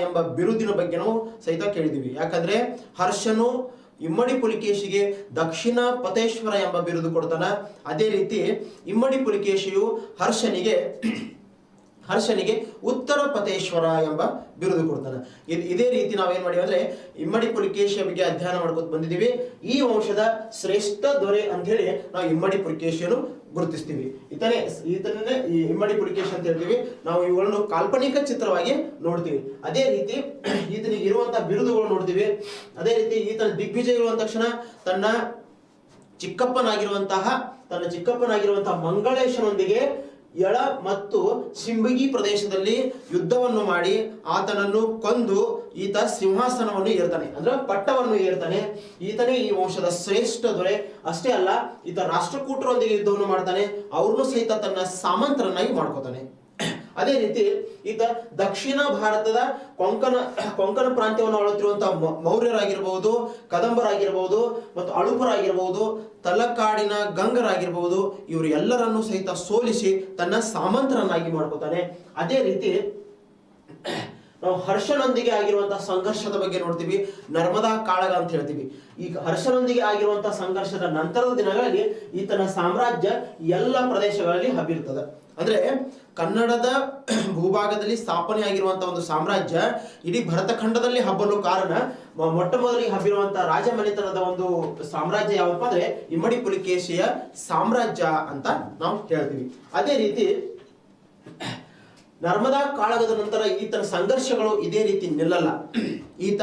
ಎಂಬ ಬಿರುದಿನ ಬಗ್ಗೆ ನಾವು ಸಹಿತ ಕೇಳಿದೀವಿ. ಯಾಕಂದ್ರೆ ಹರ್ಷನು ಇಮ್ಮಡಿ ಪುಲಿಕೇಶಿಗೆ ದಕ್ಷಿಣ ಪತೇಶ್ವರ ಎಂಬ ಬಿರುದು ಕೊಡ್ತಾನ. ಅದೇ ರೀತಿ ಇಮ್ಮಡಿ ಪುಲಿಕೇಶಿಯು ಹರ್ಷನಿಗೆ ಉತ್ತರ ಪತೇಶ್ವರ ಎಂಬ ಬಿರುದು ಕೊಡ್ತಾನೆ. ಇದೇ ರೀತಿ ನಾವೇನ್ ಮಾಡಿವಿ ಅಂದ್ರೆ ಇಮ್ಮಡಿ ಪುಲಿಕೇಶಿಯ ಬಗ್ಗೆ ಅಧ್ಯಯನ ಮಾಡ್ಕೊತ ಬಂದಿದ್ದೀವಿ. ಈ ವಂಶದ ಶ್ರೇಷ್ಠ ದೊರೆ ಅಂತ ಹೇಳಿ ನಾವು ಇಮ್ಮಡಿ ಪುಲಿಕೇಶಿಯನ್ನು ಗುರುತಿಸ್ತೀವಿ. ಈತನೇ ಈ ಇಮ್ಮಡಿ ಪುಲಿಕೇಶಿ ಅಂತ ಹೇಳ್ತೀವಿ. ನಾವು ಇವುಗಳನ್ನು ಕಾಲ್ಪನಿಕ ಚಿತ್ರವಾಗಿ ನೋಡ್ತೀವಿ. ಅದೇ ರೀತಿ ಈತನಿಗೆ ಇರುವಂತಹ ಬಿರುದುಗಳು ನೋಡ್ತೀವಿ. ಅದೇ ರೀತಿ ಈತನ ದಿಗ್ವಿಜಯ ಇರುವಂತ ತಕ್ಷಣ ತನ್ನ ಚಿಕ್ಕಪ್ಪನಾಗಿರುವಂತಹ ಮಂಗಳೇಶನೊಂದಿಗೆ ಯಳ ಮತ್ತು ಸಿಂಬಗಿ ಪ್ರದೇಶದಲ್ಲಿ ಯುದ್ಧವನ್ನು ಮಾಡಿ ಆತನನ್ನು ಕೊಂದು ಈತ ಸಿಂಹಾಸನವನ್ನು ಏರ್ತಾನೆ, ಅಂದ್ರೆ ಪಟ್ಟವನ್ನು ಏರ್ತಾನೆ. ಈತನೇ ಈ ವಂಶದ ಶ್ರೇಷ್ಠ ದೊರೆ. ಅಷ್ಟೇ ಅಲ್ಲ, ಈತ ರಾಷ್ಟ್ರಕೂಟರೊಂದಿಗೆ ಯುದ್ಧವನ್ನು ಮಾಡ್ತಾನೆ, ಅವ್ರನ್ನು ಸಹಿತ ತನ್ನ ಸಾಮಂತರನ್ನಾಗಿ ಮಾಡ್ಕೋತಾನೆ. ಅದೇ ರೀತಿ ಈತ ದಕ್ಷಿಣ ಭಾರತದ ಕೊಂಕಣ ಪ್ರಾಂತ್ಯವನ್ನು ಆಳುತ್ತಿರುವಂತಹ ಮೌರ್ಯರಾಗಿರ್ಬಹುದು, ಕದಂಬರಾಗಿರ್ಬಹುದು ಮತ್ತು ಅಳುಪರಾಗಿರ್ಬಹುದು, ತಲಕಾಡಿನ ಗಂಗರಾಗಿರ್ಬಹುದು, ಇವರು ಎಲ್ಲರನ್ನೂ ಸಹಿತ ಸೋಲಿಸಿ ತನ್ನ ಸಾಮಂತರನ್ನಾಗಿ ಮಾಡ್ಕೋತಾನೆ. ಅದೇ ರೀತಿ ನಾವು ಹರ್ಷನೊಂದಿಗೆ ಆಗಿರುವಂತಹ ಸಂಘರ್ಷದ ಬಗ್ಗೆ ನೋಡ್ತೀವಿ. ನರ್ಮದಾ ಕಾಳಗ ಅಂತ ಹೇಳ್ತೀವಿ. ಈಗ ಹರ್ಷನೊಂದಿಗೆ ಆಗಿರುವಂತಹ ಸಂಘರ್ಷದ ನಂತರದ ದಿನಗಳಲ್ಲಿ ಈತನ ಸಾಮ್ರಾಜ್ಯ ಎಲ್ಲ ಪ್ರದೇಶಗಳಲ್ಲಿ ಹಬ್ಬಿರ್ತದೆ. ಅಂದ್ರೆ ಕನ್ನಡದ ಭೂಭಾಗದಲ್ಲಿ ಸ್ಥಾಪನೆ ಆಗಿರುವಂತಹ ಒಂದು ಸಾಮ್ರಾಜ್ಯ ಇಡೀ ಭರತಖಂಡದಲ್ಲಿ ಹಬ್ಬಲು ಕಾರಣ, ಮೊಟ್ಟ ಮೊದಲಿಗೆ ಹಬ್ಬಿರುವಂತಹ ರಾಜಮನೆತನದ ಒಂದು ಸಾಮ್ರಾಜ್ಯ ಯಾವಪ್ಪ ಅಂದ್ರೆ ಇಮ್ಮಡಿ ಪುಲಿಕೇಶಿಯ ಸಾಮ್ರಾಜ್ಯ ಅಂತ ನಾವು ಹೇಳ್ತೀವಿ. ಅದೇ ರೀತಿ ನರ್ಮದಾ ಕಾಳಗದ ನಂತರ ಈತನ ಸಂಘರ್ಷಗಳು ಇದೇ ರೀತಿ ನಿಲ್ಲಲ್ಲ. ಈತ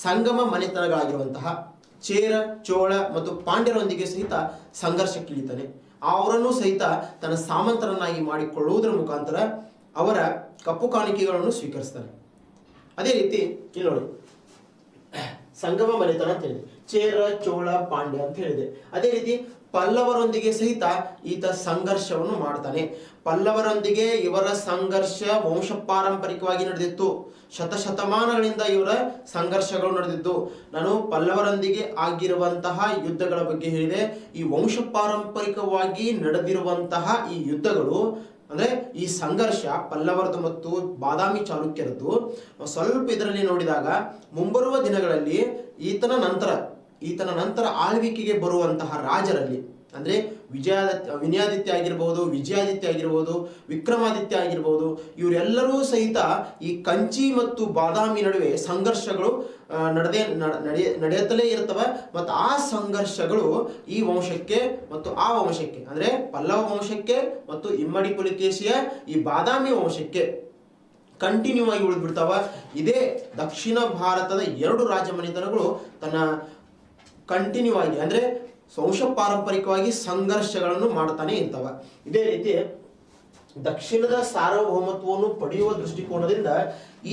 ಸಂಗಮ ಮನೆತನಗಳಾಗಿರುವಂತಹ ಚೇರ, ಚೋಳ ಮತ್ತು ಪಾಂಡ್ಯರೊಂದಿಗೆ ಸಹಿತ ಸಂಘರ್ಷಕ್ಕಿಳಿತಾನೆ. ಅವರನ್ನು ಸಹಿತ ತನ್ನ ಸಾಮಂತರನ್ನಾಗಿ ಮಾಡಿಕೊಳ್ಳುವುದರ ಮುಖಾಂತರ ಅವರ ಕಪ್ಪು ಕಾಣಿಕೆಗಳನ್ನು ಸ್ವೀಕರಿಸ್ತಾನೆ. ಅದೇ ರೀತಿ ಇಲ್ಲಿ ನೋಡಿ, ಸಂಗಮ ಮನೆತನ ಅಂತ ಹೇಳಿದೆ, ಚೇರ, ಚೋಳ, ಪಾಂಡ್ಯ ಅಂತ ಹೇಳಿದೆ. ಅದೇ ರೀತಿ ಪಲ್ಲವರೊಂದಿಗೆ ಸಹಿತ ಈತ ಸಂಘರ್ಷವನ್ನು ಮಾಡ್ತಾನೆ. ಪಲ್ಲವರೊಂದಿಗೆ ಇವರ ಸಂಘರ್ಷ ವಂಶ ಪಾರಂಪರಿಕವಾಗಿ ನಡೆದಿತ್ತು. ಶತಮಾನಗಳಿಂದ ಇವರ ಸಂಘರ್ಷಗಳು ನಡೆದಿದ್ದು. ನಾನು ಪಲ್ಲವರೊಂದಿಗೆ ಆಗಿರುವಂತಹ ಯುದ್ಧಗಳ ಬಗ್ಗೆ ಹೇಳಿದೆ. ಈ ವಂಶ ಪಾರಂಪರಿಕವಾಗಿ ನಡೆದಿರುವಂತಹ ಈ ಯುದ್ಧಗಳು ಅಂದ್ರೆ ಈ ಸಂಘರ್ಷ ಪಲ್ಲವರದು ಮತ್ತು ಬಾದಾಮಿ ಚಾಲುಕ್ಯರದ್ದು ಸ್ವಲ್ಪ ಇದರಲ್ಲಿ ನೋಡಿದಾಗ ಮುಂಬರುವ ದಿನಗಳಲ್ಲಿ ಈತನ ನಂತರ ಆಳ್ವಿಕೆಗೆ ಬರುವಂತಹ ರಾಜರಲ್ಲಿ ಅಂದ್ರೆ ವಿನಯಾದಿತ್ಯ ಆಗಿರ್ಬೋದು, ವಿಜಯಾದಿತ್ಯ ಆಗಿರ್ಬೋದು, ವಿಕ್ರಮಾದಿತ್ಯ ಆಗಿರ್ಬೋದು, ಇವರೆಲ್ಲರೂ ಸಹಿತ ಈ ಕಂಚಿ ಮತ್ತು ಬಾದಾಮಿ ನಡುವೆ ಸಂಘರ್ಷಗಳು ನಡೆಯುತ್ತಲೇ ಇರ್ತವೆ. ಮತ್ತು ಆ ಸಂಘರ್ಷಗಳು ಈ ವಂಶಕ್ಕೆ ಮತ್ತು ಆ ವಂಶಕ್ಕೆ ಅಂದ್ರೆ ಪಲ್ಲವ ವಂಶಕ್ಕೆ ಮತ್ತು ಇಮ್ಮಡಿ ಪುಲಿಕೇಶಿಯ ಈ ಬಾದಾಮಿ ವಂಶಕ್ಕೆ ಕಂಟಿನ್ಯೂ ಆಗಿ ಉಳಿದ್ಬಿಡ್ತಾವ. ಇದೇ ದಕ್ಷಿಣ ಭಾರತದ ಎರಡು ರಾಜಮನೆತನಗಳು ತನ್ನ ಕಂಟಿನ್ಯೂ ಆಗಿ ಅಂದ್ರೆ ವಂಶ ಪಾರಂಪರಿಕವಾಗಿ ಸಂಘರ್ಷಗಳನ್ನು ಮಾಡ್ತಾನೆ ಇರ್ತವ. ಇದೇ ರೀತಿ ದಕ್ಷಿಣದ ಸಾರ್ವಭೌಮತ್ವವನ್ನು ಪಡೆಯುವ ದೃಷ್ಟಿಕೋನದಿಂದ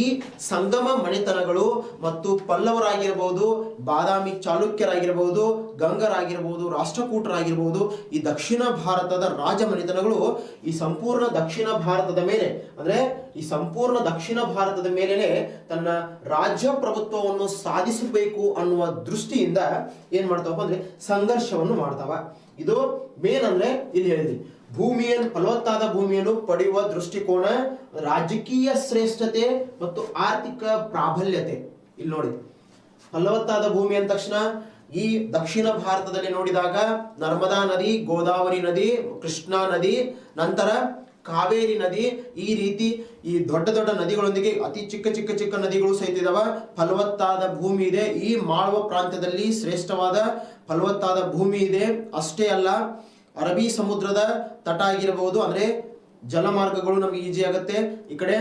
ಈ ಸಂಗಮ ಮನೆತನಗಳು ಮತ್ತು ಪಲ್ಲವರಾಗಿರ್ಬೋದು, ಬಾದಾಮಿ ಚಾಲುಕ್ಯರಾಗಿರ್ಬೋದು, ಗಂಗರಾಗಿರ್ಬೋದು, ರಾಷ್ಟ್ರಕೂಟರಾಗಿರ್ಬೋದು, ಈ ದಕ್ಷಿಣ ಭಾರತದ ರಾಜ ಮನೆತನಗಳು ಈ ಸಂಪೂರ್ಣ ದಕ್ಷಿಣ ಭಾರತದ ಮೇಲೆನೆ ತನ್ನ ರಾಜ್ಯ ಪ್ರಭುತ್ವವನ್ನು ಸಾಧಿಸಬೇಕು ಅನ್ನುವ ದೃಷ್ಟಿಯಿಂದ ಏನ್ ಮಾಡ್ತಾವ ಅಂದ್ರೆ ಸಂಘರ್ಷವನ್ನು ಮಾಡ್ತಾವ. ಇದು ಮೇನ್ ಅಂದ್ರೆ ಇಲ್ಲಿ ಹೇಳಿದ್ವಿ, ಫಲವತ್ತಾದ ಭೂಮಿಯನ್ನು ಪಡೆಯುವ ದೃಷ್ಟಿಕೋನ, ರಾಜಕೀಯ ಶ್ರೇಷ್ಠತೆ ಮತ್ತು ಆರ್ಥಿಕ ಪ್ರಾಬಲ್ಯತೆ. ಇಲ್ಲಿ ನೋಡಿ, ಫಲವತ್ತಾದ ಭೂಮಿ ಅಂದ ತಕ್ಷಣ ಈ ದಕ್ಷಿಣ ಭಾರತದಲ್ಲಿ ನೋಡಿದಾಗ ನರ್ಮದಾ ನದಿ, ಗೋದಾವರಿ ನದಿ, ಕೃಷ್ಣಾ ನದಿ, ನಂತರ ಕಾವೇರಿ ನದಿ, ಈ ರೀತಿ ಈ ದೊಡ್ಡ ದೊಡ್ಡ ನದಿಗಳೊಂದಿಗೆ ಅತಿ ಚಿಕ್ಕ ನದಿಗಳು ಸಹಿತ ಇದಾವ. ಫಲವತ್ತಾದ ಭೂಮಿ ಇದೆ. ಈ ಮಾಳವ ಪ್ರಾಂತ್ಯದಲ್ಲಿ ಶ್ರೇಷ್ಠವಾದ ಫಲವತ್ತಾದ ಭೂಮಿ ಇದೆ. ಅಷ್ಟೇ ಅಲ್ಲ, ಅರಬ್ಬಿ ಸಮುದ್ರದ ತಟ ಆಗಿರಬಹುದು, ಅಂದ್ರೆ ಜಲಮಾರ್ಗಗಳು ನಮಗೆ ಈಜಿ ಆಗುತ್ತೆ. ಈ ಕಡೆ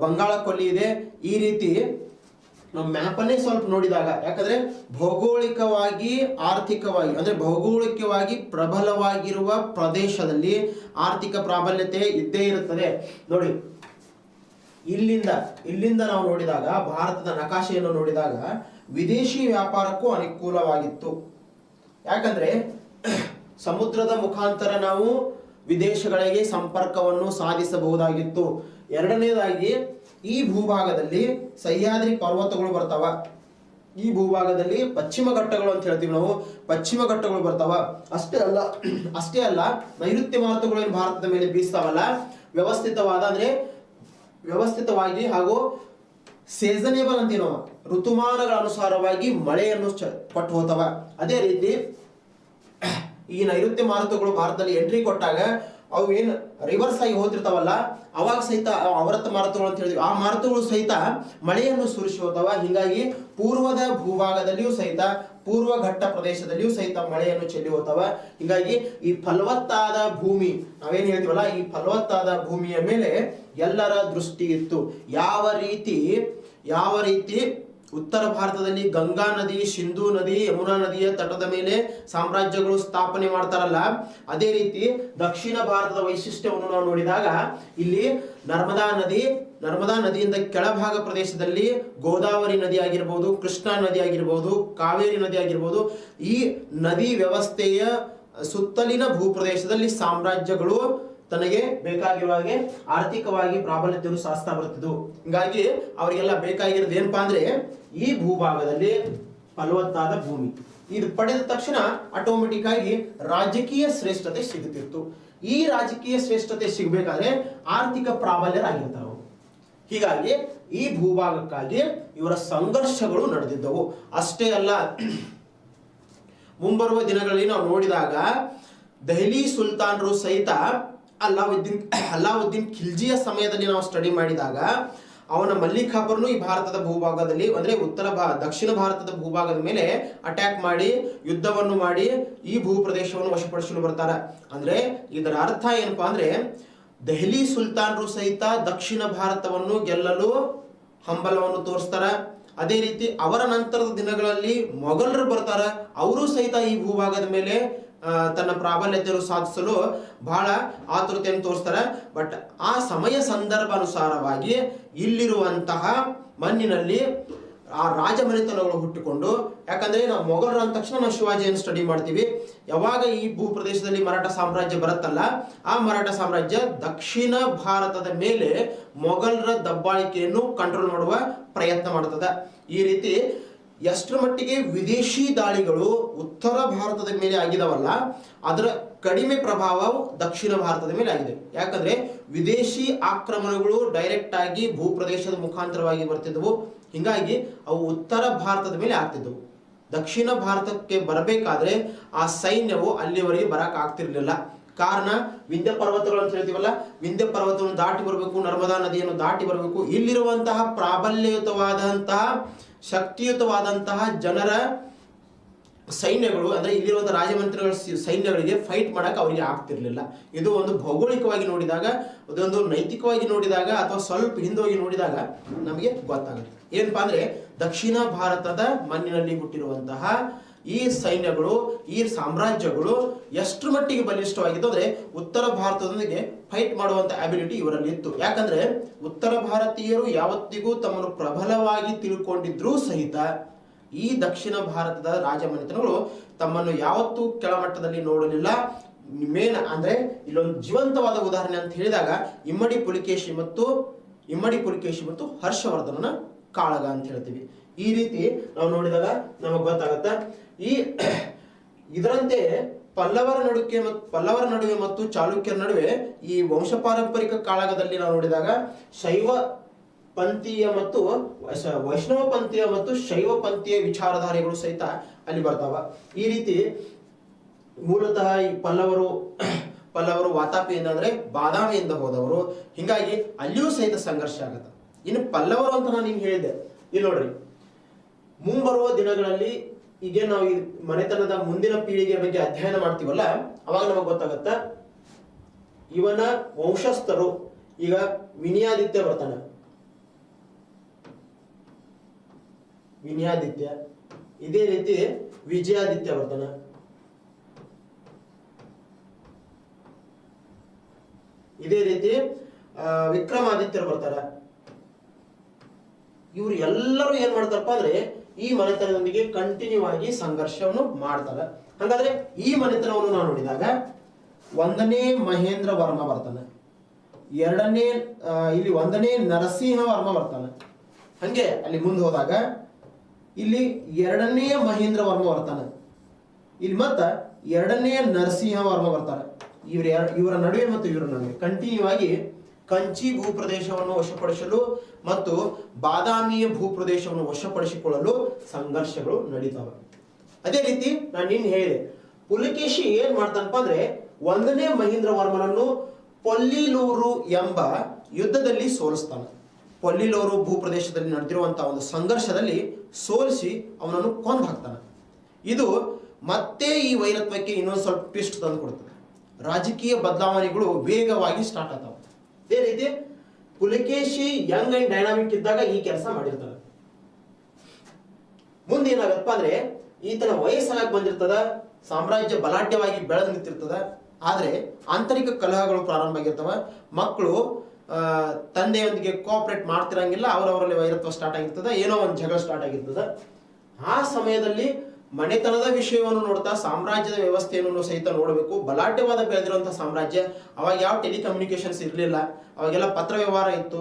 ಬಂಗಾಳ ಕೊಲ್ಲಿ ಇದೆ. ಈ ರೀತಿ ನಾವು ಮ್ಯಾಪನ್ನೇ ಸ್ವಲ್ಪ ನೋಡಿದಾಗ, ಯಾಕಂದ್ರೆ ಭೌಗೋಳಿಕವಾಗಿ ಪ್ರಬಲವಾಗಿರುವ ಪ್ರದೇಶದಲ್ಲಿ ಆರ್ಥಿಕ ಪ್ರಾಬಲ್ಯತೆ ಇದ್ದೇ ಇರುತ್ತದೆ. ನೋಡಿ, ಇಲ್ಲಿಂದ ನಾವು ನೋಡಿದಾಗ, ಭಾರತದ ನಕಾಶೆಯನ್ನು ನೋಡಿದಾಗ ವಿದೇಶಿ ವ್ಯಾಪಾರಕ್ಕೂ ಅನುಕೂಲವಾಗಿತ್ತು. ಯಾಕಂದ್ರೆ ಸಮುದ್ರದ ಮುಖಾಂತರ ನಾವು ವಿದೇಶಗಳಿಗೆ ಸಂಪರ್ಕವನ್ನು ಸಾಧಿಸಬಹುದಾಗಿತ್ತು. ಎರಡನೇದಾಗಿ ಈ ಭೂಭಾಗದಲ್ಲಿ ಸಹ್ಯಾದ್ರಿ ಪರ್ವತಗಳು ಬರ್ತಾವ. ಈ ಭೂಭಾಗದಲ್ಲಿ ಪಶ್ಚಿಮ ಘಟ್ಟಗಳು ಅಂತ ಹೇಳ್ತೀವಿ ನಾವು, ಪಶ್ಚಿಮ ಘಟ್ಟಗಳು ಬರ್ತಾವ. ಅಷ್ಟೇ ಅಲ್ಲ ನೈಋತ್ಯ ಮಾರುತಗಳು ಏನು ಭಾರತದ ಮೇಲೆ ಬೀಸ್ತಾವಲ್ಲ, ವ್ಯವಸ್ಥಿತವಾಗಿ ಹಾಗೂ ಸೀಸನೇಬಲ್ ಅಂತೀವಿ ನಾವು, ಋತುಮಾನಗಳ ಅನುಸಾರವಾಗಿ ಮಳೆಯನ್ನು ಕೊಟ್ಟು ಹೋಗ್ತವ. ಅದೇ ರೀತಿ ಈ ನೈಋತ್ಯ ಮಾರುತಗಳು ಭಾರತದಲ್ಲಿ ಎಂಟ್ರಿ ಕೊಟ್ಟಾಗ ಅವು ಏನು ರಿವರ್ಸ್ ಆಗಿ ಹೋಗ್ತಿರ್ತಾವಲ್ಲ, ಅವಾಗ ಸಹಿತ ಅವರತ್ತ ಮಾರುತಗಳು ಅಂತ ಹೇಳಿದ್ವಿ, ಆ ಮಾರುತಗಳು ಸಹಿತ ಮಳೆಯನ್ನು ಸುರಿಸಿ ಹೋಗ್ತಾವ. ಹೀಗಾಗಿ ಪೂರ್ವದ ಭೂಭಾಗದಲ್ಲಿಯೂ ಸಹಿತ, ಪೂರ್ವ ಘಟ್ಟ ಪ್ರದೇಶದಲ್ಲಿಯೂ ಸಹಿತ ಮಳೆಯನ್ನು ಚೆಲ್ಲಿ ಹೋಗ್ತಾವ. ಹೀಗಾಗಿ ಈ ಫಲವತ್ತಾದ ಭೂಮಿ, ನಾವೇನು ಹೇಳ್ತೀವಲ್ಲ, ಈ ಫಲವತ್ತಾದ ಭೂಮಿಯ ಮೇಲೆ ಎಲ್ಲರ ದೃಷ್ಟಿ ಇತ್ತು. ಯಾವ ರೀತಿ ಉತ್ತರ ಭಾರತದಲ್ಲಿ ಗಂಗಾ ನದಿ, ಸಿಂಧೂ ನದಿ, ಯಮುನಾ ನದಿಯ ತಟದ ಮೇಲೆ ಸಾಮ್ರಾಜ್ಯಗಳು ಸ್ಥಾಪನೆ ಮಾಡ್ತಾರಲ್ಲ, ಅದೇ ರೀತಿ ದಕ್ಷಿಣ ಭಾರತದ ವೈಶಿಷ್ಟ್ಯವನ್ನು ನಾವು ನೋಡಿದಾಗ ಇಲ್ಲಿ ನರ್ಮದಾ ನದಿಯಿಂದ ಕೆಳಭಾಗ ಪ್ರದೇಶದಲ್ಲಿ ಗೋದಾವರಿ ನದಿ ಆಗಿರ್ಬೋದು, ಕೃಷ್ಣಾ ನದಿ ಆಗಿರ್ಬೋದು, ಕಾವೇರಿ ನದಿ ಆಗಿರ್ಬೋದು, ಈ ನದಿ ವ್ಯವಸ್ಥೆಯ ಸುತ್ತಲಿನ ಭೂಪ್ರದೇಶದಲ್ಲಿ ಸಾಮ್ರಾಜ್ಯಗಳು ತನಗೆ ಬೇಕಾಗಿರುವ ಹಾಗೆ ಆರ್ಥಿಕವಾಗಿ ಪ್ರಾಬಲ್ಯತೆಯನ್ನು ಸಾಧಿಸ್ತಾ ಬರ್ತಿದ್ವು. ಹೀಗಾಗಿ ಅವರಿಗೆಲ್ಲ ಬೇಕಾಗಿರೋದು ಏನಪ್ಪಾ ಅಂದ್ರೆ ಈ ಭೂಭಾಗದಲ್ಲಿ ಫಲವತ್ತಾದ ಭೂಮಿ ಇದು ಪಡೆದ ತಕ್ಷಣ ಆಟೋಮೆಟಿಕ್ ಆಗಿ ರಾಜಕೀಯ ಶ್ರೇಷ್ಠತೆ ಸಿಗುತ್ತಿತ್ತು. ಈ ರಾಜಕೀಯ ಶ್ರೇಷ್ಠತೆ ಸಿಗಬೇಕಾದ್ರೆ ಆರ್ಥಿಕ ಪ್ರಾಬಲ್ಯರಾಗಿರ್ತಾವೆ. ಹೀಗಾಗಿ ಈ ಭೂಭಾಗಕ್ಕಾಗಿ ಇವರ ಸಂಘರ್ಷಗಳು ನಡೆದಿದ್ದವು. ಅಷ್ಟೇ ಅಲ್ಲ, ಮುಂಬರುವ ದಿನಗಳಲ್ಲಿ ನಾವು ನೋಡಿದಾಗ ದೆಹಲಿ ಸುಲ್ತಾನರು ಸಹಿತ ಅಲ್ಲಾವುದ್ದೀನ್ ಖಿಲ್ಜಿಯ ಸಮಯದಲ್ಲಿ ನಾವು ಸ್ಟಡಿ ಮಾಡಿದಾಗ ಅವನ ಮಲ್ಲಿಕಾರ್ಜುನನು ಈ ಭಾರತದ ಭೂಭಾಗದಲ್ಲಿ ಅಂದ್ರೆ ದಕ್ಷಿಣ ಭಾರತದ ಭೂಭಾಗದ ಮೇಲೆ ಅಟ್ಯಾಕ್ ಮಾಡಿ ಯುದ್ಧವನ್ನು ಮಾಡಿ ಈ ಭೂ ಪ್ರದೇಶವನ್ನು ವಶಪಡಿಸಲು ಬರ್ತಾರೆ. ಅಂದ್ರೆ ಇದರ ಅರ್ಥ ಏನಪ್ಪಾ ಅಂದ್ರೆ ದೆಹಲಿ ಸುಲ್ತಾನರು ಸಹಿತ ದಕ್ಷಿಣ ಭಾರತವನ್ನು ಗೆಲ್ಲಲು ಹಂಬಲವನ್ನು ತೋರಿಸ್ತಾರ. ಅದೇ ರೀತಿ ಅವರ ನಂತರದ ದಿನಗಳಲ್ಲಿ ಮೊಘಲರು ಬರ್ತಾರ, ಅವರು ಸಹಿತ ಈ ಭೂಭಾಗದ ಮೇಲೆ ತನ್ನ ಪ್ರಾಬಲ್ಯತೆಯನ್ನು ಸಾಧಿಸಲು ಬಹಳ ಆತುರತೆಯನ್ನು ತೋರಿಸ್ತಾರೆ. ಬಟ್ ಆ ಸಮಯ ಸಂದರ್ಭ ಅನುಸಾರವಾಗಿ ಇಲ್ಲಿರುವಂತಹ ಮಣ್ಣಿನಲ್ಲಿ ಆ ರಾಜಮನೆತನಗಳು ಹುಟ್ಟಿಕೊಂಡು, ಯಾಕಂದ್ರೆ ನಾವು ಮೊಘಲರ ಅಂದ ತಕ್ಷಣ ನಾವು ಶಿವಾಜಿಯನ್ನು ಸ್ಟಡಿ ಮಾಡ್ತೀವಿ. ಯಾವಾಗ ಈ ಭೂ ಪ್ರದೇಶದಲ್ಲಿ ಮರಾಠ ಸಾಮ್ರಾಜ್ಯ ಬರುತ್ತಲ್ಲ, ಆ ಮರಾಠ ಸಾಮ್ರಾಜ್ಯ ದಕ್ಷಿಣ ಭಾರತದ ಮೇಲೆ ಮೊಘಲರ ದಬ್ಬಾಳಿಕೆಯನ್ನು ಕಂಟ್ರೋಲ್ ಮಾಡುವ ಪ್ರಯತ್ನ ಮಾಡ್ತದೆ. ಈ ರೀತಿ ಎಷ್ಟರ ಮಟ್ಟಿಗೆ ವಿದೇಶಿ ದಾಳಿಗಳು ಉತ್ತರ ಭಾರತದ ಮೇಲೆ ಆಗಿದವಲ್ಲ, ಅದರ ಕಡಿಮೆ ಪ್ರಭಾವವು ದಕ್ಷಿಣ ಭಾರತದ ಮೇಲೆ ಆಗಿದೆ. ಯಾಕಂದ್ರೆ ವಿದೇಶಿ ಆಕ್ರಮಣಗಳು ಡೈರೆಕ್ಟ್ ಆಗಿ ಭೂಪ್ರದೇಶದ ಮುಖಾಂತರವಾಗಿ ಬರ್ತಿದ್ವು. ಹಿಂಗಾಗಿ ಅವು ಉತ್ತರ ಭಾರತದ ಮೇಲೆ ಆಗ್ತಿದ್ವು. ದಕ್ಷಿಣ ಭಾರತಕ್ಕೆ ಬರಬೇಕಾದ್ರೆ ಆ ಸೈನ್ಯವು ಅಲ್ಲಿವರೆಗೆ ಬರಕ್ ಆಗ್ತಿರ್ಲಿಲ್ಲ. ಕಾರಣ ವಿಂಧ್ಯ ಪರ್ವತಗಳು ಅಂತ ಹೇಳ್ತೀವಲ್ಲ, ವಿಂಧ್ಯ ಪರ್ವತವನ್ನು ದಾಟಿ ಬರಬೇಕು, ನರ್ಮದಾ ನದಿಯನ್ನು ದಾಟಿ ಬರಬೇಕು. ಇಲ್ಲಿರುವಂತಹ ಪ್ರಾಬಲ್ಯಯುತವಾದಂತಹ ಶಕ್ತಿಯುತವಾದಂತಹ ಜನರ ಸೈನ್ಯಗಳು ಅಂದ್ರೆ ಇಲ್ಲಿರುವಂತಹ ರಾಜಮಂತ್ರಿಗಳ ಸೈನ್ಯಗಳಿಗೆ ಫೈಟ್ ಮಾಡಕ್ ಅವರಿಗೆ ಆಗ್ತಿರ್ಲಿಲ್ಲ. ಇದು ಒಂದು ಭೌಗೋಳಿಕವಾಗಿ ನೋಡಿದಾಗ, ಅದೊಂದು ನೈತಿಕವಾಗಿ ನೋಡಿದಾಗ, ಅಥವಾ ಸ್ವಲ್ಪ ಹಿಂದೋಗಿ ನೋಡಿದಾಗ ನಮಗೆ ಗೊತ್ತಾಗುತ್ತೆ. ಏನಪ್ಪಾ ಅಂದ್ರೆ ದಕ್ಷಿಣ ಭಾರತದ ಮಣ್ಣಿನಲ್ಲಿ ಹುಟ್ಟಿರುವಂತಹ ಈ ಸೈನ್ಯಗಳು, ಈ ಸಾಮ್ರಾಜ್ಯಗಳು ಎಷ್ಟರ ಮಟ್ಟಿಗೆ ಬಲಿಷ್ಠವಾಗಿತ್ತು ಅಂದ್ರೆ ಉತ್ತರ ಭಾರತದೊಂದಿಗೆ ಫೈಟ್ ಮಾಡುವಂತ ಅಬಿಲಿಟಿ ಇವರಲ್ಲಿ ಇತ್ತು. ಯಾಕಂದ್ರೆ ಉತ್ತರ ಭಾರತೀಯರು ಯಾವತ್ತಿಗೂ ತಮ್ಮನ್ನು ಪ್ರಬಲವಾಗಿ ತಿಳ್ಕೊಂಡಿದ್ರೂ ಸಹಿತ ಈ ದಕ್ಷಿಣ ಭಾರತದ ರಾಜಮನೆತನಗಳು ತಮ್ಮನ್ನು ಯಾವತ್ತೂ ಕೆಳಮಟ್ಟದಲ್ಲಿ ನೋಡಲಿಲ್ಲ. ಮೇನ್ ಅಂದ್ರೆ ಇಲ್ಲೊಂದು ಜೀವಂತವಾದ ಉದಾಹರಣೆ ಅಂತ ಹೇಳಿದಾಗ ಇಮ್ಮಡಿ ಪುಲಿಕೇಶಿ ಮತ್ತು ಹರ್ಷವರ್ಧನನ ಕಾಳಗ ಅಂತ ಹೇಳ್ತೀವಿ. ಈ ರೀತಿ ನಾವು ನೋಡಿದಾಗ ನಮಗೆ ಗೊತ್ತಾಗತ್ತ. ಇದರಂತೆ ಪಲ್ಲವರ ನಡುವೆ ಮತ್ತು ಚಾಲುಕ್ಯರ ನಡುವೆ ಈ ವಂಶ ಪಾರಂಪರಿಕ ಕಾಳಗದಲ್ಲಿ ನಾವು ನೋಡಿದಾಗ ಶೈವ ಪಂಥೀಯ ಮತ್ತು ವೈಷ್ಣವ ಪಂಥೀಯ ಮತ್ತು ಶೈವ ಪಂಥೀಯ ವಿಚಾರಧಾರೆಗಳು ಸಹಿತ ಅಲ್ಲಿ ಬರ್ತಾವ. ಈ ರೀತಿ ಮೂಲತಃ ಈ ಪಲ್ಲವರು ವಾತಾಪಿಯಿಂದ ಅಂದ್ರೆ ಬಾದಾಮಿಯಿಂದ ಹೋದವರು. ಹಿಂಗಾಗಿ ಅಲ್ಲಿಯೂ ಸಹಿತ ಸಂಘರ್ಷ ಆಗತ್ತೆ. ಇನ್ನು ಪಲ್ಲವರು ಅಂತ ನಾನು ನಿಮ್ಗೆ ಹೇಳಿದ್ದೆ. ಇಲ್ಲಿ ನೋಡ್ರಿ, ಮುಂಬರುವ ದಿನಗಳಲ್ಲಿ ಈಗ ನಾವು ಈ ಮನೆತನದ ಮುಂದಿನ ಪೀಳಿಗೆ ಬಗ್ಗೆ ಅಧ್ಯಯನ ಮಾಡ್ತೀವಲ್ಲ, ಅವಾಗ ನಮಗೆ ಗೊತ್ತಾಗತ್ತ ಇವನ ವಂಶಸ್ಥರು. ಈಗ ವಿನಯಾದಿತ್ಯ ಬರ್ತಾನೆ, ವಿನಯಾದಿತ್ಯ. ಇದೇ ರೀತಿ ವಿಜಯಾದಿತ್ಯ ಬರ್ತಾನೆ, ಇದೇ ರೀತಿ ವಿಕ್ರಮಾದಿತ್ಯರು ಬರ್ತಾರ. ಇವ್ರು ಎಲ್ಲರೂ ಏನ್ ಮಾಡ್ತಾರಪ್ಪ ಅಂದ್ರೆ ಈ ಮನೆತನದೊಂದಿಗೆ ಕಂಟಿನ್ಯೂ ಆಗಿ ಸಂಘರ್ಷವನ್ನು ಮಾಡ್ತಾರೆ. ಹಾಗಾದ್ರೆ ಈ ಮನೆತನವನ್ನು ನಾವು ನೋಡಿದಾಗ 1ನೇ ಮಹೇಂದ್ರ ವರ್ಮ ಬರ್ತಾನೆ, ಇಲ್ಲಿ 1ನೇ ನರಸಿಂಹ ವರ್ಮ ಬರ್ತಾನೆ. ಹಂಗೆ ಅಲ್ಲಿ ಮುಂದೆ ಹೋದಾಗ ಇಲ್ಲಿ 2ನೇ ಮಹೇಂದ್ರ ವರ್ಮ ಬರ್ತಾನೆ, ಇಲ್ಲಿ ಮತ್ತ 2ನೇ ನರಸಿಂಹ ವರ್ಮ ಬರ್ತಾರೆ. ಇವರ ನಡುವೆ ಮತ್ತು ಇವರ ನಡುವೆ ಕಂಟಿನ್ಯೂ ಆಗಿ ಕಂಚಿ ಭೂಪ್ರದೇಶವನ್ನು ವಶಪಡಿಸಲು ಮತ್ತು ಬಾದಾಮಿಯ ಭೂಪ್ರದೇಶವನ್ನು ವಶಪಡಿಸಿಕೊಳ್ಳಲು ಸಂಘರ್ಷಗಳು ನಡೀತಾವೆ. ಅದೇ ರೀತಿ ನಾನು ನಿನ್ನೆ ಹೇಳಿದೆ, ಪುಲಕೇಶಿ ಏನ್ ಮಾಡ್ತಾನಪ್ಪ ಅಂದ್ರೆ 1ನೇ ಮಹೇಂದ್ರ ವರ್ಮನನ್ನು ಪೊಲ್ಲಿಲೂರು ಎಂಬ ಯುದ್ಧದಲ್ಲಿ ಸೋಲಿಸ್ತಾನೆ. ಪೊಲ್ಲಿಲೂರು ಭೂಪ್ರದೇಶದಲ್ಲಿ ನಡೆದಿರುವಂತಹ ಒಂದು ಸಂಘರ್ಷದಲ್ಲಿ ಸೋಲಿಸಿ ಅವನನ್ನು ಕೊಂದು ಹಾಕ್ತಾನೆ. ಇದು ಮತ್ತೆ ಈ ವೈರತ್ವಕ್ಕೆ ಇನ್ನೊಂದು ಸ್ವಲ್ಪ ಟ್ವಿಸ್ಟ್ ತಂದು ಕೊಡ್ತದೆ. ರಾಜಕೀಯ ಬದಲಾವಣೆಗಳು ವೇಗವಾಗಿ ಸ್ಟಾರ್ಟ್ ಆಗ್ತಾವೆ. ಅದೇ ರೀತಿ ಪುಲಕೇಶಿ ಯಂಗ್ ಅಂಡ್ ಡೈನಾಮಿಕ್ ಇದ್ದಾಗ ಈ ಕೆಲಸ ಮಾಡಿರ್ತಾನೆ. ಮುಂದೆ ಏನಾಗತ್ತಪ್ಪ ಅಂದ್ರೆ ಈತನ ವಯಸ್ಸಾಗಿ ಬಂದಿರ್ತದ, ಸಾಮ್ರಾಜ್ಯ ಬಲಾಢ್ಯವಾಗಿ ಬೆಳೆದು ನಿಂತಿರ್ತದ. ಆದ್ರೆ ಆಂತರಿಕ ಕಲಹಗಳು ಪ್ರಾರಂಭ ಆಗಿರ್ತವ. ಮಕ್ಕಳು ತಂದೆಯೊಂದಿಗೆ ಕೋಆಪರೇಟ್ ಮಾಡ್ತಿರಂಗಿಲ್ಲ, ಅವರವರಲ್ಲಿ ವೈರತ್ವ ಸ್ಟಾರ್ಟ್ ಆಗಿರ್ತದ, ಏನೋ ಒಂದು ಜಗಳ ಸ್ಟಾರ್ಟ್ ಆಗಿರ್ತದ. ಆ ಸಮಯದಲ್ಲಿ ಮನೆತನದ ವಿಷಯವನ್ನು ನೋಡ್ತಾ ಸಾಮ್ರಾಜ್ಯದ ವ್ಯವಸ್ಥೆಯನ್ನು ಸಹಿತ ನೋಡಬೇಕು. ಬಲಾಢ್ಯವಾದ ಬೆಳೆದಿರುವಂತಹ ಸಾಮ್ರಾಜ್ಯ. ಅವಾಗ ಯಾವ ಟೆಲಿಕಮ್ಯುನಿಕೇಶನ್ಸ್ ಇರಲಿಲ್ಲ, ಅವಾಗೆಲ್ಲ ಪತ್ರ ವ್ಯವಹಾರ ಇತ್ತು.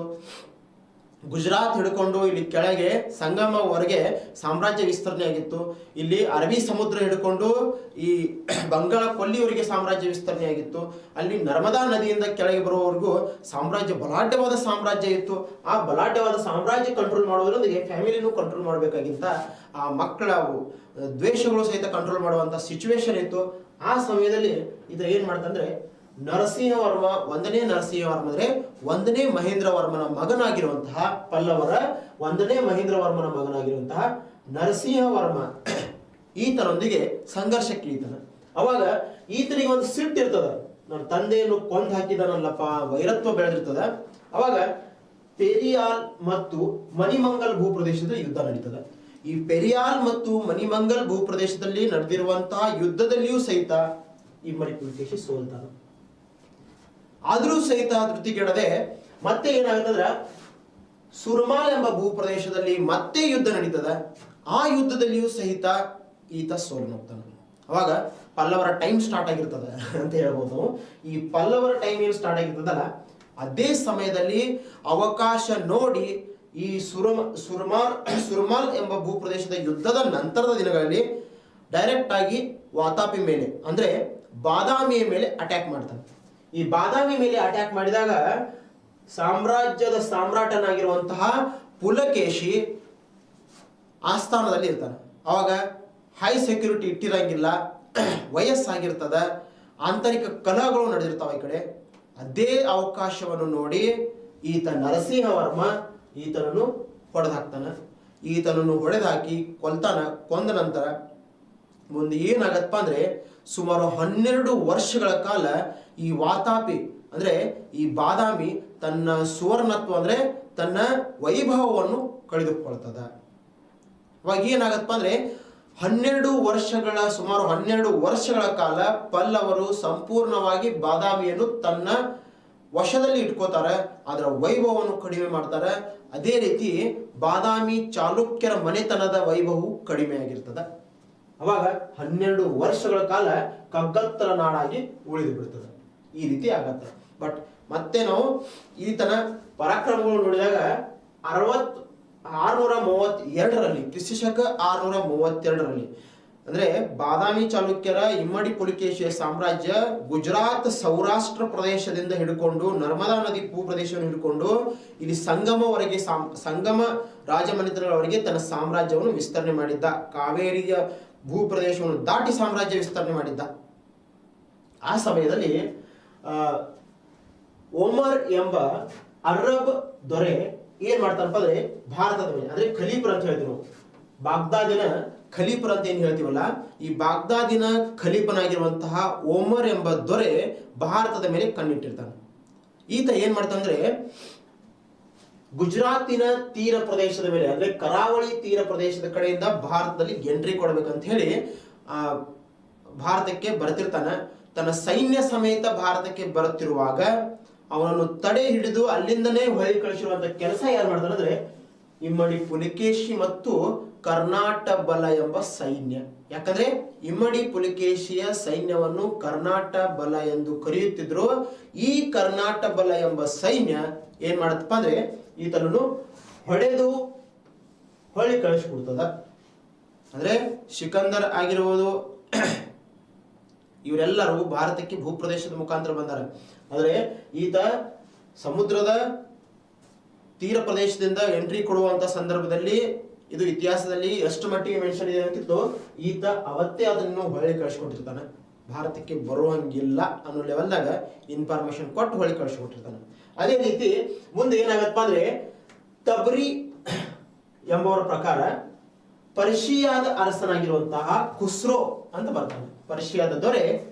ಗುಜರಾತ್ ಹಿಡ್ಕೊಂಡು ಇಲ್ಲಿ ಕೆಳಗೆ ಸಂಗಮವರೆಗೆ ಸಾಮ್ರಾಜ್ಯ ವಿಸ್ತರಣೆ ಆಗಿತ್ತು. ಇಲ್ಲಿ ಅರಬ್ಬಿ ಸಮುದ್ರ ಹಿಡ್ಕೊಂಡು ಈ ಬಂಗಾಳ ಕೊಲ್ಲಿವರೆಗೆ ಸಾಮ್ರಾಜ್ಯ ವಿಸ್ತರಣೆ ಆಗಿತ್ತು. ಅಲ್ಲಿ ನರ್ಮದಾ ನದಿಯಿಂದ ಕೆಳಗೆ ಬರುವವರೆಗೂ ಸಾಮ್ರಾಜ್ಯ ಬಲಾಢ್ಯವಾದ ಸಾಮ್ರಾಜ್ಯ ಇತ್ತು. ಆ ಬಲಾಢ್ಯವಾದ ಸಾಮ್ರಾಜ್ಯ ಕಂಟ್ರೋಲ್ ಮಾಡೋದ್ರೊಂದಿಗೆ ಫ್ಯಾಮಿಲಿನೂ ಕಂಟ್ರೋಲ್ ಮಾಡಬೇಕಾಗಿಂತ ಆ ಮಕ್ಕಳ ದ್ವೇಷಗಳು ಸಹಿತ ಕಂಟ್ರೋಲ್ ಮಾಡುವಂತ ಸಿಚುವೇಶನ್ ಇತ್ತು. ಆ ಸಮಯದಲ್ಲಿ ಇದು ಏನ್ ಮಾಡ್ತಂದ್ರೆ ನರಸಿಂಹವರ್ಮ, 1ನೇ ನರಸಿಂಹವರ್ಮ ಅಂದ್ರೆ 1ನೇ ಮಹೇಂದ್ರ ವರ್ಮನ ಮಗನಾಗಿರುವಂತಹ, ಪಲ್ಲವರ 1ನೇ ಮಹೇಂದ್ರ ವರ್ಮನ ಮಗನಾಗಿರುವಂತಹ ನರಸಿಂಹವರ್ಮ ಈತನೊಂದಿಗೆ ಸಂಘರ್ಷಕ್ಕೆ ಇಳಿತಾನ. ಅವಾಗ ಈತನಿಗೆ ಒಂದು ಸಿಟ್ಟು ಇರ್ತದ, ನನ್ನ ತಂದೆಯನ್ನು ಕೊಂದು ಹಾಕಿದಾನಲ್ಲಪ್ಪ, ವೈರತ್ವ ಬೆಳೆದಿರ್ತದ. ಅವಾಗ ಪೆರಿಯಾಲ್ ಮತ್ತು ಮಣಿಮಂಗಲ್ ಭೂಪ್ರದೇಶದ ಯುದ್ಧ ನಡೀತದ. ಈ ಪೆರಿಯಾಲ್ ಮತ್ತು ಮಣಿಮಂಗಲ್ ಭೂಪ್ರದೇಶದಲ್ಲಿ ನಡೆದಿರುವಂತಹ ಯುದ್ಧದಲ್ಲಿಯೂ ಸಹಿತ ಇಮ್ಮಡಿ ಪುಲಕೇಶಿ ಸೋಲ್ತಾನ. ಆದರೂ ಸಹಿತ ಧೃತಿಗೆಡದೆ ಮತ್ತೆ ಏನಾಗುತ್ತಂದ್ರ ಸುರ್ಮಾಲ್ ಎಂಬ ಭೂಪ್ರದೇಶದಲ್ಲಿ ಮತ್ತೆ ಯುದ್ಧ ನಡೀತದ. ಆ ಯುದ್ಧದಲ್ಲಿಯೂ ಸಹಿತ ಈತ ಸೋಲನ್ನು ಹೋಗ್ತಾನೆ. ಅವಾಗ ಪಲ್ಲವರ ಟೈಮ್ ಸ್ಟಾರ್ಟ್ ಆಗಿರ್ತದ ಅಂತ ಹೇಳ್ಬೋದು. ಈ ಪಲ್ಲವರ ಟೈಮ್ ಏನು ಸ್ಟಾರ್ಟ್ ಆಗಿರ್ತದಲ್ಲ, ಅದೇ ಸಮಯದಲ್ಲಿ ಅವಕಾಶ ನೋಡಿ ಈ ಸುರ್ಮಾಲ್ ಎಂಬ ಭೂಪ್ರದೇಶದ ಯುದ್ಧದ ನಂತರದ ದಿನಗಳಲ್ಲಿ ಡೈರೆಕ್ಟ್ ಆಗಿ ವಾತಾಪಿ ಮೇಲೆ ಅಂದ್ರೆ ಬಾದಾಮಿಯ ಮೇಲೆ ಅಟ್ಯಾಕ್ ಮಾಡ್ತಾನೆ. ಈ ಬಾದಾಮಿ ಮೇಲೆ ಅಟ್ಯಾಕ್ ಮಾಡಿದಾಗ ಸಾಮ್ರಾಜ್ಯದ ಸಾಮ್ರಾಟನಾಗಿರುವಂತಹ ಪುಲಕೇಶಿ ಆಸ್ಥಾನದಲ್ಲಿ ಇರ್ತಾನೆ. ಅವಾಗ ಹೈ ಸೆಕ್ಯೂರಿಟಿ ಇಟ್ಟಿರಂಗಿಲ್ಲ, ವಯಸ್ಸಾಗಿರ್ತದ, ಆಂತರಿಕ ಕಲಹಗಳು ನಡೆದಿರ್ತಾವ ಈ ಕಡೆ. ಅದೇ ಅವಕಾಶವನ್ನು ನೋಡಿ ಈತ ನರಸಿಂಹವರ್ಮ ಈತನನ್ನು ಹೊಡೆದಾಕ್ತಾನೆ. ಈತನನ್ನು ಹೊಡೆದಾಕಿ ಕೊಲ್ತಾನ. ಕೊಂದ ನಂತರ ಮುಂದೆ ಏನಾಗತ್ತಪ್ಪ ಅಂದ್ರೆ ಸುಮಾರು 12 ವರ್ಷಗಳ ಕಾಲ ಈ ವಾತಾಪಿ ಅಂದ್ರೆ ಈ ಬಾದಾಮಿ ತನ್ನ ಸುವರ್ಣತ್ವ ಅಂದ್ರೆ ತನ್ನ ವೈಭವವನ್ನು ಕಳೆದುಕೊಳ್ತದ. ಅವಾಗ ಏನಾಗತ್ತಪ್ಪ ಅಂದ್ರೆ ಸುಮಾರು 12 ವರ್ಷಗಳ ಕಾಲ ಪಲ್ಲವರು ಸಂಪೂರ್ಣವಾಗಿ ಬಾದಾಮಿಯನ್ನು ತನ್ನ ವಶದಲ್ಲಿ ಇಟ್ಕೋತಾರೆ, ಅದರ ವೈಭವವನ್ನು ಕಡಿಮೆ ಮಾಡ್ತಾರೆ. ಅದೇ ರೀತಿ ಬಾದಾಮಿ ಚಾಲುಕ್ಯರ ಮನೆತನದ ವೈಭವವು ಕಡಿಮೆ ಆಗಿರ್ತದ. ಅವಾಗ 12 ವರ್ಷಗಳ ಕಾಲ ಕಗ್ಗತ್ತಲ ನಾಡಾಗಿ ಉಳಿದು ಬಿಡ್ತದೆ. ಈ ರೀತಿ ಆಗತ್ತೆ. ಬಟ್ ಮತ್ತೆ ನಾವು ಈತನ ಪರಾಕ್ರಮಗಳು ನೋಡಿದಾಗ 632ರಲ್ಲಿ ಕ್ರಿಸ್ತಶಕ 632ರಲ್ಲಿ ಅಂದ್ರೆ ಬಾದಾಮಿ ಚಾಲುಕ್ಯರ ಇಮ್ಮಡಿ ಪುಲಕೇಶಿಯ ಸಾಮ್ರಾಜ್ಯ ಗುಜರಾತ್ ಸೌರಾಷ್ಟ್ರ ಪ್ರದೇಶದಿಂದ ಹಿಡ್ಕೊಂಡು ನರ್ಮದಾ ನದಿ ಭೂಪ್ರದೇಶವನ್ನು ಹಿಡ್ಕೊಂಡು ಇಲ್ಲಿ ಸಂಗಮವರೆಗೆ ಸಂಗಮ ರಾಜಮನೆತನಗಳವರೆಗೆ ತನ್ನ ಸಾಮ್ರಾಜ್ಯವನ್ನು ವಿಸ್ತರಣೆ ಮಾಡಿದ್ದ. ಕಾವೇರಿಯ ಭೂಪ್ರದೇಶವನ್ನು ದಾಟಿ ಸಾಮ್ರಾಜ್ಯ ವಿಸ್ತರಣೆ ಮಾಡಿದ್ದ. ಆ ಸಮಯದಲ್ಲಿ ಒಮರ್ ಎಂಬ ಅರಬ್ ದೊರೆ ಏನ್ ಮಾಡ್ತಾನಪ್ಪ ಅಂದ್ರೆ ಭಾರತದ ಮೇಲೆ ಅಂದ್ರೆ ಖಲೀಫರ್ ಅಂತ ಹೇಳ್ತೀವಿ ನಾವು, ಬಾಗ್ದಾದಿನ ಖಲೀಫರ್ ಅಂತ ಏನ್ ಹೇಳ್ತೀವಲ್ಲ, ಈ ಬಾಗ್ದಾದಿನ ಖಲೀಫನಾಗಿರುವಂತಹ ಒಮರ್ ಎಂಬ ದೊರೆ ಭಾರತದ ಮೇಲೆ ಕಣ್ಣಿಟ್ಟಿರ್ತಾನೆ. ಈತ ಏನ್ ಮಾಡ್ತಾನಂದ್ರೆ ಗುಜರಾತಿನ ತೀರ ಪ್ರದೇಶದ ಮೇಲೆ ಅಂದ್ರೆ ಕರಾವಳಿ ತೀರ ಪ್ರದೇಶದ ಕಡೆಯಿಂದ ಭಾರತದಲ್ಲಿ ಎಂಟ್ರಿ ಕೊಡ್ಬೇಕಂತ ಹೇಳಿ ಭಾರತಕ್ಕೆ ಬರ್ತಿರ್ತಾನೆ. ತನ್ನ ಸೈನ್ಯ ಸಮೇತ ಭಾರತಕ್ಕೆ ಬರುತ್ತಿರುವಾಗ ಅವನನ್ನು ತಡೆ ಹಿಡಿದು ಅಲ್ಲಿಂದನೇ ಹೊಳಿ ಕಳಿಸಿರುವಂತ ಕೆಲಸ ಯಾರು ಮಾಡ್ತಾನೆ ಅಂದ್ರೆ ಇಮ್ಮಡಿ ಪುಲಕೇಶಿ ಮತ್ತು ಕರ್ನಾಟ ಬಲ ಎಂಬ ಸೈನ್ಯ. ಯಾಕಂದ್ರೆ ಇಮ್ಮಡಿ ಪುಲಕೇಶಿಯ ಸೈನ್ಯವನ್ನು ಕರ್ನಾಟ ಬಲ ಎಂದು ಕರೆಯುತ್ತಿದ್ರು. ಈ ಕರ್ನಾಟ ಬಲ ಎಂಬ ಸೈನ್ಯ ಏನ್ ಮಾಡತ್ತಪ್ಪ ಅಂದ್ರೆ ಈತನನ್ನು ಹೊಡೆದು ಹೊಳಿ ಕಳಿಸ್ಬಿಡ್ತದ. ಅಂದ್ರೆ ಸಿಕಂದರ್ ಆಗಿರ್ಬೋದು, ಇವರೆಲ್ಲರೂ ಭಾರತಕ್ಕೆ ಭೂಪ್ರದೇಶದ ಮುಖಾಂತರ ಬಂದಾರೆ. ಆದ್ರೆ ಈತ ಸಮುದ್ರದ ತೀರ ಪ್ರದೇಶದಿಂದ ಎಂಟ್ರಿ ಕೊಡುವಂತ ಸಂದರ್ಭದಲ್ಲಿ ಇದು ಇತಿಹಾಸದಲ್ಲಿ ಎಷ್ಟು ಮಟ್ಟಿಗೆ ಮೆನ್ಷನ್ ಇದೆ ಅಂತಿತ್ತು, ಈತ ಅವತ್ತೇ ಅದನ್ನು ಹೊಳ್ಳಿ ಕಳಿಸ್ಕೊಟ್ಟಿರ್ತಾನೆ. ಭಾರತಕ್ಕೆ ಬರುವಂಗಿಲ್ಲ ಅನ್ನೋ ಲೆವೆಲ್ದಾಗ ಇನ್ಫಾರ್ಮೇಶನ್ ಕೊಟ್ಟು ಹೊಳ್ಳಿ ಕಳಿಸ್ಕೊಟ್ಟಿರ್ತಾನೆ. ಅದೇ ರೀತಿ ಮುಂದೆ ಏನಾಗತ್ತಪ್ಪ ಅಂದ್ರೆ ತಬ್ರಿ ಎಂಬವರ ಪ್ರಕಾರ ಪರ್ಷಿಯಾದ ಅರಸನಾಗಿರುವಂತಹ ಖುಸ್ರೋ ಅಂತ ಬರ್ತಾನೆ. ಪರ್ಷಿಯಾದ ದೊರೆ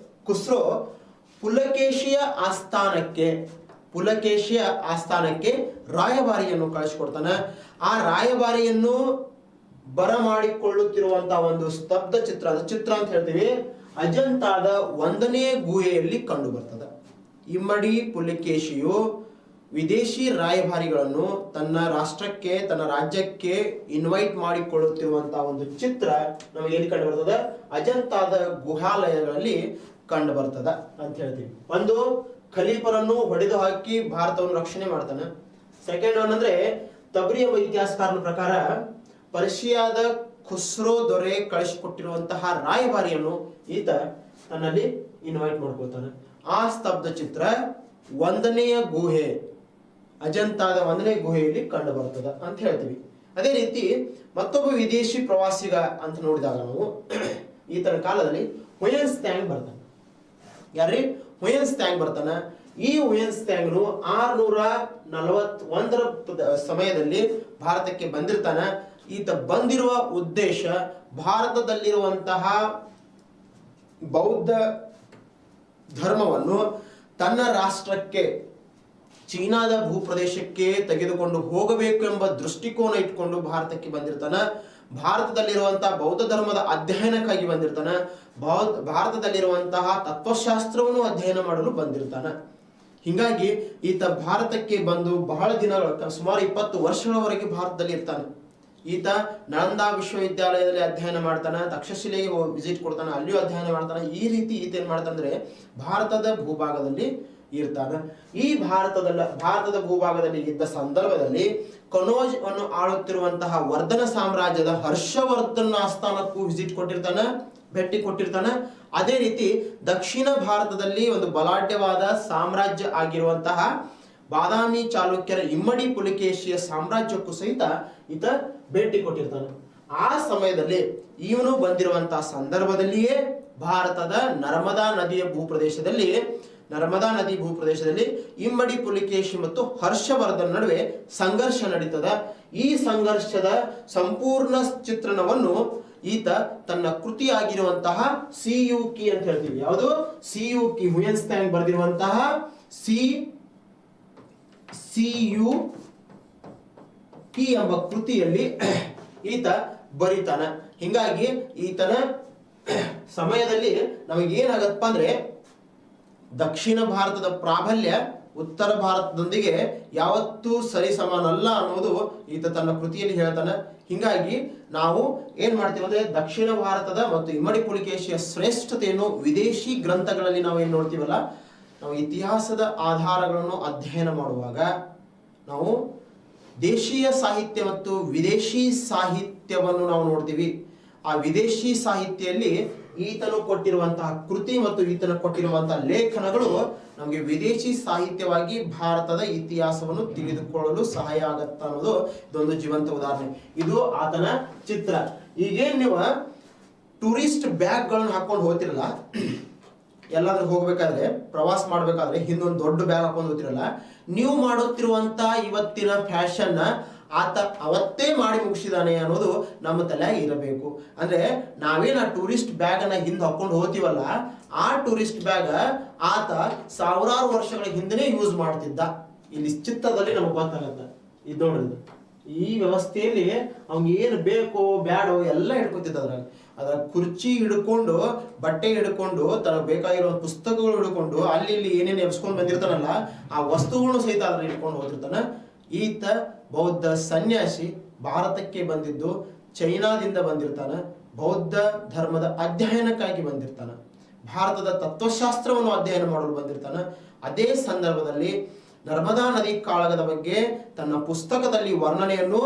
ಖುಸ್ರೋ ಪುಲಕೇಶಿಯ ಆಸ್ಥಾನಕ್ಕೆ ರಾಯಭಾರಿಯನ್ನು ಕಳಿಸಿಕೊಡ್ತಾನೆ. ಆ ರಾಯಭಾರಿಯನ್ನು ಬರಮಾಡಿಕೊಳ್ಳುತ್ತಿರುವಂತಹ ಒಂದು ಸ್ತಬ್ಧ ಚಿತ್ರ, ಅದು ಚಿತ್ರ ಅಂತ ಹೇಳ್ತೀವಿ, ಅಜಂತಾದ 1ನೇ ಗುಹೆಯಲ್ಲಿ ಕಂಡು ಬರ್ತದೆ. ಇಮ್ಮಡಿ ಪುಲಕೇಶಿಯು ವಿದೇಶಿ ರಾಯಭಾರಿಗಳನ್ನು ತನ್ನ ರಾಷ್ಟ್ರಕ್ಕೆ, ತನ್ನ ರಾಜ್ಯಕ್ಕೆ ಇನ್ವೈಟ್ ಮಾಡಿಕೊಳ್ಳುತ್ತಿರುವಂತಹ ಒಂದು ಚಿತ್ರ ನಮಗೆ ಎಲ್ಲಿ ಕಂಡು ಬರ್ತದೆ, ಅಜಂತಾದ ಗುಹಾಲಯಗಳಲ್ಲಿ ಕಂಡು ಬರ್ತದ ಅಂತ ಹೇಳ್ತೀವಿ. ಒಂದು ಖಲೀಫರನ್ನು ಹೊಡೆದು ಹಾಕಿ ಭಾರತವನ್ನು ರಕ್ಷಣೆ ಮಾಡ್ತಾನೆ. ಸೆಕೆಂಡ್ ಒನ್ ಅಂದ್ರೆ ತಬ್ರಿ ಎಂಬ ಇತಿಹಾಸಕಾರನ ಪ್ರಕಾರ ಪರ್ಷಿಯಾದ ಖುಸ್ರೋ ದೊರೆ ಕಳಿಸಿಕೊಟ್ಟಿರುವಂತಹ ರಾಯಭಾರಿಯನ್ನು ಈತ ತನ್ನಲ್ಲಿ ಇನ್ವೈಟ್ ಮಾಡ್ಕೊಳ್ತಾನೆ. ಆ ಸ್ತಬ್ಧ ಚಿತ್ರ 1ನೇ ಗುಹೆ, ಅಜಂತಾದ 1ನೇ ಗುಹೆಯಲ್ಲಿ ಕಂಡು ಬರ್ತದ ಅಂತ ಹೇಳ್ತೀವಿ. ಅದೇ ರೀತಿ ಮತ್ತೊಬ್ಬ ವಿದೇಶಿ ಪ್ರವಾಸಿಗ ಅಂತ ನೋಡಿದಾಗ ನಾವು ಈತನ ಕಾಲದಲ್ಲಿ ಹುಯೆನ್ತ್ಸಾಂಗ್ ಬರ್ತಾನೆ. ಯಾರ್ರಿ? ಹುಯೆನ್ತ್ಸಾಂಗ್ ಬರ್ತಾನೆ. ಈ ಹುಯೆನ್ತ್ಸಾಂಗ್ನು 641 ಸಮಯದಲ್ಲಿ ಭಾರತಕ್ಕೆ ಬಂದಿರ್ತಾನೆ. ಈತ ಬಂದಿರುವ ಉದ್ದೇಶ ಭಾರತದಲ್ಲಿರುವಂತಹ ಬೌದ್ಧ ಧರ್ಮವನ್ನು ತನ್ನ ರಾಷ್ಟ್ರಕ್ಕೆ, ಚೀನಾದ ಭೂಪ್ರದೇಶಕ್ಕೆ ತೆಗೆದುಕೊಂಡು ಹೋಗಬೇಕು ಎಂಬ ದೃಷ್ಟಿಕೋನ ಇಟ್ಕೊಂಡು ಭಾರತಕ್ಕೆ ಬಂದಿರ್ತಾನೆ. ಭಾರತದಲ್ಲಿರುವಂತಹ ಬೌದ್ಧ ಧರ್ಮದ ಅಧ್ಯಯನಕ್ಕಾಗಿ ಬಂದಿರ್ತಾನೆ. ಭಾರತದಲ್ಲಿರುವಂತಹ ತತ್ವಶಾಸ್ತ್ರವನ್ನು ಅಧ್ಯಯನ ಮಾಡಲು ಬಂದಿರ್ತಾನೆ. ಹಿಂಗಾಗಿ ಈತ ಭಾರತಕ್ಕೆ ಬಂದು ಬಹಳ ದಿನಗಳ, ಸುಮಾರು 20 ವರ್ಷಗಳವರೆಗೆ ಭಾರತದಲ್ಲಿ ಇರ್ತಾನೆ. ಈತ ನಳಂದಾ ವಿಶ್ವವಿದ್ಯಾಲಯದಲ್ಲಿ ಅಧ್ಯಯನ ಮಾಡ್ತಾನೆ, ತಕ್ಷಶಿಲೆಗೆ ವಿಸಿಟ್ ಕೊಡ್ತಾನೆ, ಅಲ್ಲಿಯೂ ಅಧ್ಯಯನ ಮಾಡ್ತಾನೆ. ಈ ರೀತಿ ಈತ ಏನ್ ಮಾಡ್ತಾನಂದ್ರೆ ಭಾರತದ ಭೂಭಾಗದಲ್ಲಿ ಇರ್ತಾನೆ. ಈ ಭಾರತದ ಭೂಭಾಗದಲ್ಲಿ ಇದ್ದ ಸಂದರ್ಭದಲ್ಲಿ ಕನೋಜ್ ಅನ್ನು ಆಳುತ್ತಿರುವಂತಹ ವರ್ಧನ ಸಾಮ್ರಾಜ್ಯದ ಹರ್ಷವರ್ಧನ ಆಸ್ಥಾನಕ್ಕೂ ವಿಸಿಟ್ ಕೊಟ್ಟಿರ್ತಾನೆ, ಭೇಟಿ ಕೊಟ್ಟಿರ್ತಾನೆ. ಅದೇ ರೀತಿ ದಕ್ಷಿಣ ಭಾರತದಲ್ಲಿ ಒಂದು ಬಲಾಢ್ಯವಾದ ಸಾಮ್ರಾಜ್ಯ ಆಗಿರುವಂತಹ ಬಾದಾಮಿ ಚಾಲುಕ್ಯರ ಇಮ್ಮಡಿ ಪುಲಿಕೇಶಿಯ ಸಾಮ್ರಾಜ್ಯಕ್ಕೂ ಸಹಿತ ಈತ ಭೇಟಿ ಕೊಟ್ಟಿರ್ತಾನೆ. ಆ ಸಮಯದಲ್ಲಿ ಇವನು ಬಂದಿರುವಂತಹ ಸಂದರ್ಭದಲ್ಲಿಯೇ ಭಾರತದ ನರ್ಮದಾ ನದಿ ಭೂಪ್ರದೇಶದಲ್ಲಿ ಇಮ್ಮಡಿ ಪುಲಿಕೇಶಿ ಮತ್ತು ಹರ್ಷವರ್ಧನ್ ನಡುವೆ ಸಂಘರ್ಷ ನಡೀತದ. ಈ ಸಂಘರ್ಷದ ಸಂಪೂರ್ಣ ಚಿತ್ರಣವನ್ನು ಈತ ತನ್ನ ಕೃತಿಯಾಗಿರುವಂತಹ ಸಿಯುಕಿ ಅಂತ ಹೇಳ್ತೀವಿ. ಯಾವುದು? ಸಿಯುಕಿ, ಹುಯೆನ್ತ್ಸಾಂಗ್ ಬರೆದಿರುವಂತಹ ಸಿಯುಕಿ ಎಂಬ ಕೃತಿಯಲ್ಲಿ ಈತ ಬರೀತಾನ. ಹಿಂಗಾಗಿ ಈತನ ಸಮಯದಲ್ಲಿ ನಮಗೆ ಏನಾಗತ್ತಪ್ಪ ಅಂದ್ರೆ ದಕ್ಷಿಣ ಭಾರತದ ಪ್ರಾಬಲ್ಯ ಉತ್ತರ ಭಾರತದೊಂದಿಗೆ ಯಾವತ್ತೂ ಸರಿಸಮಾನಲ್ಲ ಅನ್ನೋದು ಈತ ತನ್ನ ಕೃತಿಯಲ್ಲಿ ಹೇಳ್ತಾನೆ. ಹಿಂಗಾಗಿ ನಾವು ಏನ್ ಮಾಡ್ತೀವಿ ಅಂದ್ರೆ ದಕ್ಷಿಣ ಭಾರತದ ಮತ್ತು ಇಮ್ಮಡಿ ಪುಲಿಕೇಶಿಯ ಶ್ರೇಷ್ಠತೆಯನ್ನು ವಿದೇಶಿ ಗ್ರಂಥಗಳಲ್ಲಿ ನಾವು ಏನ್ ನೋಡ್ತೀವಲ್ಲ, ನಾವು ಇತಿಹಾಸದ ಆಧಾರಗಳನ್ನು ಅಧ್ಯಯನ ಮಾಡುವಾಗ ನಾವು ದೇಶೀಯ ಸಾಹಿತ್ಯ ಮತ್ತು ವಿದೇಶಿ ಸಾಹಿತ್ಯವನ್ನು ನಾವು ನೋಡ್ತೀವಿ. ಆ ವಿದೇಶಿ ಸಾಹಿತ್ಯದಲ್ಲಿ ಈತನು ಕೊಟ್ಟಿರುವಂತಹ ಕೃತಿ ಮತ್ತು ಈತನು ಕೊಟ್ಟಿರುವಂತಹ ಲೇಖನಗಳು ನಮಗೆ ವಿದೇಶಿ ಸಾಹಿತ್ಯವಾಗಿ ಭಾರತದ ಇತಿಹಾಸವನ್ನು ತಿಳಿದುಕೊಳ್ಳಲು ಸಹಾಯ ಆಗತ್ತ ಅನ್ನೋದು ಇದೊಂದು ಜೀವಂತ ಉದಾಹರಣೆ. ಇದು ಆತನ ಚಿತ್ರ. ಈಗೇನ್ ನೀವು ಟೂರಿಸ್ಟ್ ಬ್ಯಾಗ್ಗಳನ್ನು ಹಾಕೊಂಡು ಹೋಗ್ತಿರಲ್ಲ, ಎಲ್ಲಾದ್ರೂ ಹೋಗ್ಬೇಕಾದ್ರೆ, ಪ್ರವಾಸ ಮಾಡ್ಬೇಕಾದ್ರೆ ಹಿಂದೊಂದು ದೊಡ್ಡ ಬ್ಯಾಗ್ ಹಾಕೊಂಡು ಹೋಗ್ತಿರಲ್ಲ, ನೀವು ಮಾಡುತ್ತಿರುವಂತ ಇವತ್ತಿನ ಫ್ಯಾಷನ್ ಆತ ಅವತ್ತೇ ಮಾಡಿ ಮುಗಿಸಿದಾನೆ ಅನ್ನೋದು ನಮ್ಮ ತಲೆಯಾಗ ಇರಬೇಕು. ಅಂದ್ರೆ ನಾವೇನ ಟೂರಿಸ್ಟ್ ಬ್ಯಾಗ್ ಅನ್ನ ಹಿಂದೆ ಹಾಕೊಂಡು ಹೋಗ್ತೀವಲ್ಲ, ಆ ಟೂರಿಸ್ಟ್ ಬ್ಯಾಗ್ ಆತ ಸಾವಿರಾರು ವರ್ಷಗಳ ಹಿಂದೆನೆ ಯೂಸ್ ಮಾಡ್ತಿದ್ದ. ಇಲ್ಲಿ ಚಿತ್ರದಲ್ಲಿ ನಮಗೆ ಗೊತ್ತಾಗತ್ತ. ಇದು ನೋಡ್ರಿ, ಈ ವ್ಯವಸ್ಥೆಯಲ್ಲಿ ಅವ್ನಿಗೆ ಏನು ಬೇಕೋ ಬ್ಯಾಡೋ ಎಲ್ಲ ಹಿಡ್ಕೊತಿದ್ದ. ಅದ್ರ ಕುರ್ಚಿ ಹಿಡ್ಕೊಂಡು, ಬಟ್ಟೆ ಹಿಡ್ಕೊಂಡು, ತನಗೆ ಬೇಕಾಗಿರೋ ಪುಸ್ತಕಗಳು ಹಿಡ್ಕೊಂಡು, ಅಲ್ಲಿ ಇಲ್ಲಿ ಏನೇನು ಎಬ್ಸ್ಕೊಂಡು ಬಂದಿರ್ತಾನಲ್ಲ, ಆ ವಸ್ತುಗಳನ್ನು ಸಹಿತ ಅದ್ರ ಹಿಡ್ಕೊಂಡು ಹೋಗಿರ್ತಾನ. ಈತ ಬೌದ್ಧ ಸನ್ಯಾಸಿ, ಭಾರತಕ್ಕೆ ಬಂದಿದ್ದು ಚೈನಾದಿಂದ ಬಂದಿರ್ತಾನ, ಬೌದ್ಧ ಧರ್ಮದ ಅಧ್ಯಯನಕ್ಕಾಗಿ ಬಂದಿರ್ತಾನ, ಭಾರತದ ತತ್ವಶಾಸ್ತ್ರವನ್ನು ಅಧ್ಯಯನ ಮಾಡಲು ಬಂದಿರ್ತಾನ. ಅದೇ ಸಂದರ್ಭದಲ್ಲಿ ನರ್ಮದಾ ನದಿ ಕಾಳಗದ ಬಗ್ಗೆ ತನ್ನ ಪುಸ್ತಕದಲ್ಲಿ ವರ್ಣನೆಯನ್ನು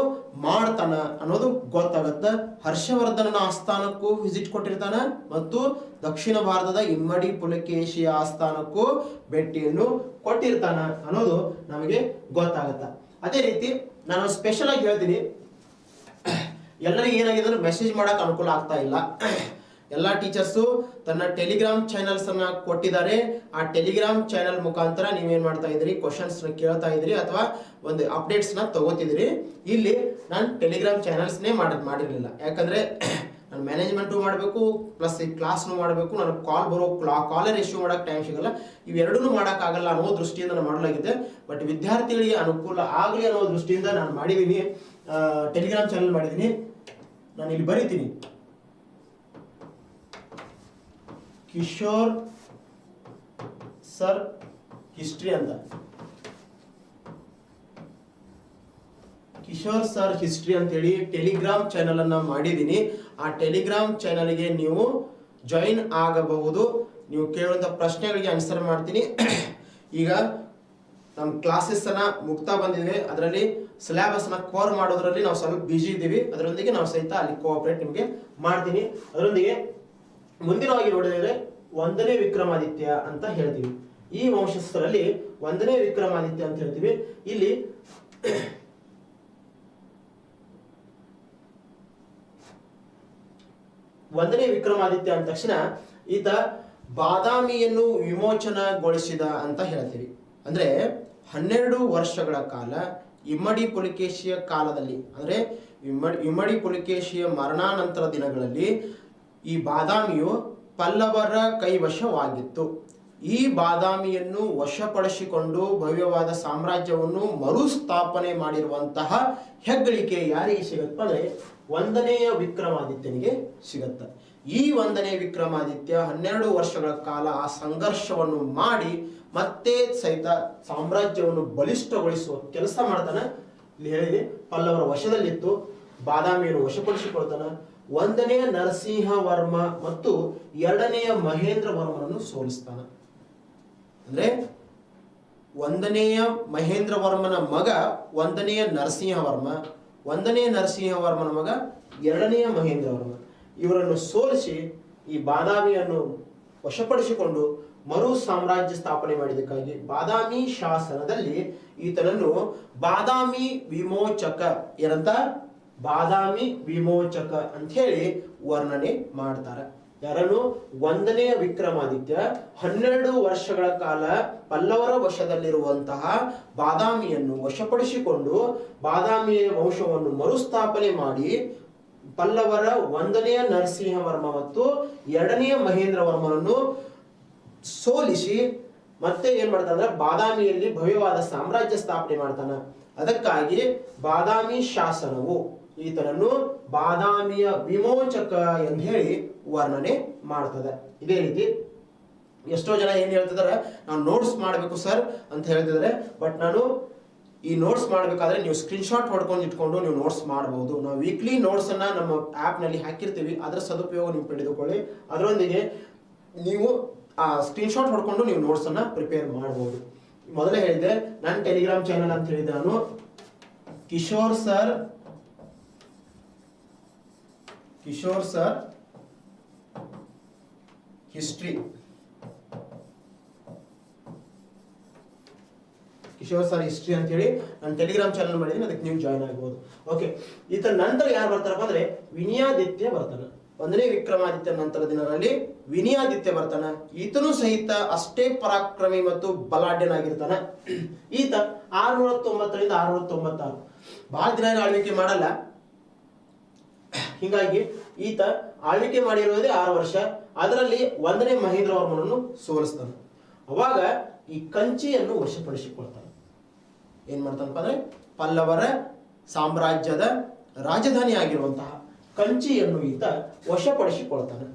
ಮಾಡ್ತಾನ ಅನ್ನೋದು ಗೊತ್ತಾಗತ್ತ. ಹರ್ಷವರ್ಧನನ ಆಸ್ಥಾನಕ್ಕೂ ವಿಸಿಟ್ ಕೊಟ್ಟಿರ್ತಾನ ಮತ್ತು ದಕ್ಷಿಣ ಭಾರತದ ಇಮ್ಮಡಿ ಪುಲಕೇಶಿಯ ಆಸ್ಥಾನಕ್ಕೂ ಭೇಟಿಯನ್ನು ಕೊಟ್ಟಿರ್ತಾನ ಅನ್ನೋದು ನಮಗೆ ಗೊತ್ತಾಗತ್ತ. ಅದೇ ರೀತಿ ನಾನು ಸ್ಪೆಷಲ್ ಆಗಿ ಹೇಳ್ತೀನಿ, ಎಲ್ಲರಿಗೂ ಏನಾಗಿದೆ ಅಂದ್ರೆ ಮೆಸೇಜ್ ಮಾಡಕ್ ಅನುಕೂಲ ಆಗ್ತಾ ಇಲ್ಲ. ಎಲ್ಲ ಟೀಚರ್ಸು ತನ್ನ ಟೆಲಿಗ್ರಾಮ್ ಚಾನೆಲ್ಸ್ ಅನ್ನ ಕೊಟ್ಟಿದ್ದಾರೆ. ಆ ಟೆಲಿಗ್ರಾಮ್ ಚಾನೆಲ್ ಮುಖಾಂತರ ನೀವೇನ್ ಮಾಡ್ತಾ ಇದ್ರಿ, ಕ್ವಶನ್ಸ್ ಕೇಳ್ತಾ ಇದ್ರಿ ಅಥವಾ ಒಂದು ಅಪ್ಡೇಟ್ಸ್ ನ ತಗೋತಿದ್ರಿ. ಇಲ್ಲಿ ನಾನು ಟೆಲಿಗ್ರಾಮ್ ಚಾನೆಲ್ಸ್ನೇ ಮಾಡಿರಲಿಲ್ಲ. ಯಾಕಂದ್ರೆ ನಾನು ಮ್ಯಾನೇಜ್ಮೆಂಟು ಮಾಡಬೇಕು ಪ್ಲಸ್ ಈ ಕ್ಲಾಸ್ನು ಮಾಡಬೇಕು, ನನಗೆ ಕಾಲರ್ ಇಶ್ಯೂ ಮಾಡಕ್ಕೆ ಟೈಮ್ ಸಿಗಲ್ಲ. ಇವೆರಡೂ ಮಾಡೋಕ್ಕಾಗಲ್ಲ ಅನ್ನೋ ದೃಷ್ಟಿಯಿಂದ ನಾನು ಮಾಡಲಾಗಿದೆ. ಬಟ್ ವಿದ್ಯಾರ್ಥಿಗಳಿಗೆ ಅನುಕೂಲ ಆಗಲಿ ಅನ್ನೋ ದೃಷ್ಟಿಯಿಂದ ನಾನು ಮಾಡಿದ್ದೀನಿ, ಟೆಲಿಗ್ರಾಮ್ ಚಾನೆಲ್ ಮಾಡಿದ್ದೀನಿ. ನಾನು ಇಲ್ಲಿ ಬರೀತೀನಿ, ಕಿಶೋರ್ ಸರ್ ಹಿಸ್ಟ್ರಿ ಅಂತ. ಕಿಶೋರ್ ಸರ್ ಹಿಸ್ಟ್ರಿ ಅಂತೇಳಿ ಟೆಲಿಗ್ರಾಮ್ ಚಾನೆಲ್ ಅನ್ನ ಮಾಡಿದ್ದೀನಿ. ಆ ಟೆಲಿಗ್ರಾಮ್ ಚಾನೆಲ್ಗೆ ನೀವು ಜಾಯಿನ್ ಆಗಬಹುದು. ನೀವು ಕೇಳುವಂಥ ಪ್ರಶ್ನೆಗಳಿಗೆ ಆನ್ಸರ್ ಮಾಡ್ತೀನಿ. ಈಗ ನಮ್ಮ ಕ್ಲಾಸಸ್ ಅನ್ನ ಮುಗ್ತಾ ಬಂದಿದೆ, ಅದರಲ್ಲಿ ಸಿಲೆಬಸ್ ನ ಕವರ್ ಮಾಡೋದ್ರಲ್ಲಿ ನಾವು ಸ್ವಲ್ಪ ಬಿಜಿ ಇದ್ದೀವಿ. ಅದರೊಂದಿಗೆ ನಾವು ಸಹಿತ ಅಲ್ಲಿ ಕೋಆಪರೇಟ್ ನಿಮಗೆ ಮಾಡ್ತೀನಿ. ಅದರೊಂದಿಗೆ ಮುಂದಿನವಾಗಿ ನೋಡಿದರೆ 1ನೇ ವಿಕ್ರಮಾದಿತ್ಯ ಅಂತ ಹೇಳ್ತೀವಿ. ಈ ವಂಶಸ್ಥರಲ್ಲಿ 1ನೇ ವಿಕ್ರಮಾದಿತ್ಯ ಅಂತ ಹೇಳ್ತೀವಿ. ಇಲ್ಲಿ 1ನೇ ವಿಕ್ರಮಾದಿತ್ಯ ಅಂದ ತಕ್ಷಣ ಈತ ಬಾದಾಮಿಯನ್ನು ವಿಮೋಚನಗೊಳಿಸಿದ ಅಂತ ಹೇಳ್ತೀವಿ. ಅಂದ್ರೆ 12 ವರ್ಷಗಳ ಕಾಲ ಇಮ್ಮಡಿ ಪುಲಕೇಶಿಯ ಕಾಲದಲ್ಲಿ, ಅಂದ್ರೆ ಇಮ್ಮಡಿ ಪುಲಕೇಶಿಯ ಮರಣಾನಂತರ ದಿನಗಳಲ್ಲಿ ಈ ಬಾದಾಮಿಯು ಪಲ್ಲವರ ಕೈವಶವಾಗಿತ್ತು. ಈ ಬಾದಾಮಿಯನ್ನು ವಶಪಡಿಸಿಕೊಂಡು ಭವ್ಯವಾದ ಸಾಮ್ರಾಜ್ಯವನ್ನು ಮರುಸ್ಥಾಪನೆ ಮಾಡಿರುವಂತಹ ಹೆಗ್ಗಳಿಕೆ ಯಾರಿಗೆ ಸಿಗತ್ತ ಅಂದ್ರೆ 1ನೇ ವಿಕ್ರಮಾದಿತ್ಯನಿಗೆ ಸಿಗತ್ತ. ಈ 1ನೇ ವಿಕ್ರಮಾದಿತ್ಯ 12 ವರ್ಷಗಳ ಕಾಲ ಆ ಸಂಘರ್ಷವನ್ನು ಮಾಡಿ ಮತ್ತೆ ಸಹಿತ ಸಾಮ್ರಾಜ್ಯವನ್ನು ಬಲಿಷ್ಠಗೊಳಿಸುವ ಕೆಲಸ ಮಾಡ್ತಾನೆ. ಇಲ್ಲಿ ಹೇಳಿದೆ, ಪಲ್ಲವರ ವಶದಲ್ಲಿತ್ತು, ಬಾದಾಮಿಯನ್ನು ವಶಪಡಿಸಿಕೊಳ್ತಾನೆ. 1ನೇ ನರಸಿಂಹವರ್ಮ ಮತ್ತು 2ನೇ ಮಹೇಂದ್ರ ವರ್ಮನನ್ನು ಸೋಲಿಸ್ತಾನೆ. ಅಂದ್ರೆ 1ನೇ ಮಹೇಂದ್ರ ವರ್ಮನ ಮಗ 1ನೇ ನರಸಿಂಹವರ್ಮ, 1ನೇ ನರಸಿಂಹವರ್ಮನ ಮಗ 2ನೇ ಮಹೇಂದ್ರ ವರ್ಮ. ಇವರನ್ನು ಸೋಲಿಸಿ ಈ ಬಾದಾಮಿಯನ್ನು ವಶಪಡಿಸಿಕೊಂಡು ಮರು ಸಾಮ್ರಾಜ್ಯ ಸ್ಥಾಪನೆ ಮಾಡಿದ್ದಕ್ಕಾಗಿ ಬಾದಾಮಿ ಶಾಸನದಲ್ಲಿ ಈತನನ್ನು ಬಾದಾಮಿ ವಿಮೋಚಕ ಏನಂತ, ಬಾದಾಮಿ ವಿಮೋಚಕ ಅಂತ ಹೇಳಿ ವರ್ಣನೆ ಮಾಡ್ತಾರೆ. ಯಾರನ್ನು? 1ನೇ ವಿಕ್ರಮಾದಿತ್ಯ 12 ವರ್ಷಗಳ ಕಾಲ ಪಲ್ಲವರ ವಶದಲ್ಲಿರುವಂತಹ ಬಾದಾಮಿಯನ್ನು ವಶಪಡಿಸಿಕೊಂಡು ಬಾದಾಮಿಯ ವಂಶವನ್ನು ಮರುಸ್ಥಾಪನೆ ಮಾಡಿ ಪಲ್ಲವರ 1ನೇ ನರಸಿಂಹವರ್ಮ ಮತ್ತು 2ನೇ ಮಹೇಂದ್ರ ವರ್ಮನನ್ನು ಸೋಲಿಸಿ ಮತ್ತೆ ಏನ್ ಮಾಡ್ತಾನೆ ಅಂದ್ರೆ ಬಾದಾಮಿಯಲ್ಲಿ ಭವ್ಯವಾದ ಸಾಮ್ರಾಜ್ಯ ಸ್ಥಾಪನೆ ಮಾಡ್ತಾನೆ. ಅದಕ್ಕಾಗಿ ಬಾದಾಮಿ ಶಾಸನವು ಈತನನ್ನು ಬಾದಾಮಿಯ ವಿಮೋಚಕ ಎಂದು ಹೇಳಿ ವರ್ಣನೆ ಮಾಡ್ತದೆ. ಇದೇ ರೀತಿ ಎಷ್ಟೋ ಜನ ಏನ್ ಹೇಳ್ತಿದಾರೆ, ನಾವು ನೋಟ್ಸ್ ಮಾಡಬೇಕು ಸರ್ ಅಂತ ಹೇಳ್ತಿದ್ದಾರೆ. ಬಟ್ ನಾನು ಈ ನೋಟ್ಸ್ ಮಾಡಬೇಕಾದ್ರೆ ನೀವು ಸ್ಕ್ರೀನ್ಶಾಟ್ ಹೊಡ್ಕೊಂಡು ಇಟ್ಕೊಂಡು ನೀವು ನೋಟ್ಸ್ ಮಾಡಬಹುದು. ನಾವು ವೀಕ್ಲಿ ನೋಟ್ಸ್ ಅನ್ನ ನಮ್ಮ ಆಪ್ ನಲ್ಲಿ ಹಾಕಿರ್ತೀವಿ, ಅದರ ಸದುಪಯೋಗ ನೀವು ಪಡೆದುಕೊಳ್ಳಿ. ಅದರೊಂದಿಗೆ ನೀವು ಆ ಸ್ಕ್ರೀನ್ಶಾಟ್ ಹೊಡ್ಕೊಂಡು ನೀವು ನೋಟ್ಸ್ ಅನ್ನ ಪ್ರಿಪೇರ್ ಮಾಡಬಹುದು. ಮೊದಲೇ ಹೇಳಿದೆ, ನನ್ನ ಟೆಲಿಗ್ರಾಮ್ ಚಾನೆಲ್ ಅಂತ ಹೇಳಿದೆ ನಾನು, Kishore sir history, Kishore sir history ಅಂತ ಹೇಳಿ ನಾನು ಟೆಲಿಗ್ರಾಮ್ ಚಾನಲ್ ಮಾಡಿದ್ದೀನಿ, ಅದಕ್ಕೆ ನೀವು ಜಾಯ್ನ್ ಆಗಬಹುದು. ಓಕೆ, ಈತ ನಂತರ ಯಾರು ಬರ್ತಾರಪ್ಪ ಅಂದ್ರೆ ವಿನಯಾದಿತ್ಯ ಬರ್ತಾನೆ. 1ನೇ ವಿಕ್ರಮಾದಿತ್ಯ ನಂತರ ದಿನಗಳಲ್ಲಿ ವಿನಯಾದಿತ್ಯ ಬರ್ತಾನೆ. ಈತನು ಸಹಿತ ಅಷ್ಟೇ ಪರಾಕ್ರಮಿ ಮತ್ತು ಬಲಾಢ್ಯನಾಗಿರ್ತಾನೆ. ಈತ 690ರಿಂದ 696 ಬಹಳ ದಿನ ಆಳ್ವಿಕೆ ಮಾಡಲ್ಲ. ಹೀಗಾಗಿ ಈತ ಆಳ್ವಿಕೆ ಮಾಡಿರುವುದೇ 6 ವರ್ಷ. ಅದರಲ್ಲಿ 1ನೇ ಮಹೇಂದ್ರ ವರ್ಮನನ್ನು ಸೋಲಿಸ್ತಾನೆ. ಅವಾಗ ಈ ಕಂಚಿಯನ್ನು ವಶಪಡಿಸಿಕೊಳ್ತಾನೆ. ಏನ್ ಮಾಡ್ತಾನಪ್ಪ ಅಂದ್ರೆ ಪಲ್ಲವರ ಸಾಮ್ರಾಜ್ಯದ ರಾಜಧಾನಿ ಆಗಿರುವಂತಹ ಕಂಚಿಯನ್ನು ಈತ ವಶಪಡಿಸಿಕೊಳ್ತಾನೆ.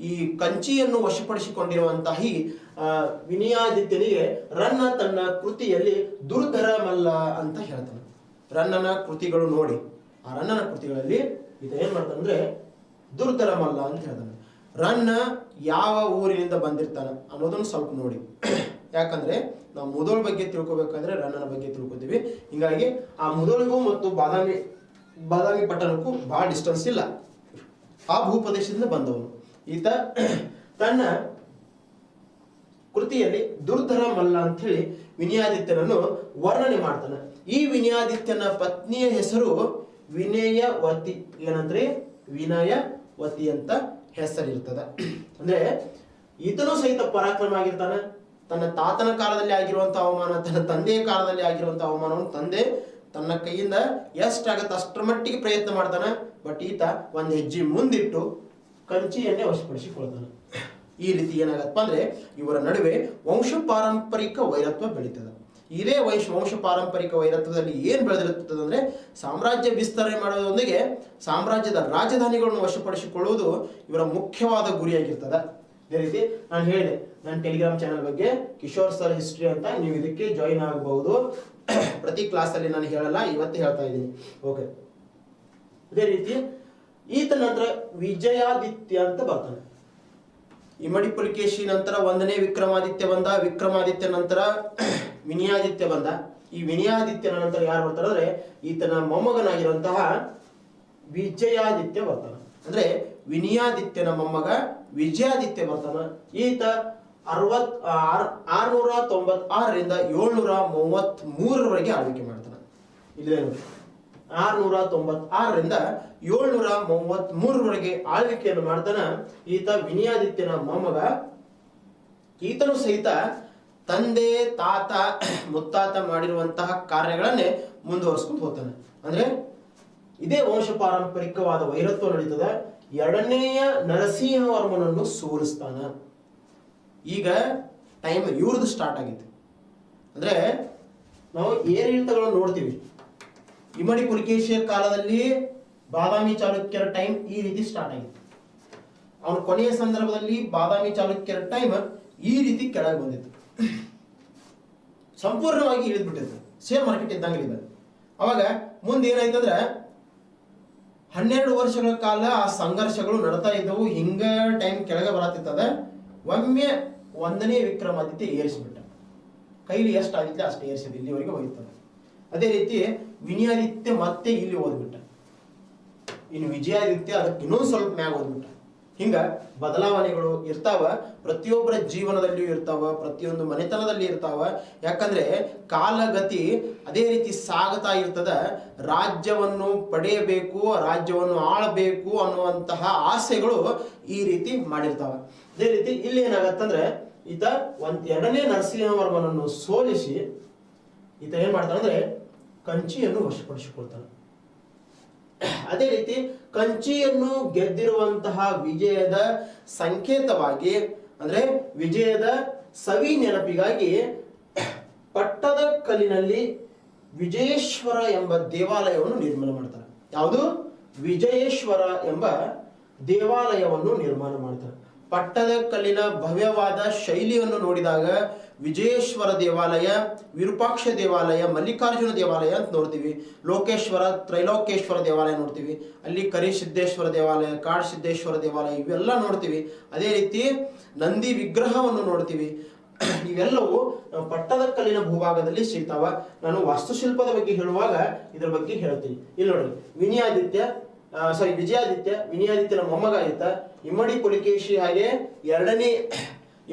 ಈ ಕಂಚಿಯನ್ನು ವಶಪಡಿಸಿಕೊಂಡಿರುವಂತಹ ಈ ವಿನಯಾದಿತ್ಯನಿಗೆ ರನ್ನ ತನ್ನ ಕೃತಿಯಲ್ಲಿ ದುರ್ಧರ ಮಲ್ಲ ಅಂತ ಹೇಳ್ತಾನೆ. ರನ್ನನ ಕೃತಿಗಳು ನೋಡಿ, ಆ ರನ್ನನ ಕೃತಿಗಳಲ್ಲಿ ಈತ ಏನ್ ಮಾಡ್ತಾನೆ ಅಂದ್ರೆ ದುರ್ಧರ ಮಲ್ಲ ಅಂತ ಹೇಳ್ತಾನೆ. ರನ್ನ ಯಾವ ಊರಿನಿಂದ ಬಂದಿರ್ತಾನೆ ಅನ್ನೋದನ್ನು ಸ್ವಲ್ಪ ನೋಡಿ. ಯಾಕಂದ್ರೆ ನಾವು ಮುದೋಳ ಬಗ್ಗೆ ತಿಳ್ಕೊಬೇಕಂದ್ರೆ ರನ್ನನ ಬಗ್ಗೆ ತಿಳ್ಕೊತೀವಿ. ಹಿಂಗಾಗಿ ಆ ಮುದೋಳಿಗೂ ಮತ್ತು ಬಾದಾಮಿ ಪಟ್ಟಣಕ್ಕೂ ಬಹಳ ಡಿಸ್ಟೆನ್ಸ್ ಇಲ್ಲ. ಆ ಭೂಪ್ರದೇಶದಿಂದ ಬಂದವನು ಈತ. ತನ್ನ ಕೃತಿಯಲ್ಲಿ ದುರ್ಧರ ಮಲ್ಲ ಅಂತ ಹೇಳಿ ವಿನಯಾದಿತ್ಯನನ್ನು ವರ್ಣನೆ ಮಾಡ್ತಾನೆ. ಈ ವಿನಯಾದಿತ್ಯನ ಪತ್ನಿಯ ಹೆಸರು ವಿನಯವತಿ. ಏನಂದ್ರೆ ವಿನಯವತಿ ಅಂತ ಹೆಸರಿರ್ತದ. ಅಂದ್ರೆ ಈತನು ಸಹಿತ ಪರಾಕ್ರಮ ಆಗಿರ್ತಾನೆ. ತನ್ನ ತಾತನ ಕಾಲದಲ್ಲಿ ಆಗಿರುವಂತಹ ಅವಮಾನ, ತನ್ನ ತಂದೆಯ ಕಾಲದಲ್ಲಿ ಆಗಿರುವಂತಹ ಅವಮಾನವನ್ನು ತಂದೆ ತನ್ನ ಕೈಯಿಂದ ಎಷ್ಟಾಗತ್ತೆ ಅಷ್ಟರ ಮಟ್ಟಿಗೆ ಪ್ರಯತ್ನ ಮಾಡ್ತಾನೆ. ಬಟ್ ಈತ ಒಂದು ಹೆಜ್ಜೆ ಮುಂದಿಟ್ಟು ಕಂಚಿಯನ್ನೇ ವಶಪಡಿಸಿಕೊಳ್ತಾನೆ. ಈ ರೀತಿ ಏನಾಗತ್ತಪ್ಪ ಅಂದ್ರೆ ಇವರ ನಡುವೆ ವಂಶ ಪಾರಂಪರಿಕ ವೈರತ್ವ ಬೆಳೀತದೆ. ಇದೇ ವಂಶ ಪಾರಂಪರಿಕ ವೈರತ್ವದಲ್ಲಿ ಏನ್ ಬೆಳೆದಿರುತ್ತದೆ ಅಂದ್ರೆ ಸಾಮ್ರಾಜ್ಯ ವಿಸ್ತರಣೆ ಮಾಡೋದರೊಂದಿಗೆ ಸಾಮ್ರಾಜ್ಯದ ರಾಜಧಾನಿಗಳನ್ನು ವಶಪಡಿಸಿಕೊಳ್ಳುವುದು ಇವರ ಮುಖ್ಯವಾದ ಗುರಿಯಾಗಿರ್ತದೆ. ಇದೇ ರೀತಿ ನಾನು ಹೇಳಿದೆ ನನ್ನ ಟೆಲಿಗ್ರಾಮ್ ಚಾನಲ್ ಬಗ್ಗೆ ಕಿಶೋರ್ ಸರ್ ಹಿಸ್ಟ್ರಿ ಅಂತ, ನೀವು ಇದಕ್ಕೆ ಜಾಯಿನ್ ಆಗಬಹುದು. ಪ್ರತಿ ಕ್ಲಾಸ್ ಅಲ್ಲಿ ನಾನು ಹೇಳಲ್ಲ, ಇವತ್ತು ಹೇಳ್ತಾ ಇದ್ದೀನಿ. ಓಕೆ. ಅದೇ ರೀತಿ ಈತ ನಂತರ ವಿಜಯಾದಿತ್ಯ ಅಂತ ಬರ್ತಾನೆ. ಇಮ್ಮಡಿ ಪುಲಿಕೇಶಿ ನಂತರ 1ನೇ ವಿಕ್ರಮಾದಿತ್ಯ ಬಂದ. ವಿಕ್ರಮಾದಿತ್ಯ ನಂತರ ವಿನಯಾದಿತ್ಯ ಬಂದ. ಈ ವಿನಯಾದಿತ್ಯನ ನಂತರ ಯಾರು ಬರ್ತಾರೆ ಅಂದ್ರೆ ಈತನ ಮೊಮ್ಮಗನಾಗಿರುವಂತಹ ವಿಜಯಾದಿತ್ಯ ಬರ್ತಾನೆ. ಅಂದ್ರೆ ವಿನಯಾದಿತ್ಯನ ಮೊಮ್ಮಗ ವಿಜಯಾದಿತ್ಯ ಬರ್ತಾನ. ಈತ 696ರಿಂದ 733ರವರೆಗೆ ಆಳ್ವಿಕೆ ಮಾಡ್ತಾನೆ. ಇಲ್ಲೇ ನೋಡಿ, 696ರಿಂದ 733ರವರೆಗೆ ಆಳ್ವಿಕೆಯನ್ನು ಮಾಡ್ತಾನ ಈತ ವಿನಯಾದಿತ್ಯನ ಮೊಮ್ಮಗ. ಈತನು ಸಹಿತ ತಂದೆ ತಾತ ಮುತ್ತಾತ ಮಾಡಿರುವಂತಹ ಕಾರ್ಯಗಳನ್ನೇ ಮುಂದುವರಿಸ್ಕೊಂಡು ಹೋಗ್ತಾನೆ. ಅಂದ್ರೆ ಇದೇ ವಂಶ ಪಾರಂಪರಿಕವಾದ ವೈರತ್ವ ನಡೀತದೆ. 2ನೇಯ ನರಸಿಂಹವರ್ಮನನ್ನು ಸೋಲಿಸ್ತಾನ. ಈಗ ಟೈಮ್ ಇವ್ರದ್ದು ಸ್ಟಾರ್ಟ್ ಆಗಿತ್ತು. ಅಂದ್ರೆ ನಾವು ಏರಿಳಿತಗಳನ್ನು ನೋಡ್ತೀವಿ. ಇಮ್ಮಡಿ ಪುಲಿಕೇಶಿಯ ಕಾಲದಲ್ಲಿ ಬಾದಾಮಿ ಚಾಲುಕ್ಯರ ಟೈಮ್ ಈ ರೀತಿ ಸ್ಟಾರ್ಟ್ ಆಗಿತ್ತು. ಅವನ ಕೊನೆಯ ಸಂದರ್ಭದಲ್ಲಿ ಬಾದಾಮಿ ಚಾಲುಕ್ಯರ ಟೈಮ್ ಈ ರೀತಿ ಕೆಳಗೆ ಬಂದಿತ್ತು. ಸಂಪೂರ್ಣವಾಗಿ ಇಳಿದ್ಬಿಟ್ಟಿತ್ತು. ಶೇರ್ ಮಾರ್ಕೆಟ್ ಇದ್ದಂಗೆ ಇದೆ. ಅವಾಗ ಮುಂದೆ ಏನಾಯ್ತಂದ್ರೆ 12 ವರ್ಷಗಳ ಕಾಲ ಆ ಸಂಘರ್ಷಗಳು ನಡ್ತಾ ಇದ್ದವು. ಹಿಂಗ ಟೈಮ್ ಕೆಳಗೆ ಬರತ್ತಿತ್ತದ. ಒಮ್ಮೆ 1ನೇ ವಿಕ್ರಮಾದಿತ್ಯ ಏರಿಸಿಬಿಟ್ಟ. ಕೈಲಿ ಎಷ್ಟು ಆಗಿತ್ತು ಅಷ್ಟು ಏರಿಸಿದ, ಇಲ್ಲಿವರೆಗೆ ಹೋಯ್ತದೆ. ಅದೇ ರೀತಿ ವಿನಯಾದಿತ್ಯ ಮತ್ತೆ ಇಲ್ಲಿ ಓದ್ಬಿಟ್ಟ. ಇನ್ನು ವಿಜಯಾದಿತ್ಯ ಅದಕ್ಕೆ ಇನ್ನೊಂದು ಸ್ವಲ್ಪ ಮ್ಯಾಗ ಓದ್ಬಿಟ್ಟ. ಹಿಂಗ ಬದಲಾವಣೆಗಳು ಇರ್ತಾವ. ಪ್ರತಿಯೊಬ್ಬರ ಜೀವನದಲ್ಲಿಯೂ ಇರ್ತಾವ, ಪ್ರತಿಯೊಂದು ಮನೆತನದಲ್ಲಿ ಇರ್ತಾವ. ಯಾಕಂದ್ರೆ ಕಾಲಗತಿ ಅದೇ ರೀತಿ ಸಾಗುತ್ತಾ ಇರ್ತದ. ರಾಜ್ಯವನ್ನು ಪಡೆಯಬೇಕು, ರಾಜ್ಯವನ್ನು ಆಳಬೇಕು ಅನ್ನುವಂತಹ ಆಸೆಗಳು ಈ ರೀತಿ ಮಾಡಿರ್ತಾವ. ಅದೇ ರೀತಿ ಇಲ್ಲಿ ಏನಾಗತ್ತಂದ್ರೆ ಈತ 2ನೇ ನರಸಿಂಹವರ್ಮನನ್ನು ಸೋಲಿಸಿ ಈತ ಏನ್ ಮಾಡ್ತಾನಂದ್ರೆ ಕಂಚಿಯನ್ನು ವಶಪಡಿಸಿಕೊಳ್ತಾನೆ. ಅದೇ ರೀತಿ ಕಂಚಿಯನ್ನು ಗೆದ್ದಿರುವಂತಹ ವಿಜಯದ ಸಂಕೇತವಾಗಿ, ಅಂದ್ರೆ ವಿಜಯದ ಸವಿ ನೆನಪಿಗಾಗಿ ಪಟ್ಟದ ಕಲ್ಲಿನಲ್ಲಿ ವಿಜಯೇಶ್ವರ ಎಂಬ ದೇವಾಲಯವನ್ನು ನಿರ್ಮಾಣ ಮಾಡ್ತಾರೆ. ಯಾವುದು? ವಿಜಯೇಶ್ವರ ಎಂಬ ದೇವಾಲಯವನ್ನು ನಿರ್ಮಾಣ ಮಾಡ್ತಾರೆ. ಪಟ್ಟದ ಕಲ್ಲಿನ ಭವ್ಯವಾದ ಶೈಲಿಯನ್ನು ನೋಡಿದಾಗ ವಿಜಯೇಶ್ವರ ದೇವಾಲಯ, ವಿರೂಪಾಕ್ಷ ದೇವಾಲಯ, ಮಲ್ಲಿಕಾರ್ಜುನ ದೇವಾಲಯ ಅಂತ ನೋಡ್ತೀವಿ. ಲೋಕೇಶ್ವರ, ತ್ರೈಲೋಕೇಶ್ವರ ದೇವಾಲಯ ನೋಡ್ತೀವಿ. ಅಲ್ಲಿ ಕರಿಸಿದ್ದೇಶ್ವರ ದೇವಾಲಯ, ಕಾಡಸಿದ್ದೇಶ್ವರ ದೇವಾಲಯ ಇವೆಲ್ಲ ನೋಡ್ತೀವಿ. ಅದೇ ರೀತಿ ನಂದಿ ವಿಗ್ರಹವನ್ನು ನೋಡ್ತೀವಿ. ಇವೆಲ್ಲವೂ ಪಟ್ಟದ ಕಲ್ಲಿನ ಭೂಭಾಗದಲ್ಲಿ ಸಿಗ್ತಾವ. ನಾನು ವಾಸ್ತುಶಿಲ್ಪದ ಬಗ್ಗೆ ಹೇಳುವಾಗ ಇದ್ರ ಬಗ್ಗೆ ಹೇಳ್ತೀನಿ. ಇಲ್ಲಿ ನೋಡಿ, ವಿಜಯಾದಿತ್ಯ ವಿನಯಾದಿತ್ಯನ ಮೊಮ್ಮಗ ಆಯ್ತ. ಇಮ್ಮಡಿ ಪುಲಿಕೇಶಿ ಹಾಗೆ 2ನೇ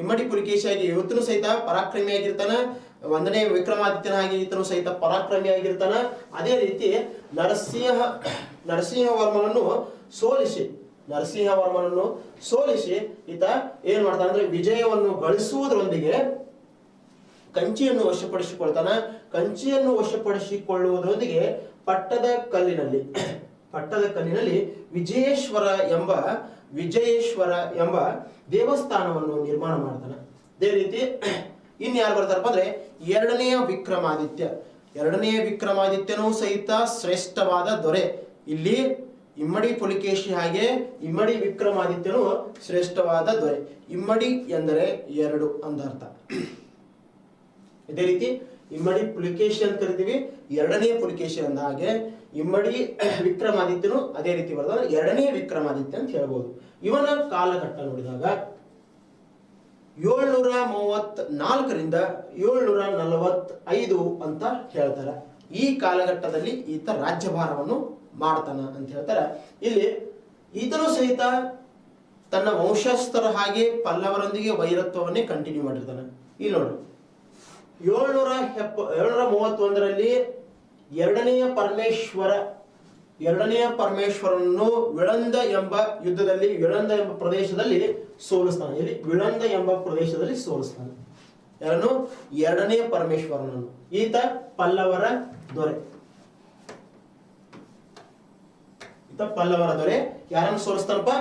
ಇಮ್ಮಡಿ ಪುಲಿಕೇಶಿ ಹಾಗೆ ಇವತ್ತೂ ಸಹಿತ ಪರಾಕ್ರಮಿ ಆಗಿರ್ತಾನ. 1ನೇ ವಿಕ್ರಮಾದಿತ್ಯನ ಹಾಗೆ ಈತನು ಸಹಿತ ಪರಾಕ್ರಮಿ ಆಗಿರ್ತಾನ. ಅದೇ ರೀತಿ ನರಸಿಂಹವರ್ಮನನ್ನು ಸೋಲಿಸಿ ಈತ ಏನ್ ಮಾಡ್ತಾನ ಅಂದ್ರೆ ವಿಜಯವನ್ನು ಗಳಿಸುವುದರೊಂದಿಗೆ ಕಂಚಿಯನ್ನು ವಶಪಡಿಸಿಕೊಳ್ತಾನ. ಕಂಚಿಯನ್ನು ವಶಪಡಿಸಿಕೊಳ್ಳುವುದರೊಂದಿಗೆ ಪಟ್ಟದ ಕಲ್ಲಿನಲ್ಲಿ ವಿಜಯೇಶ್ವರ ಎಂಬ ದೇವಸ್ಥಾನವನ್ನು ನಿರ್ಮಾಣ ಮಾಡ್ತಾನೆ. ಅದೇ ರೀತಿ ಇನ್ಯಾರು ಬರ್ತಾರಪ್ಪ ಅಂದ್ರೆ 2ನೇ ವಿಕ್ರಮಾದಿತ್ಯನೂ ಸಹಿತ ಶ್ರೇಷ್ಠವಾದ ದೊರೆ. ಇಲ್ಲಿ ಇಮ್ಮಡಿ ಪುಲಿಕೇಶಿ ಹಾಗೆ ಇಮ್ಮಡಿ ವಿಕ್ರಮಾದಿತ್ಯನು ಶ್ರೇಷ್ಠವಾದ ದೊರೆ. ಇಮ್ಮಡಿ ಎಂದರೆ 2 ಅಂದರ್ಥ. ಇದೇ ರೀತಿ ಇಮ್ಮಡಿ ಪುಲಿಕೇಶಿ ಅಂತ ಕರಿತೀವಿ, 2ನೇ ಪುಲಿಕೇಶಿ ಅಂದ ಹಾಗೆ ಇಮ್ಮಡಿ ವಿಕ್ರಮಾದಿತ್ಯನು ಅದೇ ರೀತಿ ಬರ್ತದೆ, 2ನೇ ವಿಕ್ರಮಾದಿತ್ಯ ಅಂತ ಹೇಳ್ಬೋದು. ಇವನ ಕಾಲಘಟ್ಟ ನೋಡಿದಾಗ 734ರಿಂದ 745 ಅಂತ ಹೇಳ್ತಾರೆ. ಈ ಕಾಲಘಟ್ಟದಲ್ಲಿ ಈತ ರಾಜ್ಯಭಾರವನ್ನು ಮಾಡ್ತಾನ ಅಂತ ಹೇಳ್ತಾರೆ. ಇಲ್ಲಿ ಈತನು ಸಹಿತ ತನ್ನ ವಂಶಸ್ಥರ ಹಾಗೆ ಪಲ್ಲವರೊಂದಿಗೆ ವೈರತ್ವವನ್ನೇ ಕಂಟಿನ್ಯೂ ಮಾಡಿರ್ತಾನೆ. ಇಲ್ಲಿ ನೋಡಿ 731ರಲ್ಲಿ ಎರಡನೆಯ ಪರಮೇಶ್ವರನನ್ನು ವಿಳಂದ ಎಂಬ ಯುದ್ಧದಲ್ಲಿ ವಿಳಂದ ಎಂಬ ಪ್ರದೇಶದಲ್ಲಿ ಸೋಲಿಸ್ತಾನೆ. ಇಲ್ಲಿ ವಿಳಂದ ಎಂಬ ಪ್ರದೇಶದಲ್ಲಿ ಸೋಲಿಸ್ತಾನೆ. ಯಾರನ್ನು? ಎರಡನೆಯ ಪರಮೇಶ್ವರನನ್ನು. ಈತ ಪಲ್ಲವರ ದೊರೆ. ಯಾರನ್ನು ಸೋಲಿಸ್ತಾನಪ್ಪ?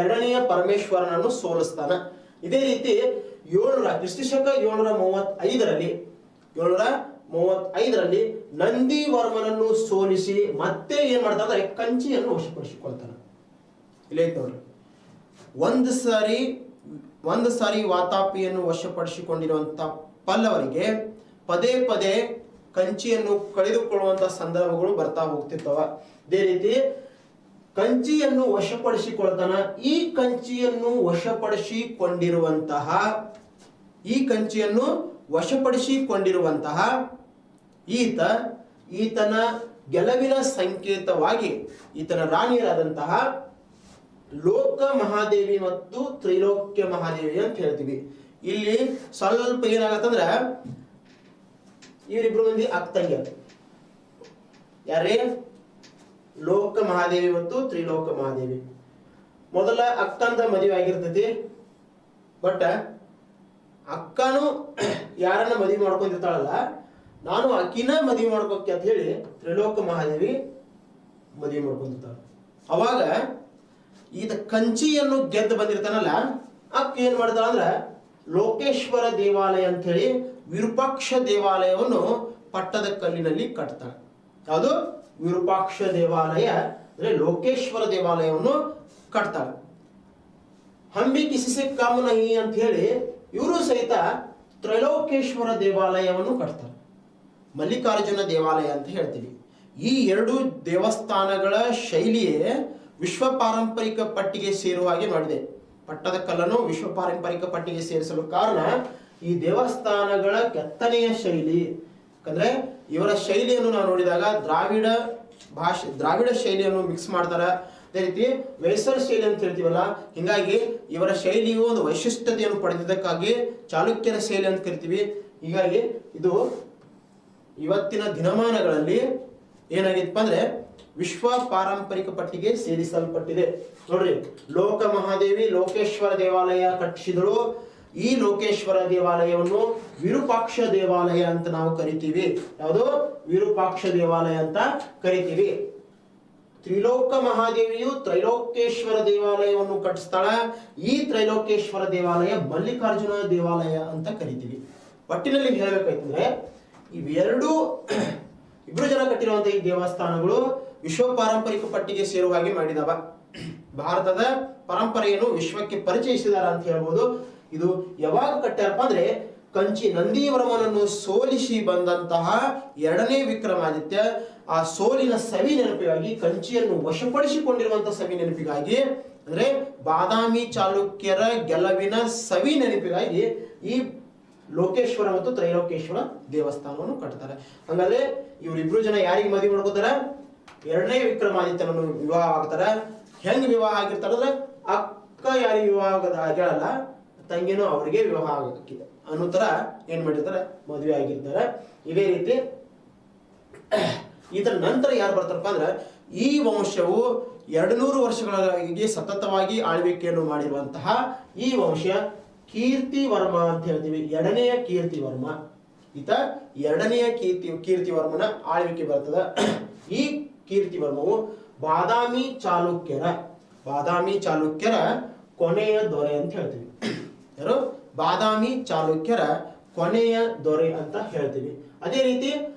ಎರಡನೆಯ ಪರಮೇಶ್ವರನನ್ನು ಸೋಲಿಸ್ತಾನ. ಇದೇ ರೀತಿ ಕ್ರಿಸ್ತಶಕ 735ರಲ್ಲಿ ನಂದಿವರ್ಮನನ್ನು ಸೋಲಿಸಿ ಮತ್ತೆ ಏನ್ ಮಾಡ್ತಾನೆ ಅಂದ್ರೆ ಕಂಚಿಯನ್ನು ವಶಪಡಿಸಿಕೊಳ್ತಾನೆ. ಇಲ್ಲೇ ನೋಡ್ರಿ, ಒಂದು ಸಾರಿ ವಾತಾಪಿಯನ್ನು ವಶಪಡಿಸಿಕೊಂಡಿರುವಂತ ಪಲ್ಲವರಿಗೆ ಪದೇ ಪದೇ ಕಂಚಿಯನ್ನು ಕಳೆದುಕೊಳ್ಳುವಂತಹ ಸಂದರ್ಭಗಳು ಬರ್ತಾ ಹೋಗ್ತಿರ್ತವ. ಇದೇ ರೀತಿ ಕಂಚಿಯನ್ನು ವಶಪಡಿಸಿಕೊಳ್ತಾನ. ಈ ಕಂಚಿಯನ್ನು ವಶಪಡಿಸಿಕೊಂಡಿರುವಂತಹ ಈತನ ಗೆಲುವಿನ ಸಂಕೇತವಾಗಿ ಈತನ ರಾಣಿಯರಾದಂತಹ ಲೋಕ ಮಹಾದೇವಿ ಮತ್ತು ತ್ರಿಲೋಕ್ಯ ಮಹಾದೇವಿ ಅಂತ ಹೇಳ್ತೀವಿ. ಇಲ್ಲಿ ಸ್ವಲ್ಪ ಏನಾಗತ್ತಂದ್ರ ಇವರಿಬ್ರು ಮಂದಿ ಅಕ್ಕಂಗೆ ಯಾರೇ? ಲೋಕ ಮಹಾದೇವಿ ಮತ್ತು ತ್ರಿಲೋಕ ಮಹಾದೇವಿ. ಮೊದಲ ಅಕ್ಕಂದ ಮದುವೆ ಆಗಿರ್ತೈತಿ. ಬಟ್ ಅಕ್ಕನು ಯಾರನ್ನ ಮದುವೆ ಮಾಡ್ಕೊಂಡಿರ್ತಾಳಲ್ಲ, ನಾನು ಅಕ್ಕಿನ ಮದುವೆ ಮಾಡ್ಕೋಕೆ ಅಂತ ಹೇಳಿ ತ್ರಿಲೋಕ ಮಹಾದೇವಿ ಮದುವೆ ಮಾಡ್ಕೊಂಡಿರ್ತಾಳ. ಅವಾಗ ಈತ ಕಂಚಿಯನ್ನು ಗೆದ್ದು ಬಂದಿರ್ತಾನಲ್ಲ, ಅಕ್ಕ ಏನ್ ಮಾಡ್ತಾಳ ಅಂದ್ರ ಲೋಕೇಶ್ವರ ದೇವಾಲಯ ಅಂತ ಹೇಳಿ ವಿರೂಪಾಕ್ಷ ದೇವಾಲಯವನ್ನು ಪಟ್ಟದ ಕಲ್ಲಿನಲ್ಲಿ ಕಟ್ತಾಳೆ. ಯಾವುದು? ವಿರೂಪಾಕ್ಷ ದೇವಾಲಯ ಅಂದ್ರೆ ಲೋಕೇಶ್ವರ ದೇವಾಲಯವನ್ನು ಕಟ್ತಾಳೆ. ಹಂಬಿ ಕಿಸಿಸೆ ಕಾಮ ನಹಿ ಅಂತ ಹೇಳಿ ಇವರು ಸಹಿತ ತ್ರೈಲೋಕೇಶ್ವರ ದೇವಾಲಯವನ್ನು ಕಟ್ತಾರೆ. ಮಲ್ಲಿಕಾರ್ಜುನ ದೇವಾಲಯ ಅಂತ ಹೇಳ್ತೀವಿ. ಈ ಎರಡು ದೇವಸ್ಥಾನಗಳ ಶೈಲಿಯೇ ವಿಶ್ವ ಪಾರಂಪರಿಕ ಪಟ್ಟಿಗೆ ಸೇರುವ ಹಾಗೆ ಮಾಡಿದೆ. ಪಟ್ಟದ ಕಲ್ಲನ್ನು ವಿಶ್ವ ಪಾರಂಪರಿಕ ಪಟ್ಟಿಗೆ ಸೇರಿಸಲು ಕಾರಣ ಈ ದೇವಸ್ಥಾನಗಳ ಕೆತ್ತನೆಯ ಶೈಲಿ. ಯಾಕಂದ್ರೆ ಇವರ ಶೈಲಿಯನ್ನು ನಾವು ನೋಡಿದಾಗ ದ್ರಾವಿಡ ಶೈಲಿಯನ್ನು ಮಿಕ್ಸ್ ಮಾಡ್ತಾರ. ಅದೇ ರೀತಿ ವೇಸರ್ ಶೈಲಿ ಅಂತ ಹೇಳ್ತೀವಲ್ಲ, ಹಿಂಗಾಗಿ ಇವರ ಶೈಲಿಯು ಒಂದು ವೈಶಿಷ್ಟ್ಯತೆಯನ್ನು ಪಡೆದಿದ್ದಕ್ಕಾಗಿ ಚಾಲುಕ್ಯರ ಶೈಲಿ ಅಂತ ಕರಿತೀವಿ. ಹೀಗಾಗಿ ಇದು ಇವತ್ತಿನ ದಿನಮಾನಗಳಲ್ಲಿ ಏನಾಗಿತ್ತಪ್ಪ ಅಂದ್ರೆ ವಿಶ್ವ ಪಾರಂಪರಿಕ ಪಟ್ಟಿಗೆ ಸೇರಿಸಲ್ಪಟ್ಟಿದೆ. ನೋಡ್ರಿ, ಲೋಕ ಮಹಾದೇವಿ ಲೋಕೇಶ್ವರ ದೇವಾಲಯ ಕಟ್ಟಿಸಿದಳು. ಈ ಲೋಕೇಶ್ವರ ದೇವಾಲಯವನ್ನು ವಿರೂಪಾಕ್ಷ ದೇವಾಲಯ ಅಂತ ನಾವು ಕರಿತೀವಿ. ಯಾವುದು? ವಿರೂಪಾಕ್ಷ ದೇವಾಲಯ ಅಂತ ಕರಿತೀವಿ. ತ್ರಿಲೋಕ ಮಹಾದೇವಿಯು ತ್ರೈಲೋಕೇಶ್ವರ ದೇವಾಲಯವನ್ನು ಕಟ್ಟಿಸ್ತಾಳ. ಈ ತ್ರೈಲೋಕೇಶ್ವರ ದೇವಾಲಯ ಮಲ್ಲಿಕಾರ್ಜುನ ದೇವಾಲಯ ಅಂತ ಕರಿತೀವಿ. ಒಟ್ಟಿನಲ್ಲಿ ಹೇಳಬೇಕಾಯ್ತಂದ್ರೆ ಇಬ್ರು ಜನ ಕಟ್ಟಿರುವಂತಹ ಈ ದೇವಸ್ಥಾನಗಳು ವಿಶ್ವ ಪಾರಂಪರಿಕ ಪಟ್ಟಿಗೆ ಸೇರುವ ಹಾಗೆ ಮಾಡಿದವ. ಭಾರತದ ಪರಂಪರೆಯನ್ನು ವಿಶ್ವಕ್ಕೆ ಪರಿಚಯಿಸಿದಾರ ಅಂತ ಹೇಳ್ಬೋದು. ಇದು ಯಾವಾಗ ಕಟ್ಟಾರಪ್ಪ ಅಂದ್ರೆ ಕಂಚಿ ನಂದಿವರ್ಮನನ್ನು ಸೋಲಿಸಿ ಬಂದಂತಹ ಎರಡನೇ ವಿಕ್ರಮಾದಿತ್ಯ ಆ ಸೋಲಿನ ಸವಿ ನೆನಪಿಗಾಗಿ, ಕಂಚಿಯನ್ನು ವಶಪಡಿಸಿಕೊಂಡಿರುವಂತಹ ಸವಿ ನೆನಪಿಗಾಗಿ, ಅಂದ್ರೆ ಬಾದಾಮಿ ಚಾಲುಕ್ಯರ ಗೆಲುವಿನ ಸವಿ ನೆನಪಿಗಾಗಿ ಈ ಲೋಕೇಶ್ವರ ಮತ್ತು ತ್ರೈಲೋಕೇಶ್ವರ ದೇವಸ್ಥಾನವನ್ನು ಕಟ್ತಾರೆ. ಹಂಗಾದ್ರೆ ಇವರಿಬ್ರು ಜನ ಯಾರಿಗೆ ಮದುವೆ ಮಾಡ್ಕೋತಾರ? ಎರಡನೇ ವಿಕ್ರಮಾದಿತ್ಯನನ್ನು ವಿವಾಹ ಆಗ್ತಾರ. ಹೆಂಗ್ ವಿವಾಹ ಆಗಿರ್ತಾರ ಅಂದ್ರೆ ಅಕ್ಕ ಯಾರಿಗೆ ವಿವಾಹ ಆಗ್ಯಾಳಲ್ಲ, ತಂಗಿನೂ ಅವ್ರಿಗೆ ವಿವಾಹ ಆಗಕ್ಕಿದೆ ಅನ್ನೋ ತರ ಏನ್ ಮಾಡಿರ್ತಾರೆ? ಮದುವೆ ಆಗಿರ್ತಾರೆ. ಇದೇ ರೀತಿ ಇದರ ನಂತರ ಯಾರು ಬರ್ತಾರಪ್ಪ ಅಂದ್ರೆ ಈ ವಂಶವು 200 ವರ್ಷಗಳಿಗೆ ಸತತವಾಗಿ ಆಳ್ವಿಕೆಯನ್ನು ಮಾಡಿರುವಂತಹ ಈ ವಂಶ ಕೀರ್ತಿವರ್ಮ ಅಂತ ಹೇಳ್ತೀವಿ. ಎರಡನೆಯ ಕೀರ್ತಿವರ್ಮ. ಈತ ಎರಡನೆಯ ಕೀರ್ತಿವರ್ಮನ ಆಳ್ವಿಕೆ ಬರ್ತದ. ಈ ಕೀರ್ತಿವರ್ಮವು ಬಾದಾಮಿ ಚಾಲುಕ್ಯರ ಕೊನೆಯ ದೊರೆ ಅಂತ ಹೇಳ್ತೀವಿ. ಯಾರು? ಬಾದಾಮಿ ಚಾಲುಕ್ಯರ ಕೊನೆಯ ದೊರೆ ಅಂತ ಹೇಳ್ತೀವಿ. ಅದೇ ರೀತಿ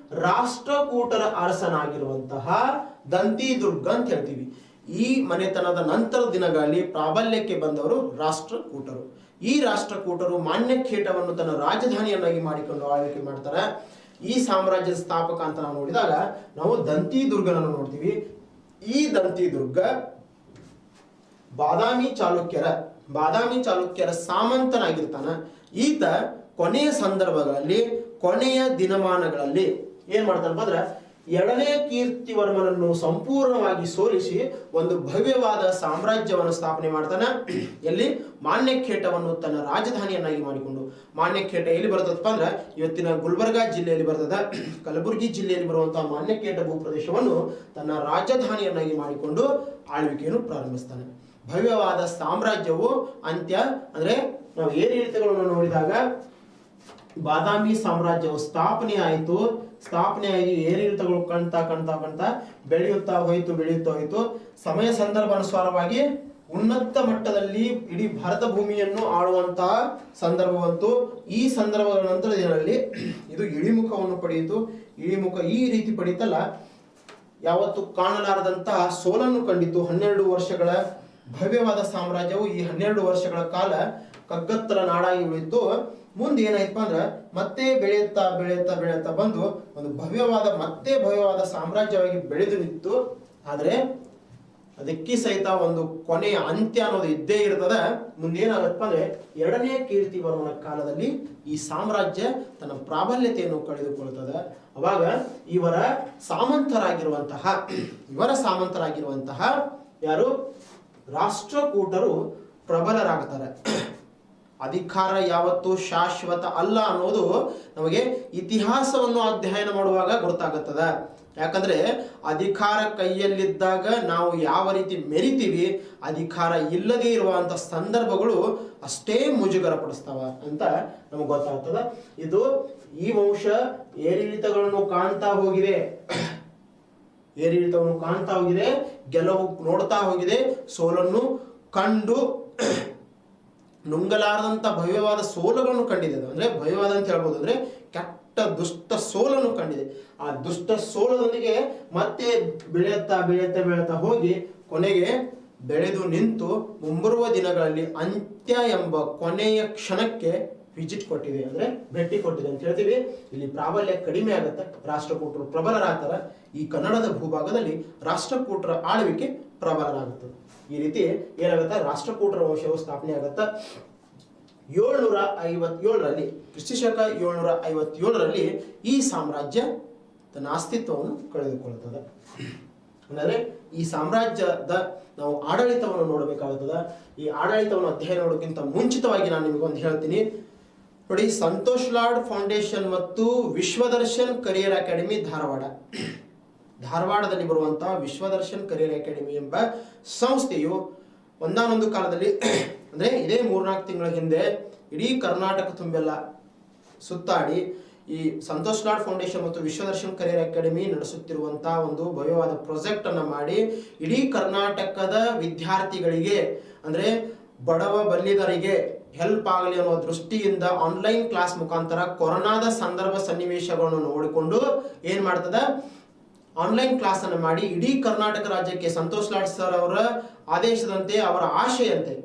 ರಾಷ್ಟ್ರಕೂಟರ ಅರಸನಾಗಿರುವಂತಹ ದಂತಿದುರ್ಗ ಅಂತ ಹೇಳ್ತೀವಿ. ಈ ಮನೆತನದ ನಂತರದ ದಿನಗಳಲ್ಲಿ ಪ್ರಾಬಲ್ಯಕ್ಕೆ ಬಂದವರು ರಾಷ್ಟ್ರಕೂಟರು. ಈ ರಾಷ್ಟ್ರಕೂಟರು ಮಾನ್ಯಖೇಟವನ್ನು ತನ್ನ ರಾಜಧಾನಿಯನ್ನಾಗಿ ಮಾಡಿಕೊಂಡು ಆಳ್ವಿಕೆ ಮಾಡ್ತಾರೆ. ಈ ಸಾಮ್ರಾಜ್ಯದ ಸ್ಥಾಪಕ ಅಂತ ನಾವು ನೋಡಿದಾಗ ನಾವು ದಂತಿದುರ್ಗನನ್ನು ನೋಡ್ತೀವಿ. ಈ ದಂತಿದುರ್ಗ ಬಾದಾಮಿ ಚಾಲುಕ್ಯರ ಬಾದಾಮಿ ಚಾಲುಕ್ಯರ ಸಾಮಂತನಾಗಿರ್ತಾನ. ಈತ ಕೊನೆಯ ಸಂದರ್ಭಗಳಲ್ಲಿ, ಕೊನೆಯ ದಿನಮಾನಗಳಲ್ಲಿ ಏನ್ ಮಾಡ್ತಾನಪ್ಪ ಅಂದ್ರೆ ಎರಡನೇ ಕೀರ್ತಿವರ್ಮನನ್ನು ಸಂಪೂರ್ಣವಾಗಿ ಸೋಲಿಸಿ ಒಂದು ಭವ್ಯವಾದ ಸಾಮ್ರಾಜ್ಯವನ್ನು ಸ್ಥಾಪನೆ ಮಾಡ್ತಾನೆ. ಎಲ್ಲಿ? ಮಾನ್ಯಖೇಟವನ್ನು ತನ್ನ ರಾಜಧಾನಿಯನ್ನಾಗಿ ಮಾಡಿಕೊಂಡು. ಮಾನ್ಯಖೇಟ ಎಲ್ಲಿ ಬರ್ತದಪ್ಪ ಅಂದ್ರೆ ಇವತ್ತಿನ ಗುಲ್ಬರ್ಗಾ ಜಿಲ್ಲೆಯಲ್ಲಿ ಬರ್ತದ. ಕಲಬುರಗಿ ಜಿಲ್ಲೆಯಲ್ಲಿ ಬರುವಂತಹ ಮಾನ್ಯಖೇಟ ಭೂಪ್ರದೇಶವನ್ನು ತನ್ನ ರಾಜಧಾನಿಯನ್ನಾಗಿ ಮಾಡಿಕೊಂಡು ಆಳ್ವಿಕೆಯನ್ನು ಪ್ರಾರಂಭಿಸ್ತಾನೆ. ಭವ್ಯವಾದ ಸಾಮ್ರಾಜ್ಯವು ಅಂತ್ಯ ಅಂದ್ರೆ ನಾವು ಏರಿಳಿತಗಳನ್ನು ನೋಡಿದಾಗ ಬಾದಾಮಿ ಸಾಮ್ರಾಜ್ಯವು ಸ್ಥಾಪನೆ ಆಯಿತು. ಸ್ಥಾಪನೆಯಾಗಿ ಏರಿಳಿತಗಳು ಕಾಣ್ತಾ ಬೆಳೆಯುತ್ತಾ ಹೋಯಿತು. ಸಮಯ ಸಂದರ್ಭಾನುಸಾರವಾಗಿ ಉನ್ನತ ಮಟ್ಟದಲ್ಲಿ ಇಡೀ ಭಾರತ ಭೂಮಿಯನ್ನು ಆಳುವಂತಹ ಸಂದರ್ಭ ಬಂತು. ಈ ಸಂದರ್ಭಗಳ ನಂತರದಲ್ಲಿ ಇದು ಇಳಿಮುಖವನ್ನು ಪಡೆಯಿತು. ಇಳಿಮುಖ ಈ ರೀತಿ ಪಡೀತಲ್ಲ, ಯಾವತ್ತು ಕಾಣಲಾರದಂತಹ ಸೋಲನ್ನು ಕಂಡಿತು. 12 ವರ್ಷಗಳ ಭವ್ಯವಾದ ಸಾಮ್ರಾಜ್ಯವು ಈ 12 ವರ್ಷಗಳ ಕಾಲ ಕಗ್ಗತ್ತರ ನಾಡಾಗಿ ಉಳಿತು. ಮುಂದೆ ಏನಾಯ್ತಪ್ಪ ಅಂದ್ರೆ ಮತ್ತೆ ಬೆಳೆಯುತ್ತಾ ಬಂದು ಒಂದು ಭವ್ಯವಾದ ಸಾಮ್ರಾಜ್ಯವಾಗಿ ಬೆಳೆದು ನಿಂತು. ಆದರೆ ಅದಕ್ಕೆ ಸಹಿತ ಒಂದು ಕೊನೆಯ ಅಂತ್ಯ ಅನ್ನೋದು ಇದ್ದೇ ಇರ್ತದ. ಮುಂದೆ ಏನಾಗತ್ತಪ್ಪ ಅಂದ್ರೆ ಎರಡನೇ ಕೀರ್ತಿವರ್ಮನ ಕಾಲದಲ್ಲಿ ಈ ಸಾಮ್ರಾಜ್ಯ ತನ್ನ ಪ್ರಾಬಲ್ಯತೆಯನ್ನು ಕಳೆದುಕೊಳ್ಳುತ್ತದೆ. ಅವಾಗ ಇವರ ಸಾಮಂತರಾಗಿರುವಂತಹ ಯಾರು ರಾಷ್ಟ್ರಕೂಟರು ಪ್ರಬಲರಾಗ್ತಾರೆ. ಅಧಿಕಾರ ಯಾವತ್ತು ಶಾಶ್ವತ ಅಲ್ಲ ಅನ್ನೋದು ನಮಗೆ ಇತಿಹಾಸವನ್ನು ಅಧ್ಯಯನ ಮಾಡುವಾಗ ಗೊತ್ತಾಗುತ್ತದ. ಯಾಕಂದ್ರೆ ಅಧಿಕಾರ ಕೈಯಲ್ಲಿದ್ದಾಗ ನಾವು ಯಾವ ರೀತಿ ಮೆರಿತೀವಿ, ಅಧಿಕಾರ ಇಲ್ಲದೆ ಇರುವಂತ ಸಂದರ್ಭಗಳು ಅಷ್ಟೇ ಮುಜುಗರ ಪಡಿಸ್ತಾವ ಅಂತ ನಮಗೆ ಗೊತ್ತಾಗ್ತದ. ಇದು ಈ ವಂಶ ಏರಿಳಿತಗಳನ್ನು ಕಾಣ್ತಾ ಹೋಗಿದೆ, ಗೆಲುವು ನೋಡ್ತಾ ಹೋಗಿದೆ, ಸೋಲನ್ನು ಕಂಡು ನುಂಗಲಾರದಂತ ಭವ್ಯವಾದ ಸೋಲುಗಳನ್ನು ಕಂಡಿದೆ. ಅಂದ್ರೆ ಭವ್ಯವಾದ ಅಂತ ಹೇಳ್ಬೋದು ಅಂದ್ರೆ ಕೆಟ್ಟ ದುಷ್ಟ ಸೋಲನ್ನು ಕಂಡಿದೆ. ಆ ದುಷ್ಟ ಸೋಲದೊಂದಿಗೆ ಮತ್ತೆ ಬೆಳೆಯುತ್ತಾ ಹೋಗಿ ಕೊನೆಗೆ ಬೆಳೆದು ನಿಂತು ಮುಂಬರುವ ದಿನಗಳಲ್ಲಿ ಅಂತ್ಯ ಎಂಬ ಕೊನೆಯ ಕ್ಷಣಕ್ಕೆ ವಿಜಿಟ್ ಕೊಟ್ಟಿದೆ, ಅಂದ್ರೆ ಭೇಟಿ ಕೊಟ್ಟಿದೆ ಅಂತ ಹೇಳ್ತೀವಿ. ಇಲ್ಲಿ ಪ್ರಾಬಲ್ಯ ಕಡಿಮೆ ಆಗುತ್ತೆ, ರಾಷ್ಟ್ರಕೂಟರು ಪ್ರಬಲರಾಗ್ತಾರೆ. ಈ ಕನ್ನಡದ ಭೂಭಾಗದಲ್ಲಿ ರಾಷ್ಟ್ರಕೂಟರ ಆಳ್ವಿಕೆ ಪ್ರಬಲರಾಗುತ್ತದೆ. ಈ ರೀತಿ ಏನಾಗುತ್ತೆ, ರಾಷ್ಟ್ರಕೂಟರ ವಂಶವು ಸ್ಥಾಪನೆ ಆಗುತ್ತೆ. 757ರಲ್ಲಿ ಕ್ರಿಸ್ತಶಕ 757ರಲ್ಲಿ ಈ ಸಾಮ್ರಾಜ್ಯ ತನ್ನ ಅಸ್ತಿತ್ವವನ್ನು ಕಳೆದುಕೊಳ್ಳುತ್ತದೆ. ಅಂದರೆ ಈ ಸಾಮ್ರಾಜ್ಯದ ನಾವು ಆಡಳಿತವನ್ನು ನೋಡಬೇಕಾಗುತ್ತದೆ. ಈ ಆಡಳಿತವನ್ನು ಅಧ್ಯಯನ ಮಾಡೋಕ್ಕಿಂತ ಮುಂಚಿತವಾಗಿ ನಾನು ನಿಮಗೊಂದು ಹೇಳ್ತೀನಿ ನೋಡಿ. ಸಂತೋಷ್ ಲಾಡ್ ಫೌಂಡೇಶನ್ ಮತ್ತು ವಿಶ್ವದರ್ಶನ್ ಕರಿಯರ್ ಅಕಾಡೆಮಿ ಧಾರವಾಡದಲ್ಲಿ ಬರುವಂತಹ ವಿಶ್ವದರ್ಶನ್ ಕರಿಯರ್ ಅಕಾಡೆಮಿ ಎಂಬ ಸಂಸ್ಥೆಯು ಒಂದಾನೊಂದು ಕಾಲದಲ್ಲಿ ಅಂದ್ರೆ ಇದೇ 3-4 ತಿಂಗಳ ಹಿಂದೆ ಇಡೀ ಕರ್ನಾಟಕ ತುಂಬೆಲ್ಲ ಸುತ್ತಾಡಿ ಈ ಸಂತೋಷ್ ಲಾಡ್ ಫೌಂಡೇಶನ್ ಮತ್ತು ವಿಶ್ವದರ್ಶನ್ ಕರಿಯರ್ ಅಕಾಡೆಮಿ ನಡೆಸುತ್ತಿರುವಂತಹ ಒಂದು ಭವ್ಯವಾದ ಪ್ರಾಜೆಕ್ಟ್ ಅನ್ನ ಮಾಡಿ ಇಡೀ ಕರ್ನಾಟಕದ ವಿದ್ಯಾರ್ಥಿಗಳಿಗೆ ಅಂದ್ರೆ ಬಡವ ಬಲ್ಲಿದರಿಗೆ ಹೆಲ್ಪ್ ಆಗಲಿ ಅನ್ನೋ ದೃಷ್ಟಿಯಿಂದ ಆನ್ಲೈನ್ ಕ್ಲಾಸ್ ಮುಖಾಂತರ ಕೊರೋನಾದ ಸಂದರ್ಭ ಸನ್ನಿವೇಶಗಳನ್ನು ನೋಡಿಕೊಂಡು ಏನ್ ಮಾಡ್ತದ, ಆನ್ಲೈನ್ ಕ್ಲಾಸ್ ಅನ್ನು ಮಾಡಿ ಇಡೀ ಕರ್ನಾಟಕ ರಾಜ್ಯಕ್ಕೆ ಸಂತೋಷ್ ಲಾಡ್ ಸರ್ ಅವರ ಆದೇಶದಂತೆ, ಅವರ ಆಶೆಯಂತೆ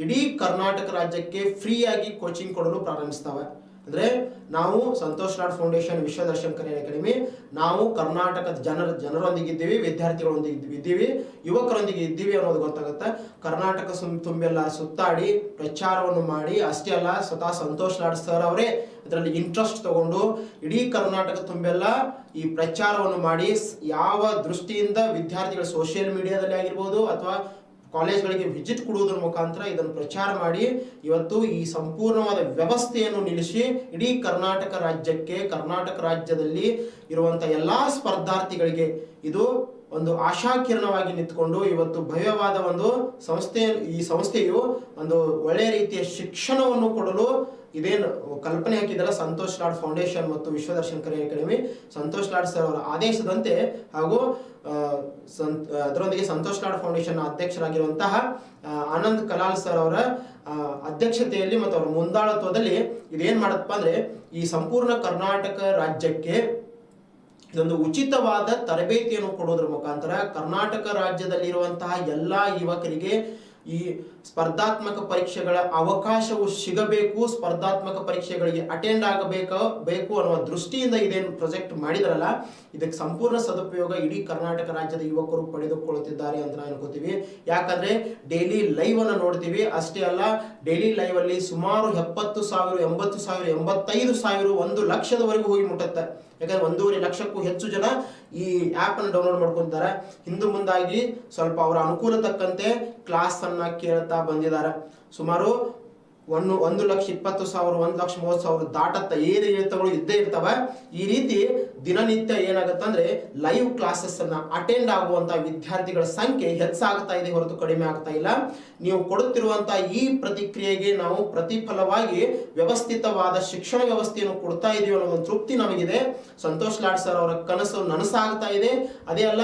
ಇಡೀ ಕರ್ನಾಟಕ ರಾಜ್ಯಕ್ಕೆ ಫ್ರೀ ಆಗಿ ಕೋಚಿಂಗ್ ಕೊಡಲು ಪ್ರಾರಂಭಿಸ್ತವೆ. ಅಂದ್ರೆ ನಾವು Santosh Lad foundation Vishwadarshan career academy ನಾವು ಕರ್ನಾಟಕದ ಜನರೊಂದಿಗೆ ಇದ್ದೀವಿ, ವಿದ್ಯಾರ್ಥಿಗಳೊಂದಿಗೆ ಇದ್ದೀವಿ, ಯುವಕರೊಂದಿಗೆ ಇದ್ದೀವಿ ಅನ್ನೋದು ಗೊತ್ತಾಗುತ್ತೆ. ಕರ್ನಾಟಕ ತುಂಬೆಲ್ಲ ಸುತ್ತಾಡಿ ಪ್ರಚಾರವನ್ನು ಮಾಡಿ ಅಷ್ಟೇ ಅಲ್ಲ, ಸ್ವತಃ ಸಂತೋಷ್ ಲಾಡ್ ಸರ್ ಅವರೇ ಇದರಲ್ಲಿ ಇಂಟ್ರೆಸ್ಟ್ ತಗೊಂಡು ಇಡೀ ಕರ್ನಾಟಕ ತುಂಬೆಲ್ಲ ಈ ಪ್ರಚಾರವನ್ನು ಮಾಡಿ ಯಾವ ದೃಷ್ಟಿಯಿಂದ ವಿದ್ಯಾರ್ಥಿಗಳು ಸೋಷಿಯಲ್ ಮೀಡಿಯಾದಲ್ಲಿ ಆಗಿರ್ಬೋದು ಅಥವಾ ಕಾಲೇಜ್ಗಳಿಗೆ ವಿಸಿಟ್ ಕೊಡುವುದರ ಮುಖಾಂತರ ಇದನ್ನು ಪ್ರಚಾರ ಮಾಡಿ ಇವತ್ತು ಈ ಸಂಪೂರ್ಣವಾದ ವ್ಯವಸ್ಥೆಯನ್ನು ನಿಲ್ಲಿಸಿ ಇಡೀ ಕರ್ನಾಟಕ ರಾಜ್ಯದಲ್ಲಿ ಇರುವಂತಹ ಎಲ್ಲಾ ಸ್ಪರ್ಧಾರ್ಥಿಗಳಿಗೆ ಇದು ಒಂದು ಆಶಾಕಿರಣವಾಗಿ ನಿಂತುಕೊಂಡು ಇವತ್ತು ಭವ್ಯವಾದ ಒಂದು ಈ ಸಂಸ್ಥೆಯು ಒಂದು ಒಳ್ಳೆಯ ರೀತಿಯ ಶಿಕ್ಷಣವನ್ನು ಕೊಡಲು ಇದೇನು ಕಲ್ಪನೆ ಹಾಕಿದಲ್ಲ ಸಂತೋಷ್ ಲಾಡ್ ಫೌಂಡೇಶನ್ ಮತ್ತು Vishwadarshan career academy, Santosh Lad sir ಅವರ ಆದೇಶದಂತೆ ಹಾಗೂ ಅದರೊಂದಿಗೆ ಸಂತೋಷ್ ಲಾಡ್ ಫೌಂಡೇಶನ್ ಅಧ್ಯಕ್ಷರಾಗಿರುವಂತಹ ಆನಂದ್ ಕಲಾಲ್ ಸರ್ ಅವರ ಅಧ್ಯಕ್ಷತೆಯಲ್ಲಿ ಮತ್ತು ಅವರ ಮುಂದಾಳತ್ವದಲ್ಲಿ ಇದೇನ್ ಮಾಡತ್ತಪ್ಪ ಅಂದ್ರೆ ಈ ಸಂಪೂರ್ಣ ಕರ್ನಾಟಕ ರಾಜ್ಯಕ್ಕೆ ಇದೊಂದು ಉಚಿತವಾದ ತರಬೇತಿಯನ್ನು ಕೊಡೋದ್ರ ಮುಖಾಂತರ ಕರ್ನಾಟಕ ರಾಜ್ಯದಲ್ಲಿರುವಂತಹ ಎಲ್ಲಾ ಯುವಕರಿಗೆ ಈ ಸ್ಪರ್ಧಾತ್ಮಕ ಪರೀಕ್ಷೆಗಳ ಅವಕಾಶವು ಸಿಗಬೇಕು, ಸ್ಪರ್ಧಾತ್ಮಕ ಪರೀಕ್ಷೆಗಳಿಗೆ ಅಟೆಂಡ್ ಆಗಬೇಕು ಅನ್ನುವ ದೃಷ್ಟಿಯಿಂದ ಇದೇನು ಪ್ರಾಜೆಕ್ಟ್ ಮಾಡಿದಾರಲ್ಲ, ಇದಕ್ಕೆ ಸಂಪೂರ್ಣ ಸದುಪಯೋಗ ಇಡೀ ಕರ್ನಾಟಕ ರಾಜ್ಯದ ಯುವಕರು ಪಡೆದುಕೊಳ್ಳುತ್ತಿದ್ದಾರೆ ಅಂತ ನಾವು ಅನ್ಕೋತೀವಿ. ಯಾಕಂದ್ರೆ ಡೈಲಿ ಲೈವ್ ಅನ್ನು ನೋಡ್ತೀವಿ. ಅಷ್ಟೇ ಅಲ್ಲ, ಡೈಲಿ ಲೈವ್ ಅಲ್ಲಿ ಸುಮಾರು 70,000, 80,000, 85,000, 1 ಲಕ್ಷದವರೆಗೂ ಹೋಗಿ ಮುಟ್ಟುತ್ತೆ. ಯಾಕಂದ್ರೆ 1.5 ಲಕ್ಷಕ್ಕೂ ಹೆಚ್ಚು ಜನ ಈ ಆಪ್ ಅನ್ನು ಡೌನ್ಲೋಡ್ ಮಾಡ್ಕೊಂತಾರೆ. ಹಿಂದೆ ಮುಂದಾಗಿ ಸ್ವಲ್ಪ ಅವರ ಅನುಕೂಲ ತಕ್ಕಂತೆ ಕ್ಲಾಸ್ ಅನ್ನ ಕೇಳ್ತಾ ಬಂದಿದ್ದಾರೆ. ಸುಮಾರು 1,20,000, 1,30,000 ದಾಟತ್ತ ಏರಿಳಿತಗಳು ಇದ್ದೇ ಇರ್ತವ. ಈ ರೀತಿ ದಿನನಿತ್ಯ ಏನಾಗುತ್ತಂದ್ರೆ ಲೈವ್ ಕ್ಲಾಸಸ್ ಅನ್ನ ಅಟೆಂಡ್ ಆಗುವಂತ ವಿದ್ಯಾರ್ಥಿಗಳ ಸಂಖ್ಯೆ ಹೆಚ್ಚಾಗ್ತಾ ಇದೆ ಹೊರತು ಕಡಿಮೆ ಆಗ್ತಾ ಇಲ್ಲ. ನೀವು ಕೊಡುತ್ತಿರುವಂತಹ ಈ ಪ್ರತಿಕ್ರಿಯೆಗೆ ನಾವು ಪ್ರತಿಫಲವಾಗಿ ವ್ಯವಸ್ಥಿತವಾದ ಶಿಕ್ಷಣ ವ್ಯವಸ್ಥೆಯನ್ನು ಕೊಡ್ತಾ ಇದೀವಿ ಅನ್ನೋ ಒಂದು ತೃಪ್ತಿ ನಮಗಿದೆ. ಸಂತೋಷ್ ಲಾಡ್ ಸರ್ ಅವರ ಕನಸು ನನಸಾಗ್ತಾ ಇದೆ. ಅದೇ ಅಲ್ಲ,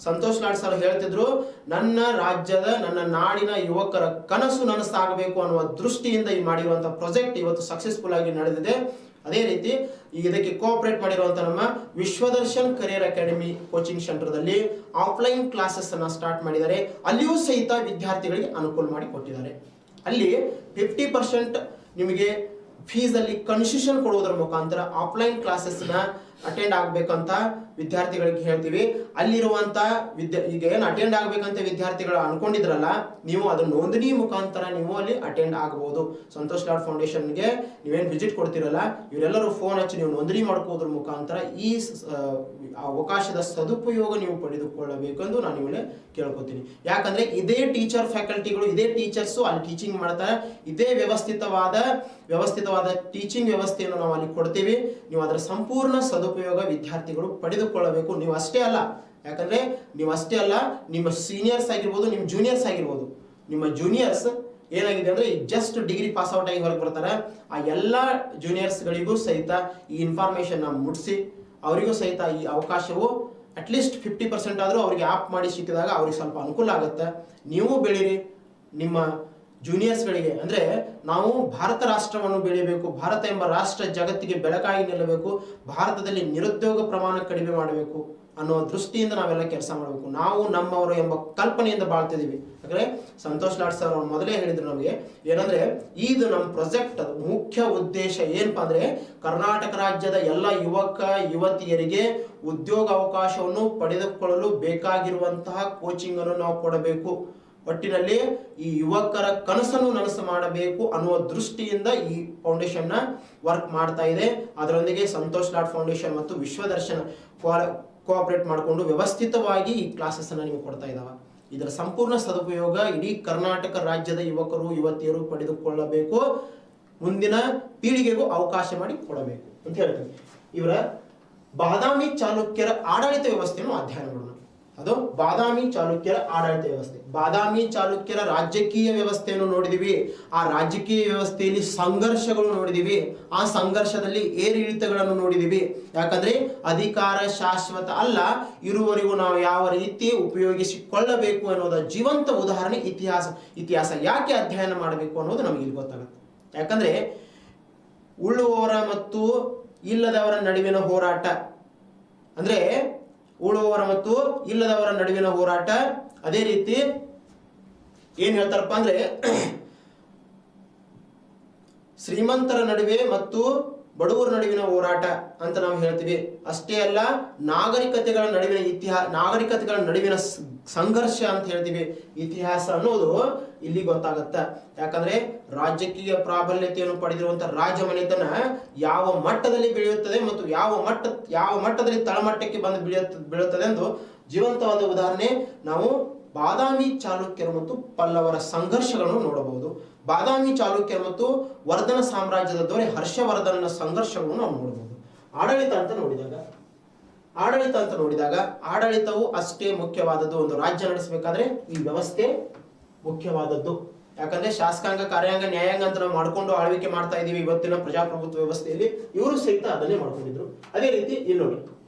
ಸಂತೋಷ್ ಲಾಡ್ ಸರ್ ಹೇಳ್ತಿದ್ರು, ನನ್ನ ರಾಜ್ಯದ, ನನ್ನ ನಾಡಿನ ಯುವಕರ ಕನಸು ನನಸಾಗಬೇಕು ಅನ್ನುವ ದೃಷ್ಟಿಯಿಂದ ಈ ಮಾಡಿರುವಂತಹ ಪ್ರಾಜೆಕ್ಟ್ ಇವತ್ತು ಸಕ್ಸಸ್ಫುಲ್ ಆಗಿ ನಡೆದಿದೆ. ಅದೇ ರೀತಿ ಇದಕ್ಕೆ ಕೋಆಪರೇಟ್ ಮಾಡಿರುವಂತಹ ನಮ್ಮ ವಿಶ್ವದರ್ಶನ್ ಕರಿಯರ್ ಅಕಾಡೆಮಿ ಕೋಚಿಂಗ್ ಸೆಂಟರ್ದಲ್ಲಿ ಆಫ್ಲೈನ್ ಕ್ಲಾಸಸ್ ಅನ್ನ ಸ್ಟಾರ್ಟ್ ಮಾಡಿದ್ದಾರೆ. ಅಲ್ಲಿಯೂ ಸಹಿತ ವಿದ್ಯಾರ್ಥಿಗಳಿಗೆ ಅನುಕೂಲ ಮಾಡಿ ಕೊಟ್ಟಿದ್ದಾರೆ. ಅಲ್ಲಿ 50% ನಿಮಗೆ ಫೀಸ್ ಅಲ್ಲಿ ಕನ್ಸೆಷನ್ ಕೊಡುವುದರ ಮುಖಾಂತರ ಆಫ್ಲೈನ್ ಕ್ಲಾಸಸ್ ನ ಅಟೆಂಡ್ ಆಗ್ಬೇಕಂತ ವಿದ್ಯಾರ್ಥಿಗಳಿಗೆ ಹೇಳ್ತೀವಿ. ಅಲ್ಲಿರುವಂತ ಈಗ ಏನು ಅಟೆಂಡ್ ಆಗ್ಬೇಕಂತ ವಿದ್ಯಾರ್ಥಿಗಳು ಅನ್ಕೊಂಡಿದ್ರಲ್ಲ, ನೀವು ಅದನ್ನ ನೋಂದಣಿ ಮುಖಾಂತರ ನೀವು ಅಲ್ಲಿ ಅಟೆಂಡ್ ಆಗಬಹುದು. ಸಂತೋಷ್ ಲಾಡ್ ಫೌಂಡೇಶನ್ಗೆ ನೀವೇನು ವಿಸಿಟ್ ಕೊಡ್ತಿರಲ್ಲ, ಇವರೆಲ್ಲರೂ ಫೋನ್ ಹಚ್ಚಿ ನೀವು ನೋಂದಣಿ ಮಾಡ್ಕೋದ್ರ ಮುಖಾಂತರ ಈ ಅವಕಾಶದ ಸದುಪಯೋಗ ನೀವು ಪಡೆದುಕೊಳ್ಳಬೇಕೆಂದು ನಾನು ನಿಮ್ಮಲ್ಲಿ ಕೇಳ್ಕೊತೀನಿ. ಯಾಕಂದ್ರೆ ಇದೇ ಟೀಚರ್ ಫ್ಯಾಕಲ್ಟಿಗಳು, ಇದೇ ಟೀಚರ್ಸು ಅಲ್ಲಿ ಟೀಚಿಂಗ್ ಮಾಡ್ತಾರೆ. ಇದೇ ವ್ಯವಸ್ಥಿತವಾದ ಟೀಚಿಂಗ್ ವ್ಯವಸ್ಥೆಯನ್ನು ನಾವು ಅಲ್ಲಿ ಕೊಡ್ತೀವಿ. ನೀವು ಅದರ ಸಂಪೂರ್ಣ ಸದುಪಯೋಗ ವಿದ್ಯಾರ್ಥಿಗಳು ಪಡೆದುಕೊಳ್ಳಬೇಕು. ನೀವು ಅಷ್ಟೇ ಅಲ್ಲ, ಯಾಕಂದ್ರೆ ನೀವು ಅಷ್ಟೇ ಅಲ್ಲ, ನಿಮ್ಮ ಸೀನಿಯರ್ಸ್ ಆಗಿರ್ಬೋದು, ನಿಮ್ಮ ಜೂನಿಯರ್ಸ್ ಆಗಿರ್ಬೋದು. ನಿಮ್ಮ ಜೂನಿಯರ್ಸ್ ಏನಾಗಿದೆ ಅಂದ್ರೆ ಜಸ್ಟ್ ಡಿಗ್ರಿ ಪಾಸ್ ಔಟ್ ಆಗಿ ಹೊರಗೆ ಬರ್ತಾರೆ. ಆ ಎಲ್ಲ ಜೂನಿಯರ್ಸ್ಗಳಿಗೂ ಸಹಿತ ಈ ಇನ್ಫಾರ್ಮೇಶನ್ ಮುಟ್ಟಿಸಿ ಅವರಿಗೂ ಸಹಿತ ಈ ಅವಕಾಶವು ಅಟ್ಲೀಸ್ಟ್ 50% ಆದರೂ ಅವರಿಗೆ ಆಪ್ ಮಾಡಿ ಸಿಕ್ಕಿದಾಗ ಅವ್ರಿಗೆ ಸ್ವಲ್ಪ ಅನುಕೂಲ ಆಗುತ್ತೆ. ನೀವು ಬೆಳೀರಿ, ನಿಮ್ಮ ಜೂನಿಯರ್ಸ್ಗಳಿಗೆ. ಅಂದ್ರೆ ನಾವು ಭಾರತ ರಾಷ್ಟ್ರವನ್ನು ಬೆಳೆಯಬೇಕು, ಭಾರತ ಎಂಬ ರಾಷ್ಟ್ರ ಜಗತ್ತಿಗೆ ಬೆಳಕಾಗಿ ನಿಲ್ಲಬೇಕು, ಭಾರತದಲ್ಲಿ ನಿರುದ್ಯೋಗ ಪ್ರಮಾಣ ಕಡಿಮೆ ಮಾಡಬೇಕು ಅನ್ನೋ ದೃಷ್ಟಿಯಿಂದ ನಾವೆಲ್ಲ ಕೆಲಸ ಮಾಡಬೇಕು. ನಾವು ನಮ್ಮವರು ಎಂಬ ಕಲ್ಪನೆಯಿಂದ ಬಾಳ್ತಿದೀವಿ. ಯಾಕಂದ್ರೆ ಸಂತೋಷ್ ಲಾಡ್ ಸರ್ ಅವ್ರು ಮೊದಲೇ ಹೇಳಿದ್ರು ನಮಗೆ ಏನಂದ್ರೆ, ಇದು ನಮ್ಮ ಪ್ರಾಜೆಕ್ಟ್ ಮುಖ್ಯ ಉದ್ದೇಶ ಏನಪ್ಪಾ ಅಂದ್ರೆ ಕರ್ನಾಟಕ ರಾಜ್ಯದ ಎಲ್ಲ ಯುವಕ ಯುವತಿಯರಿಗೆ ಉದ್ಯೋಗ ಅವಕಾಶವನ್ನು ಪಡೆದುಕೊಳ್ಳಲು ಬೇಕಾಗಿರುವಂತಹ ಕೋಚಿಂಗ್ ಅನ್ನು ನಾವು ಕೊಡಬೇಕು. ಒಟ್ಟಿನಲ್ಲಿ ಈ ಯುವಕರ ಕನಸನ್ನು ನನಸು ಮಾಡಬೇಕು ಅನ್ನುವ ದೃಷ್ಟಿಯಿಂದ ಈ ಫೌಂಡೇಶನ್ ನ ವರ್ಕ್ ಮಾಡ್ತಾ ಇದೆ. ಅದರೊಂದಿಗೆ ಸಂತೋಷ್ ಲಾಡ್ ಫೌಂಡೇಶನ್ ಮತ್ತು ವಿಶ್ವದರ್ಶನ ಕೋಆಪರೇಟ್ ಮಾಡಿಕೊಂಡು ವ್ಯವಸ್ಥಿತವಾಗಿ ಈ ಕ್ಲಾಸಸ್ ಅನ್ನ ನಿಮಗೆ ಕೊಡ್ತಾ ಇದ್ದಾವೆ. ಇದರ ಸಂಪೂರ್ಣ ಸದುಪಯೋಗ ಇಡೀ ಕರ್ನಾಟಕ ರಾಜ್ಯದ ಯುವಕರು ಯುವತಿಯರು ಪಡೆದುಕೊಳ್ಳಬೇಕು, ಮುಂದಿನ ಪೀಳಿಗೆಗೂ ಅವಕಾಶ ಮಾಡಿ ಕೊಡಬೇಕು ಅಂತ ಹೇಳ್ತೀವಿ. ಇವರ ಬಾದಾಮಿ ಚಾಲುಕ್ಯರ ಆಡಳಿತ ವ್ಯವಸ್ಥೆಯನ್ನು ಅಧ್ಯಯನ ಮಾಡೋಣ. ಅದು ಬಾದಾಮಿ ಚಾಲುಕ್ಯರ ಆಡಳಿತ ವ್ಯವಸ್ಥೆ. ಬಾದಾಮಿ ಚಾಲುಕ್ಯರ ರಾಜಕೀಯ ವ್ಯವಸ್ಥೆಯನ್ನು ನೋಡಿದಿವಿ. ಆ ರಾಜಕೀಯ ವ್ಯವಸ್ಥೆಯಲ್ಲಿ ಸಂಘರ್ಷಗಳು ನೋಡಿದಿವಿ. ಆ ಸಂಘರ್ಷದಲ್ಲಿ ಏರಿಳಿತಗಳನ್ನು ನೋಡಿದಿವಿ. ಯಾಕಂದ್ರೆ ಅಧಿಕಾರ ಶಾಶ್ವತ ಅಲ್ಲ, ಇರುವವರೆಗೂ ನಾವು ಯಾವ ರೀತಿ ಉಪಯೋಗಿಸಿಕೊಳ್ಳಬೇಕು ಅನ್ನೋದ ಜೀವಂತ ಉದಾಹರಣೆ ಇತಿಹಾಸ ಯಾಕೆ ಅಧ್ಯಯನ ಮಾಡಬೇಕು ಅನ್ನೋದು ನಮಗೆ ಇಲ್ಲಿ ಗೊತ್ತಾಗುತ್ತೆ. ಯಾಕಂದ್ರೆ ಉಳುವವರ ಮತ್ತು ಇಲ್ಲದವರ ನಡುವಿನ ಹೋರಾಟ, ಅಂದ್ರೆ ಉಳುವವರ ಮತ್ತು ಇಲ್ಲದವರ ನಡುವಿನ ಹೋರಾಟ. ಅದೇ ರೀತಿ ಏನ್ ಹೇಳ್ತಾರಪ್ಪ ಅಂದ್ರೆ ಶ್ರೀಮಂತರ ನಡುವೆ ಮತ್ತು ಬಡವರ ನಡುವಿನ ಹೋರಾಟ ಅಂತ ನಾವು ಹೇಳ್ತೀವಿ. ಅಷ್ಟೇ ಅಲ್ಲ, ನಾಗರಿಕತೆಗಳ ನಡುವಿನ ಸಂಘರ್ಷ ಅಂತ ಹೇಳ್ತೀವಿ. ಇತಿಹಾಸ ಅನ್ನೋದು ಇಲ್ಲಿ ಗೊತ್ತಾಗತ್ತ. ಯಾಕಂದ್ರೆ ರಾಜಕೀಯ ಪ್ರಾಬಲ್ಯತೆಯನ್ನು ಪಡೆದಿರುವಂತಹ ರಾಜಮನೆತನ ಯಾವ ಮಟ್ಟದಲ್ಲಿ ಬೆಳೆಯುತ್ತದೆ ಮತ್ತು ಯಾವ ಮಟ್ಟದಲ್ಲಿ ತಳಮಟ್ಟಕ್ಕೆ ಬಂದು ಬೀಳುತ್ತದೆ ಎಂದು ಜೀವಂತವಾದ ಉದಾಹರಣೆ ನಾವು ಬಾದಾಮಿ ಚಾಲುಕ್ಯರು ಮತ್ತು ಪಲ್ಲವರ ಸಂಘರ್ಷಗಳನ್ನು ನೋಡಬಹುದು. ಬಾದಾಮಿ ಚಾಲುಕ್ಯರು ಮತ್ತು ವರ್ಧನ ಸಾಮ್ರಾಜ್ಯದ ದೊರೆ ಹರ್ಷವರ್ಧನನ ಸಂಘರ್ಷಗಳನ್ನು ನಾವು ನೋಡಬಹುದು. ಆಡಳಿತ ಅಂತ ನೋಡಿದಾಗ ಆಡಳಿತವು ಅಷ್ಟೇ ಮುಖ್ಯವಾದದ್ದು. ಒಂದು ರಾಜ್ಯ ನಡೆಸಬೇಕಾದ್ರೆ ಈ ವ್ಯವಸ್ಥೆ ಮುಖ್ಯವಾದದ್ದು. ಯಾಕಂದ್ರೆ ಶಾಸಕಾಂಗ, ಕಾರ್ಯಾಂಗ, ನ್ಯಾಯಾಂಗ ಅಂತ ನಾವು ಮಾಡ್ಕೊಂಡು ಆಳ್ವಿಕೆ ಮಾಡ್ತಾ ಇದೀವಿ ಇವತ್ತಿನ ಪ್ರಜಾಪ್ರಭುತ್ವ ವ್ಯವಸ್ಥೆಯಲ್ಲಿ. ಇವರು ಸಹಿತ ಅದನ್ನೇ ಮಾಡ್ಕೊಂಡಿದ್ರು. ಅದೇ ರೀತಿ ಇಲ್ಲಿ ನೋಡಿ,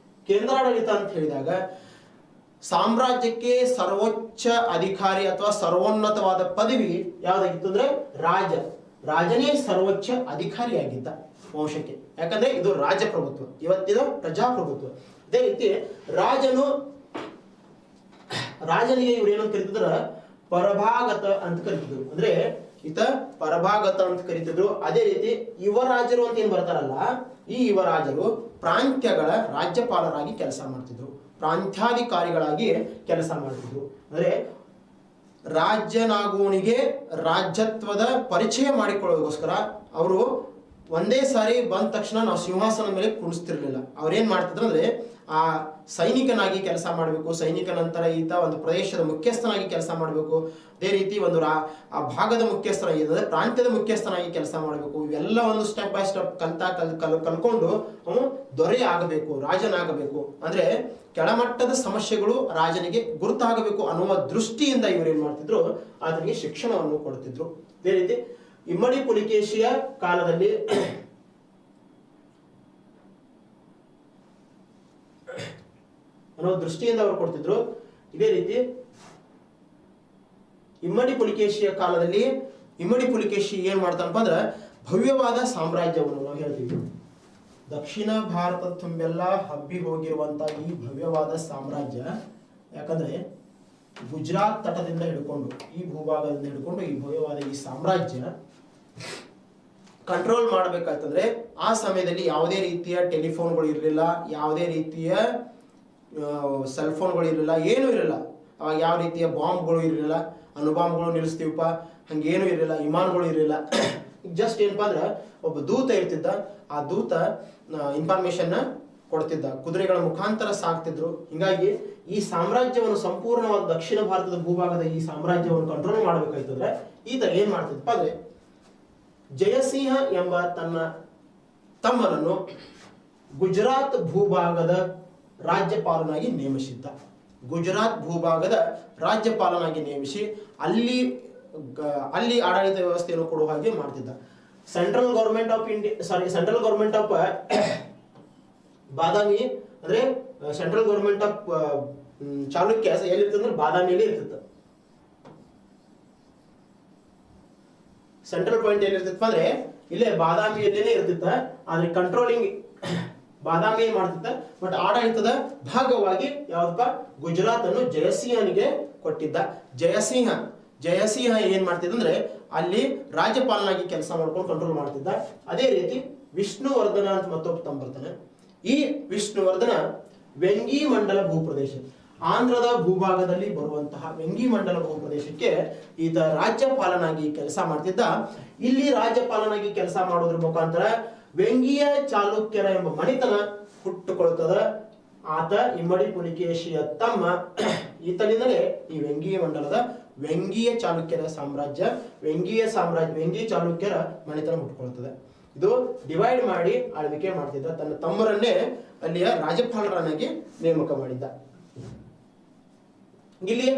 ಕೇಂದ್ರಾಡಳಿತ ಅಂತ ಹೇಳಿದಾಗ ಸಾಮ್ರಾಜ್ಯಕ್ಕೆ ಸರ್ವೋಚ್ಚ ಅಧಿಕಾರಿ ಅಥವಾ ಸರ್ವೋನ್ನತವಾದ ಪದವಿ ಯಾವ್ದಾಗಿತ್ತು ಅಂದ್ರೆ ರಾಜನೇ ಸರ್ವೋಚ್ಚ ಅಧಿಕಾರಿಯಾಗಿದ್ದ ವಂಶಕ್ಕೆ. ಯಾಕಂದ್ರೆ ಇದು ರಾಜಪ್ರಭುತ್ವ, ಇವತ್ತಿನ ಪ್ರಜಾಪ್ರಭುತ್ವ. ಅದೇ ರೀತಿ ರಾಜನಿಗೆ ಇವ್ರು ಏನಂತ ಕರೀತಿದ್ರ ಪರಭಾಗತ ಅಂತ ಕರಿತಿದ್ರು. ಅಂದ್ರೆ ಈತ ಪರಭಾಗತ ಅಂತ ಕರಿತಿದ್ರು. ಅದೇ ರೀತಿ ಯುವರಾಜರು ಅಂತ ಏನ್ ಬರ್ತಾರಲ್ಲ, ಈ ಯುವರಾಜರು ಪ್ರಾಂತ್ಯಗಳ ರಾಜ್ಯಪಾಲರಾಗಿ ಕೆಲಸ ಮಾಡ್ತಿದ್ರು, ಪ್ರಾಂತ್ಯಾಧಿಕಾರಿಗಳಾಗಿ ಕೆಲಸ ಮಾಡ್ತಿದ್ರು. ಅಂದ್ರೆ ರಾಜ್ಯನಾಗುವನಿಗೆ ರಾಜ್ಯತ್ವದ ಪರಿಚಯ ಮಾಡಿಕೊಳ್ಳೋದಕ್ಕೋಸ್ಕರ ಅವರು ಒಂದೇ ಸಾರಿ ಬಂದ ತಕ್ಷಣ ನಾವು ಸಿಂಹಾಸನದ ಮೇಲೆ ಕುಣಿಸ್ತಿರ್ಲಿಲ್ಲ. ಅವ್ರೇನ್ ಮಾಡ್ತಿದ್ರು ಅಂದ್ರೆ ಆ ಸೈನಿಕನಾಗಿ ಕೆಲಸ ಮಾಡಬೇಕು, ಸೈನಿಕ ನಂತರ ಈತ ಒಂದು ಪ್ರದೇಶದ ಮುಖ್ಯಸ್ಥನಾಗಿ ಕೆಲಸ ಮಾಡಬೇಕು, ಅದೇ ರೀತಿ ಒಂದು ಆ ಭಾಗದ ಮುಖ್ಯಸ್ಥನಾಗಿ ಅಂದ್ರೆ ಪ್ರಾಂತ್ಯದ ಮುಖ್ಯಸ್ಥನಾಗಿ ಕೆಲಸ ಮಾಡಬೇಕು. ಇವೆಲ್ಲ ಒಂದು ಸ್ಟೆಪ್ ಬೈ ಸ್ಟೆಪ್ ಕಲ್ಕೊಂಡು ಅವನು ದೊರೆ ಆಗಬೇಕು, ರಾಜನಾಗಬೇಕು. ಅಂದ್ರೆ ಕೆಳಮಟ್ಟದ ಸಮಸ್ಯೆಗಳು ರಾಜನಿಗೆ ಗುರುತಾಗಬೇಕು ಅನ್ನುವ ದೃಷ್ಟಿಯಿಂದ ಇವರು ಏನ್ ಮಾಡ್ತಿದ್ರು, ಆತನಿಗೆ ಶಿಕ್ಷಣವನ್ನು ಕೊಡ್ತಿದ್ರು. ಅದೇ ರೀತಿ ಇಮ್ಮಡಿ ಪುಲಿಕೇಶಿಯ ಕಾಲದಲ್ಲಿ ಅನ್ನೋ ದೃಷ್ಟಿಯಿಂದ ಅವರು ಕೊಡ್ತಿದ್ರು. ಇದೇ ರೀತಿ ಇಮ್ಮಡಿ ಪುಲಿಕೇಶಿಯ ಕಾಲದಲ್ಲಿ ಇಮ್ಮಡಿ ಪುಲಿಕೇಶಿ ಏನ್ ಮಾಡ್ತಾನಪ್ಪ ಅಂದ್ರೆ ಭವ್ಯವಾದ ಸಾಮ್ರಾಜ್ಯವನ್ನು ನಾವು ಹೇಳ್ತೀವಿ. ದಕ್ಷಿಣ ಭಾರತ ತುಂಬೆಲ್ಲ ಹಬ್ಬಿ ಹೋಗಿರುವಂತ ಈ ಭವ್ಯವಾದ ಸಾಮ್ರಾಜ್ಯ, ಯಾಕಂದ್ರೆ ಗುಜರಾತ್ ತಟದಿಂದ ಹಿಡ್ಕೊಂಡು ಈ ಭೂಭಾಗದಿಂದ ಹಿಡ್ಕೊಂಡು ಈ ಭವ್ಯವಾದ ಈ ಸಾಮ್ರಾಜ್ಯ ಕಂಟ್ರೋಲ್ ಮಾಡಬೇಕಾಯ್ತಂದ್ರೆ ಆ ಸಮಯದಲ್ಲಿ ಯಾವುದೇ ರೀತಿಯ ಟೆಲಿಫೋನ್ಗಳು ಇರಲಿಲ್ಲ, ಯಾವುದೇ ರೀತಿಯ ಸೆಲ್ ಫೋನ್ಗಳು ಇರಲಿಲ್ಲ, ಏನೂ ಇರಲಿಲ್ಲ. ಅವಾಗ ಯಾವ ರೀತಿಯ ಬಾಂಬ್ಗಳು ಇರಲಿಲ್ಲ, ಅಣುಬಾಂಬ್ಗಳು ನಿಲ್ಲಿಸ್ತೀವಪ್ಪ ಹಂಗೇನು ಇರಲಿಲ್ಲ, ವಿಮಾನಗಳು ಇರಲಿಲ್ಲ. ಜಸ್ಟ್ ಏನಪ್ಪಾ ಅಂದ್ರೆ ಒಬ್ಬ ದೂತ ಇರ್ತಿದ್ದ, ಆ ದೂತ ಇನ್ಫಾರ್ಮೇಶನ್ ಕೊಡ್ತಿದ್ದ, ಕುದುರೆಗಳ ಮುಖಾಂತರ ಸಾಕ್ತಿದ್ರು. ಹಿಂಗಾಗಿ ಈ ಸಾಮ್ರಾಜ್ಯವನ್ನು ಸಂಪೂರ್ಣವಾದ ದಕ್ಷಿಣ ಭಾರತದ ಭೂಭಾಗದ ಈ ಸಾಮ್ರಾಜ್ಯವನ್ನು ಕಂಟ್ರೋಲ್ ಮಾಡಬೇಕಾಯ್ತಂದ್ರೆ ಈತ ಏನ್ ಮಾಡ್ತಿದ್ದಪ್ಪ ಅಂದ್ರೆ ಜಯಸಿಂಹ ಎಂಬ ತನ್ನ ತಮ್ಮನನ್ನು ಗುಜರಾತ್ ಭೂಭಾಗದ ರಾಜ್ಯಪಾಲನಾಗಿ ನೇಮಿಸಿದ್ದ. ಗುಜರಾತ್ ಭೂಭಾಗದ ರಾಜ್ಯಪಾಲನಾಗಿ ನೇಮಿಸಿ ಅಲ್ಲಿ ಆಡಳಿತ ವ್ಯವಸ್ಥೆಯನ್ನು ಕೊಡುವ ಹಾಗೆ ಮಾಡ್ತಿದ್ದ. ಸೆಂಟ್ರಲ್ ಗೌರ್ಮೆಂಟ್ ಆಫ್ ಬಾದಾಮಿ ಅಂದ್ರೆ ಸೆಂಟ್ರಲ್ ಗೌರ್ಮೆಂಟ್ ಆಫ್ ಚಾಲುಕ್ಯ ಎಲ್ಲಿರ್ತಂದ್ರೆ ಬಾದಾಮಿಯಲ್ಲಿ ಇರ್ತಿತ್ತು. ಸೆಂಟ್ರಲ್ ಪಾಯಿಂಟ್ ಏನಿರ್ತಿತ್ತು ಅಂದ್ರೆ ಇಲ್ಲೇ ಬಾದಾಮಿಯಲ್ಲೇನೆ ಇರ್ತಿತ್ತ. ಆದ್ರೆ ಕಂಟ್ರೋಲಿಂಗ್ ಬಾದಾಮಿ ಮಾಡ್ತಿತ್ತ, ಬಟ್ ಆಡಳಿತದ ಭಾಗವಾಗಿ ಯಾವ್ದಪ್ಪ ಗುಜರಾತ್ ಅನ್ನು ಜಯಸಿಂಹನಿಗೆ ಕೊಟ್ಟಿದ್ದ. ಜಯಸಿಂಹ ಏನ್ ಮಾಡ್ತಿದ್ದ ಅಂದ್ರೆ ಅಲ್ಲಿ ರಾಜ್ಯಪಾಲನಾಗಿ ಕೆಲಸ ಮಾಡ್ಕೊಂಡು ಕಂಟ್ರೋಲ್ ಮಾಡ್ತಿದ್ದ. ಅದೇ ರೀತಿ ವಿಷ್ಣುವರ್ಧನ ಅಂತ ಮತ್ತೊಬ್ಬ ತಮ್ಮ ಬರ್ತಾನೆ. ಈ ವಿಷ್ಣುವರ್ಧನ ವೆಂಗಿ ಮಂಡಲ ಭೂಪ್ರದೇಶ, ಆಂಧ್ರದ ಭೂಭಾಗದಲ್ಲಿ ಬರುವಂತಹ ವೆಂಗಿ ಮಂಡಲ ಭೂಪ್ರದೇಶಕ್ಕೆ ಈತ ರಾಜ್ಯಪಾಲನಾಗಿ ಕೆಲಸ ಮಾಡ್ತಿದ್ದ. ಇಲ್ಲಿ ರಾಜ್ಯಪಾಲನಾಗಿ ಕೆಲಸ ಮಾಡೋದ್ರ ಮುಖಾಂತರ ವೆಂಗಿಯ ಚಾಲುಕ್ಯರ ಎಂಬ ಮಣಿತನ ಹುಟ್ಟುಕೊಳ್ತದ. ಆತ ಇಮ್ಮಡಿ ಪುಲಿಕೇಶಿಯ ತಮ್ಮ, ಈತನಿಂದಲೇ ಈ ವೆಂಗಿಯ ಮಂಡಲದ ವೆಂಗಿಯ ಚಾಲುಕ್ಯರ ಸಾಮ್ರಾಜ್ಯ, ವೆಂಗಿ ಚಾಲುಕ್ಯರ ಮಣಿತನ ಹುಟ್ಟುಕೊಳ್ತದೆ. ಇದು ಡಿವೈಡ್ ಮಾಡಿ ಆಳ್ವಿಕೆ ಮಾಡ್ತಿದ್ದ. ತನ್ನ ತಮ್ಮರನ್ನೇ ಅಲ್ಲಿಯ ರಾಜ್ಯಪಾಲರನ್ನಾಗಿ ನೇಮಕ ಮಾಡಿದ್ದ. ಇಲ್ಲಿ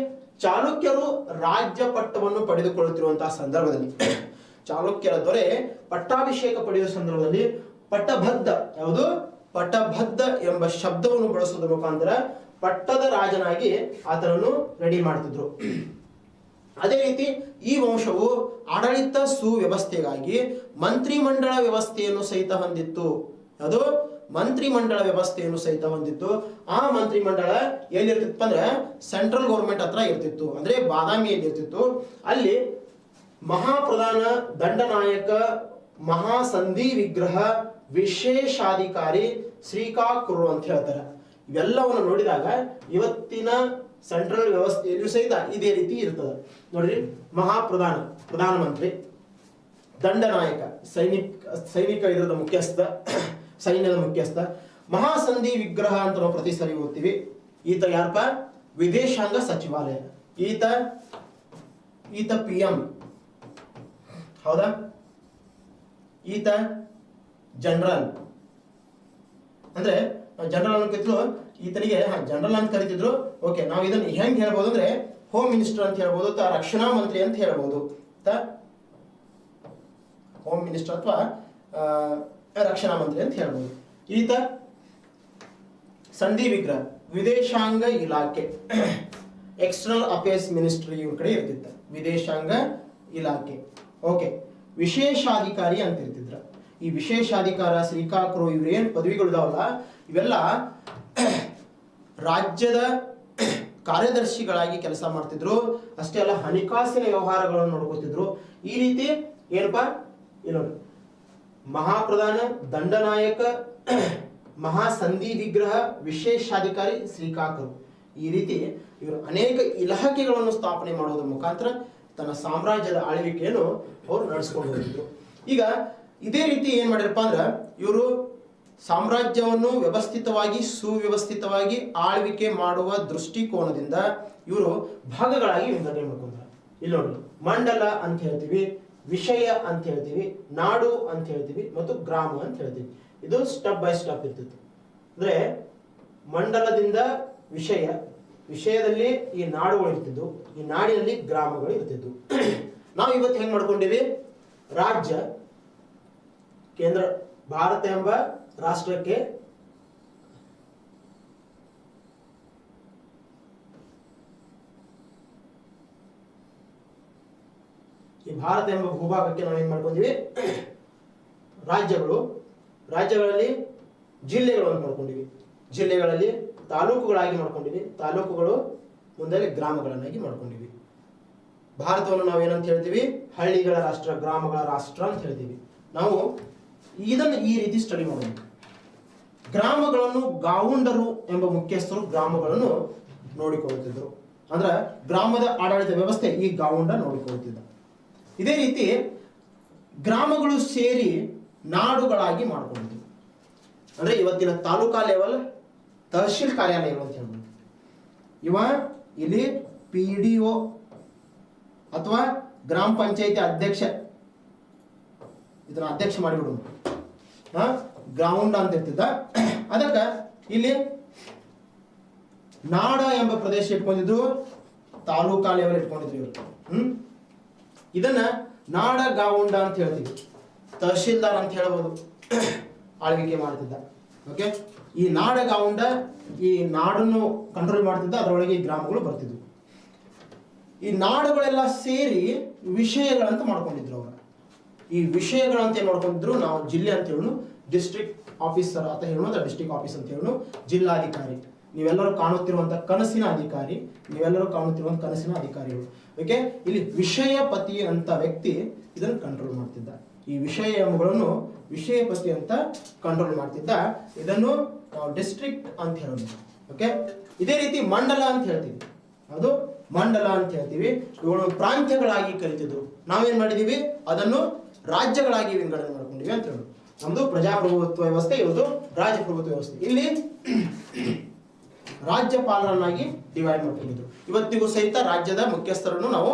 ಚಾಲುಕ್ಯರು ರಾಜ್ಯ ಪಟ್ಟವನ್ನು ಪಡೆದುಕೊಳ್ಳುತ್ತಿರುವಂತಹ ಸಂದರ್ಭದಲ್ಲಿ, ಚಾಲುಕ್ಯರ ದೊರೆ ಪಟ್ಟಾಭಿಷೇಕ ಪಡೆಯುವ ಸಂದರ್ಭದಲ್ಲಿ ಪಟ್ಟಭದ್ರ ಎಂಬ ಶಬ್ದವನ್ನು ಬಳಸುವುದರ ಮುಖಾಂತರ ಪಟ್ಟದ ರಾಜನಾಗಿ ಆತನನ್ನು ರೆಡಿ ಮಾಡ್ತಿದ್ರು. ಅದೇ ರೀತಿ ಈ ವಂಶವು ಆಡಳಿತ ಸುವ್ಯವಸ್ಥೆಗಾಗಿ ಮಂತ್ರಿಮಂಡಳ ವ್ಯವಸ್ಥೆಯನ್ನು ಸಹಿತ ಹೊಂದಿತ್ತು. ಅದು ಮಂತ್ರಿಮಂಡಳ ವ್ಯವಸ್ಥೆಯನ್ನು ಸಹಿತ ಹೊಂದಿತ್ತು. ಆ ಮಂತ್ರಿಮಂಡಳ ಎಲ್ಲಿರ್ತಿತ್ತು ಅಂದ್ರೆ ಸೆಂಟ್ರಲ್ ಗೌರ್ಮೆಂಟ್ ಹತ್ರ ಇರ್ತಿತ್ತು, ಅಂದ್ರೆ ಬಾದಾಮಿಯಲ್ಲಿ ಇರ್ತಿತ್ತು. ಅಲ್ಲಿ ಮಹಾಪ್ರಧಾನ, ದಂಡನಾಯಕ, ಮಹಾಸಂಧಿ ವಿಗ್ರಹ, ವಿಶೇಷಾಧಿಕಾರಿ, ಶ್ರೀಕಾಕುರು ಅಂತ ಹೇಳ್ತಾರೆ. ಇವೆಲ್ಲವನ್ನು ನೋಡಿದಾಗ ಇವತ್ತಿನ ಸೆಂಟ್ರಲ್ ವ್ಯವಸ್ಥೆಯಲ್ಲೂ ಸಹಿತ ಇದೇ ರೀತಿ ಇರ್ತದೆ ನೋಡ್ರಿ. ಪ್ರಧಾನಮಂತ್ರಿ, ದಂಡನಾಯಕ, ಸೈನಿಕ ಇದರದ ಮುಖ್ಯಸ್ಥ, ಸೈನ್ಯದ ಮುಖ್ಯಸ್ಥ, ಮಹಾಸಂಧಿ ವಿಗ್ರಹ ಅಂತ ನಾವು ಪ್ರತಿ ಸರಿ ಓದ್ತೀವಿ. ಈತ ಯಾರಪ್ಪ? ವಿದೇಶಾಂಗ ಸಚಿವಾಲಯ. ಈತ PM, ಹೌದಾ? ಈತ ಜನರಲ್, ಅಂದ್ರೆ ಜನರಲ್ ಅನ್ಕಿದ್ರು ಈತನಿಗೆ ಜನರಲ್ ಅಂತ ಕರಿತಿದ್ರು. ಓಕೆ, ನಾವು ಇದನ್ನ ಹೆಂಗ್ ಹೇಳ್ಬೋದು ಅಂದ್ರೆ ಹೋಮ್ ಮಿನಿಸ್ಟರ್ ಅಂತ ಹೇಳ್ಬೋದು, ರಕ್ಷಣಾ ಮಂತ್ರಿ ಅಂತ ಹೇಳ್ಬೋದು. ಹೋಮ್ ಮಿನಿಸ್ಟರ್ ಅಥವಾ ರಕ್ಷಣಾ ಮಂತ್ರಿ ಅಂತ ಹೇಳ್ಬೋದು. ಈತ ಸಂಧಿ ವಿಗ್ರಹ, ವಿದೇಶಾಂಗ ಇಲಾಖೆ, ಎಕ್ಸ್ಟರ್ನಲ್ ಅಫೇರ್ಸ್ ಮಿನಿಸ್ಟ್ರಿ ಇವ್ರ ಕಡೆ ಇರ್ತಿತ್ತ ವಿದೇಶಾಂಗ ಇಲಾಖೆ. ಓಕೆ, ವಿಶೇಷಾಧಿಕಾರಿ ಅಂತ ಇರ್ತಿದ್ರ. ಈ ವಿಶೇಷಾಧಿಕಾರ, ಶ್ರೀಕಾಕುರು, ಇವ್ರೇನ್ ಪದವಿಗಳಿದಾವಲ್ಲ ಇವೆಲ್ಲ ರಾಜ್ಯದ ಕಾರ್ಯದರ್ಶಿಗಳಾಗಿ ಕೆಲಸ ಮಾಡ್ತಿದ್ರು. ಅಷ್ಟೇ ಅಲ್ಲ, ಹಣಕಾಸಿನ ವ್ಯವಹಾರಗಳನ್ನು ನೋಡ್ಕೊತಿದ್ರು. ಈ ರೀತಿ ಏನಪ್ಪಾ ಇಲ್ಲಿ ನೋಡಿ, ಮಹಾಪ್ರಧಾನ, ದಂಡನಾಯಕ, ಮಹಾಸಂಧಿ ವಿಗ್ರಹ, ವಿಶೇಷಾಧಿಕಾರಿ, ಶ್ರೀಕಾಕರು, ಈ ರೀತಿ ಇವರು ಅನೇಕ ಇಲಾಖೆಗಳನ್ನು ಸ್ಥಾಪನೆ ಮಾಡೋದ್ರ ಮುಖಾಂತರ ತನ್ನ ಸಾಮ್ರಾಜ್ಯದ ಆಳ್ವಿಕೆಯನ್ನು ಅವರು ನಡೆಸ್ಕೊಂಡು ಹೋಗಿದ್ರು. ಈಗ ಇದೇ ರೀತಿ ಏನ್ ಮಾಡಿರಪ್ಪ ಅಂದ್ರೆ ಇವರು ಸಾಮ್ರಾಜ್ಯವನ್ನು ವ್ಯವಸ್ಥಿತವಾಗಿ ಸುವ್ಯವಸ್ಥಿತವಾಗಿ ಆಳ್ವಿಕೆ ಮಾಡುವ ದೃಷ್ಟಿಕೋನದಿಂದ ಇವರು ಭಾಗಗಳಾಗಿ ವಿಂಗಡಣೆ ಮಾಡ್ಕೊಂಡ್ರು. ಇಲ್ಲಿ ನೋಡಿ, ಮಂಡಲ ಅಂತ ಹೇಳ್ತೀವಿ, ವಿಷಯ ಅಂತ ಹೇಳ್ತೀವಿ, ನಾಡು ಅಂತ ಹೇಳ್ತೀವಿ ಮತ್ತು ಗ್ರಾಮ ಅಂತ ಹೇಳ್ತೀವಿ. ಇದು ಸ್ಟೆಪ್ ಬೈ ಸ್ಟೆಪ್ ಇರ್ತಿತ್ತು. ಅಂದ್ರೆ ಮಂಡಲದಿಂದ ವಿಷಯ, ವಿಷಯದಲ್ಲಿ ಈ ನಾಡುಗಳು ಇರ್ತಿದ್ವು, ಈ ನಾಡಿನಲ್ಲಿ ಗ್ರಾಮಗಳು ಇರ್ತಿದ್ವು. ನಾವು ಇವತ್ತು ಹೆಂಗ್ ಮಾಡ್ಕೊಂಡಿವಿ, ರಾಜ್ಯ, ಕೇಂದ್ರ, ಭಾರತ ಎಂಬ ರಾಷ್ಟ್ರಕ್ಕೆ ಈ ಭಾರತ ಎಂಬ ಭೂಭಾಗಕ್ಕೆ ನಾವೇನ್ ಮಾಡ್ಕೊಂಡಿವಿ, ರಾಜ್ಯಗಳು, ರಾಜ್ಯಗಳಲ್ಲಿ ಜಿಲ್ಲೆಗಳು ಅಂತ ಮಾಡ್ಕೊಂಡಿವಿ, ಜಿಲ್ಲೆಗಳಲ್ಲಿ ತಾಲೂಕುಗಳಾಗಿ ಮಾಡ್ಕೊಂಡಿವಿ, ತಾಲೂಕುಗಳು ಮುಂದೆ ಗ್ರಾಮಗಳನ್ನಾಗಿ ಮಾಡ್ಕೊಂಡಿವಿ. ಭಾರತವನ್ನು ನಾವೇನಂತ ಹೇಳ್ತೀವಿ, ಹಳ್ಳಿಗಳ ರಾಷ್ಟ್ರ, ಗ್ರಾಮಗಳ ರಾಷ್ಟ್ರ ಅಂತ ಹೇಳ್ತೀವಿ. ನಾವು ಇದನ್ನು ಈ ರೀತಿ ಸ್ಟಡಿ ಮಾಡಬೇಕು. ಗ್ರಾಮಗಳನ್ನು ಗಾವುಂಡರು ಎಂಬ ಮುಖ್ಯಸ್ಥರು ಗ್ರಾಮಗಳನ್ನು ನೋಡಿಕೊಳ್ಳುತ್ತಿದ್ದರು. ಅಂದ್ರೆ ಗ್ರಾಮದ ಆಡಳಿತ ವ್ಯವಸ್ಥೆ ಈ ಗಾವುಂಡ ನೋಡಿಕೊಳ್ಳುತ್ತಿದ್ದ. ಇದೇ ರೀತಿ ಗ್ರಾಮಗಳು ಸೇರಿ ನಾಡುಗಳಾಗಿ ಮಾಡಿಕೊಂಡಿದ್ವು. ಅಂದ್ರೆ ಇವತ್ತಿನ ತಾಲೂಕಾ ಲೆವೆಲ್ ತಹಶೀಲ್ ಕಾರ್ಯಾಲಯಗಳು ಅಂತ ಹೇಳ್ಬೋದು. ಇವ ಇಲ್ಲಿ PDO ಅಥವಾ ಗ್ರಾಮ ಪಂಚಾಯತಿ ಅಧ್ಯಕ್ಷ, ಇದನ್ನ ಅಧ್ಯಕ್ಷ ಮಾಡಿಬಿಡು, ಗ್ರೌಂಡ್ ಅಂತ ಇರ್ತಿದ್ದ. ಅದಕ್ಕ ಇಲ್ಲಿ ನಾಡ ಎಂಬ ಪ್ರದೇಶ ಇಟ್ಕೊಂಡಿದ್ರು, ತಾಲೂಕಾ ಲೆವೆಲ್ ಇಟ್ಕೊಂಡಿದ್ರು ಇವರು. ಇದನ್ನ ನಾಡ ಗಾವುಂಡ ಅಂತ ಹೇಳ್ತೀವಿ, ತಹಶೀಲ್ದಾರ್ ಅಂತ ಹೇಳ್ಬೋದು, ಆಳ್ವಿಕೆ ಮಾಡ್ತಿದ್ದ. ಓಕೆ, ಈ ನಾಡ ಗಾವುಂಡ ಈ ನಾಡನ್ನು ಕಂಟ್ರೋಲ್ ಮಾಡ್ತಿದ್ದ, ಅದರೊಳಗೆ ಈ ಗ್ರಾಮಗಳು ಬರ್ತಿದ್ವು. ಈ ನಾಡುಗಳೆಲ್ಲ ಸೇರಿ ವಿಷಯಗಳಂತ ಮಾಡ್ಕೊಂಡಿದ್ರು ಅವರು. ಈ ವಿಷಯಗಳಂತ ಏನ್ ಮಾಡ್ಕೊಂಡಿದ್ರು, ನಾವು ಜಿಲ್ಲೆ ಅಂತ ಹೇಳೋಣ, ಡಿಸ್ಟ್ರಿಕ್ಟ್ ಆಫೀಸರ್ ಅಂತ ಹೇಳೋಣ, ಡಿಸ್ಟ್ರಿಕ್ಟ್ ಆಫೀಸ್ ಅಂತ ಹೇಳೋಣ, ಜಿಲ್ಲಾಧಿಕಾರಿ, ನೀವೆಲ್ಲರೂ ಕಾಣುತ್ತಿರುವಂತ ಕನಸಿನ ಅಧಿಕಾರಿ, ನೀವೆಲ್ಲರೂ ಕಾಣುತ್ತಿರುವಂತ ಕನಸಿನ ಅಧಿಕಾರಿಗಳು. ಓಕೆ, ಇಲ್ಲಿ ವಿಷಯಪತಿ ಅಂತ ವ್ಯಕ್ತಿ ಇದನ್ನು ಕಂಟ್ರೋಲ್ ಮಾಡ್ತಿದ್ದ. ಈ ವಿಷಯ ಎಂಬುಗಳನ್ನು ವಿಷಯಪತಿ ಅಂತ ಕಂಟ್ರೋಲ್ ಮಾಡ್ತಿದ್ದ. ಇದನ್ನು ನಾವು ಡಿಸ್ಟ್ರಿಕ್ಟ್ ಅಂತ ಹೇಳೋಣ. ಓಕೆ, ಇದೇ ರೀತಿ ಮಂಡಲ ಅಂತ ಹೇಳ್ತೀವಿ, ಅದು ಮಂಡಲ ಅಂತ ಹೇಳ್ತೀವಿ. ಇವುಗಳು ಪ್ರಾಂತ್ಯಗಳಾಗಿ ಕರೀತಿದ್ರು. ನಾವೇನ್ ಮಾಡಿದೀವಿ, ಅದನ್ನು ರಾಜ್ಯಗಳಾಗಿ ವಿಂಗಡಣೆ ಮಾಡ್ಕೊಂಡಿವಿ ಅಂತ ಹೇಳೋದು. ನಮ್ದು ಪ್ರಜಾಪ್ರಭುತ್ವ ವ್ಯವಸ್ಥೆ, ಇವ್ರದ್ದು ರಾಜಪ್ರಭುತ್ವ ವ್ಯವಸ್ಥೆ. ಇಲ್ಲಿ ರಾಜ್ಯಪಾಲರನ್ನಾಗಿ ಡಿವೈಡ್ ಮಾಡ್ಕೊಂಡಿದ್ರು. ಇವತ್ತಿಗೂ ಸಹಿತ ರಾಜ್ಯದ ಮುಖ್ಯಸ್ಥರನ್ನು ನಾವು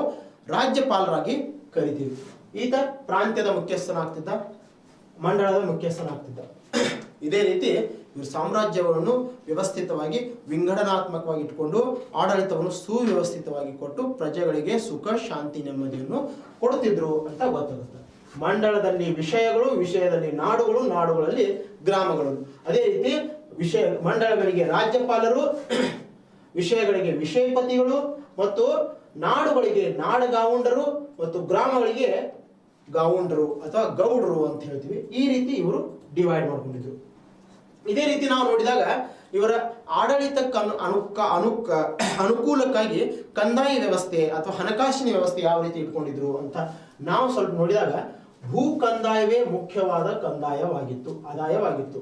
ರಾಜ್ಯಪಾಲರಾಗಿ ಕರಿತೀವಿ. ಈತ ಪ್ರಾಂತ್ಯದ ಮುಖ್ಯಸ್ಥನಾಗ್ತಿದ್ದ, ಮಂಡಳದ ಮುಖ್ಯಸ್ಥನಾಗ್ತಿದ್ದ. ಇದೇ ರೀತಿ ಇವರು ಸಾಮ್ರಾಜ್ಯವನ್ನು ವ್ಯವಸ್ಥಿತವಾಗಿ ವಿಂಗಡನಾತ್ಮಕವಾಗಿ ಇಟ್ಕೊಂಡು ಆಡಳಿತವನ್ನು ಸುವ್ಯವಸ್ಥಿತವಾಗಿ ಕೊಟ್ಟು ಪ್ರಜೆಗಳಿಗೆ ಸುಖ, ಶಾಂತಿ, ನೆಮ್ಮದಿಯನ್ನು ಕೊಡುತ್ತಿದ್ರು ಅಂತ ಗೊತ್ತಾಗುತ್ತೆ. ಮಂಡಳದಲ್ಲಿ ವಿಷಯಗಳು, ವಿಷಯದಲ್ಲಿ ನಾಡುಗಳು, ನಾಡುಗಳಲ್ಲಿ ಗ್ರಾಮಗಳು. ಅದೇ ರೀತಿ ಮಂಡಳಗಳಿಗೆ ರಾಜ್ಯಪಾಲರು, ವಿಷಯಗಳಿಗೆ ವಿಷಯಪತಿಗಳು ಮತ್ತು ನಾಡುಗಳಿಗೆ ನಾಡಗಾವುಂಡರು ಮತ್ತು ಗ್ರಾಮಗಳಿಗೆ ಗಾವುಂಡರು ಅಥವಾ ಗೌಡರು ಅಂತ ಹೇಳ್ತೀವಿ. ಈ ರೀತಿ ಇವರು ಡಿವೈಡ್ ಮಾಡ್ಕೊಂಡಿದ್ರು. ಇದೇ ರೀತಿ ನಾವು ನೋಡಿದಾಗ ಇವರ ಆಡಳಿತಕ್ಕೆ ಅನುಕೂಲಕ್ಕಾಗಿ ಕಂದಾಯ ವ್ಯವಸ್ಥೆ ಅಥವಾ ಹಣಕಾಸಿನ ವ್ಯವಸ್ಥೆ ಯಾವ ರೀತಿ ಇಟ್ಕೊಂಡಿದ್ರು ಅಂತ ನಾವು ಸ್ವಲ್ಪ ನೋಡಿದಾಗ, ಭೂ ಕಂದಾಯವೇ ಮುಖ್ಯವಾದ ಕಂದಾಯವಾಗಿತ್ತು, ಆದಾಯವಾಗಿತ್ತು.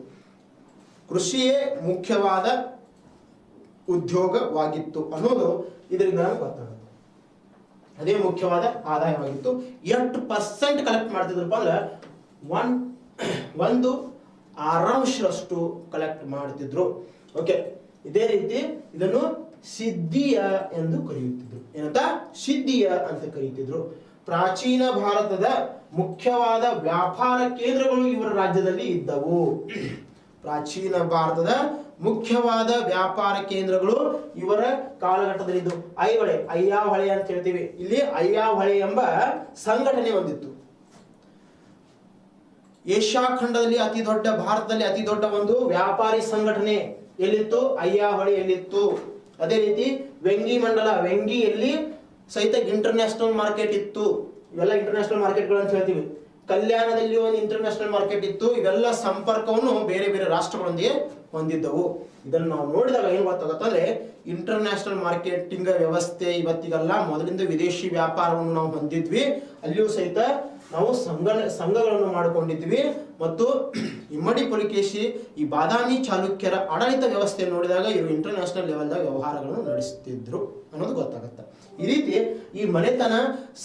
ಕೃಷಿಯೇ ಮುಖ್ಯವಾದ ಉದ್ಯೋಗವಾಗಿತ್ತು ಅನ್ನೋದು ಇದರಿಂದ ನಮ್ಗೆ ಗೊತ್ತಾಗುತ್ತೆ. ಅದೇ ಮುಖ್ಯವಾದ ಆದಾಯವಾಗಿತ್ತು. 8% ಕಲೆಕ್ಟ್ ಮಾಡ್ತಿದ್ರಪ್ಪ ಅಂದ್ರೆ 1/6 ಕಲೆಕ್ಟ್ ಮಾಡ್ತಿದ್ರು. ಓಕೆ, ಇದೇ ರೀತಿ ಇದನ್ನು ಸಿದ್ಧಿಯ ಎಂದು ಕರೆಯುತ್ತಿದ್ರು. ಏನಂತ? ಸಿದ್ಧಿಯ ಅಂತ ಕರೆಯುತ್ತಿದ್ರು. ಪ್ರಾಚೀನ ಭಾರತದ ಮುಖ್ಯವಾದ ವ್ಯಾಪಾರ ಕೇಂದ್ರಗಳು ಇವರ ರಾಜ್ಯದಲ್ಲಿ ಇದ್ದವು. ಪ್ರಾಚೀನ ಭಾರತದ ಮುಖ್ಯವಾದ ವ್ಯಾಪಾರ ಕೇಂದ್ರಗಳು ಇವರ ಕಾಲಘಟ್ಟದಲ್ಲಿ ಇದ್ದವು. ಐಹೊಳೆ, ಅಯ್ಯಾವಹೊಳೆ ಅಂತ ಹೇಳ್ತೀವಿ. ಇಲ್ಲಿ ಅಯ್ಯಾವಹೊಳೆ ಎಂಬ ಸಂಘಟನೆ ಹೊಂದಿತ್ತು. ಏಷ್ಯಾ ಖಂಡದಲ್ಲಿ ಅತಿ ದೊಡ್ಡ, ಭಾರತದಲ್ಲಿ ಅತಿ ದೊಡ್ಡ ಒಂದು ವ್ಯಾಪಾರಿ ಸಂಘಟನೆ ಎಲ್ಲಿತ್ತು? ಅಯ್ಯಾವಹೊಳೆಯಲ್ಲಿತ್ತು. ಅದೇ ರೀತಿ ವೆಂಗಿ ಮಂಡಲ, ವೆಂಗಿಯಲ್ಲಿ ಸಹಿತ ಇಂಟರ್ನ್ಯಾಷನಲ್ ಮಾರ್ಕೆಟ್ ಇತ್ತು. ಇವೆಲ್ಲ ಇಂಟರ್ನ್ಯಾಷನಲ್ ಮಾರ್ಕೆಟ್ಗಳು ಅಂತ ಹೇಳ್ತೀವಿ. ಕಲ್ಯಾಣದಲ್ಲಿ ಒಂದು ಇಂಟರ್ನ್ಯಾಷನಲ್ ಮಾರ್ಕೆಟ್ ಇತ್ತು. ಇವೆಲ್ಲ ಸಂಪರ್ಕವನ್ನು ಬೇರೆ ಬೇರೆ ರಾಷ್ಟ್ರಗಳೊಂದಿಗೆ ಹೊಂದಿದ್ದವು. ಇದನ್ನು ನಾವು ನೋಡಿದಾಗ ಏನು ಗೊತ್ತಾಗುತ್ತಂದ್ರೆ ಇಂಟರ್ನ್ಯಾಷನಲ್ ಮಾರ್ಕೆಟಿಂಗ್ ವ್ಯವಸ್ಥೆ ಇವತ್ತಿಗಲ್ಲ, ಮೊದಲಿಂದ ವಿದೇಶಿ ವ್ಯಾಪಾರವನ್ನು ನಾವು ಹೊಂದಿದ್ವಿ. ಅಲ್ಲಿಯೂ ಸಹಿತ ನಾವು ಸಂಘಗಳನ್ನು ಮಾಡಿಕೊಂಡಿದ್ವಿ. ಮತ್ತು ಇಮ್ಮಡಿ ಪುಲಿಕೇಶಿ ಈ ಬಾದಾಮಿ ಚಾಲುಕ್ಯರ ಆಡಳಿತ ವ್ಯವಸ್ಥೆಯನ್ನು ನೋಡಿದಾಗ ಇವರು ಇಂಟರ್ನ್ಯಾಷನಲ್ ಲೆವೆಲ್ದಾಗ ವ್ಯವಹಾರಗಳನ್ನು ನಡೆಸುತ್ತಿದ್ರು ಅನ್ನೋದು ಗೊತ್ತಾಗುತ್ತೆ. ಈ ರೀತಿ ಈ ಮನೆತನ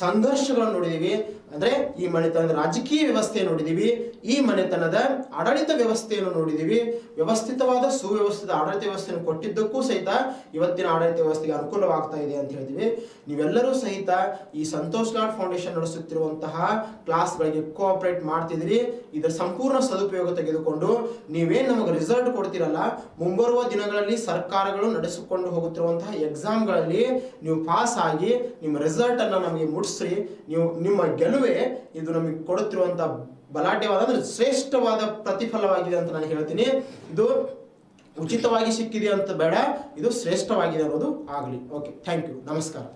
ಸಂಘರ್ಷಗಳನ್ನು ನೋಡಿದೀವಿ. ಅಂದ್ರೆ ಈ ಮನೆತನದ ರಾಜಕೀಯ ವ್ಯವಸ್ಥೆ ನೋಡಿದೀವಿ, ಈ ಮನೆತನದ ಆಡಳಿತ ವ್ಯವಸ್ಥೆಯನ್ನು ನೋಡಿದೀವಿ. ವ್ಯವಸ್ಥಿತವಾದ ಸುವ್ಯವಸ್ಥಿತ ಆಡಳಿತ ವ್ಯವಸ್ಥೆಯನ್ನು ಕೊಟ್ಟಿದ್ದಕ್ಕೂ ಸಹಿತ ಇವತ್ತಿನ ಆಡಳಿತ ವ್ಯವಸ್ಥೆಗೆ ಅನುಕೂಲವಾಗ್ತಾ ಇದೆ ಅಂತ ಹೇಳ್ತೀವಿ. ನೀವೆಲ್ಲರೂ ಸಹಿತ ಈ ಸಂತೋಷ್ ಲಾಡ್ ಫೌಂಡೇಶನ್ ನಡೆಸುತ್ತಿರುವಂತಹ ಕ್ಲಾಸ್ಗಳಿಗೆ ಕೋಆಪರೇಟ್ ಮಾಡ್ತಿದ್ರಿ. ಇದರ ಸಂಪೂರ್ಣ ಸದುಪಯೋಗ ತೆಗೆದುಕೊಂಡು ನೀವೇನು ನಮಗೆ ರಿಸಲ್ಟ್ ಕೊಡ್ತಿರಲ್ಲ, ಮುಂಬರುವ ದಿನಗಳಲ್ಲಿ ಸರ್ಕಾರಗಳು ನಡೆಸಿಕೊಂಡು ಹೋಗುತ್ತಿರುವಂತಹ ಎಕ್ಸಾಮ್ಗಳಲ್ಲಿ ನೀವು ಪಾಸ್ ಆಗಿ ನಿಮ್ಮ ರಿಸಲ್ಟ್ ಅನ್ನು ನಮಗೆ ಮುಟ್ಟಿಸ್ರಿ. ನೀವು ನಿಮ್ಮ ಗೆಲುವೇ ಇದು ನಮಗೆ ಕೊಡುತ್ತಿರುವಂತಹ ಬಲಾಢ್ಯವಾದ ಅಂದ್ರೆ ಶ್ರೇಷ್ಠವಾದ ಪ್ರತಿಫಲವಾಗಿದೆ ಅಂತ ನಾನು ಹೇಳ್ತೀನಿ. ಇದು ಉಚಿತವಾಗಿ ಸಿಕ್ಕಿದೆ ಅಂತ ಬೇಡ, ಇದು ಶ್ರೇಷ್ಠವಾಗಿದೆ ಅನ್ನೋದು ಆಗಲಿ. ಓಕೆ, ಥ್ಯಾಂಕ್ ಯು, ನಮಸ್ಕಾರ.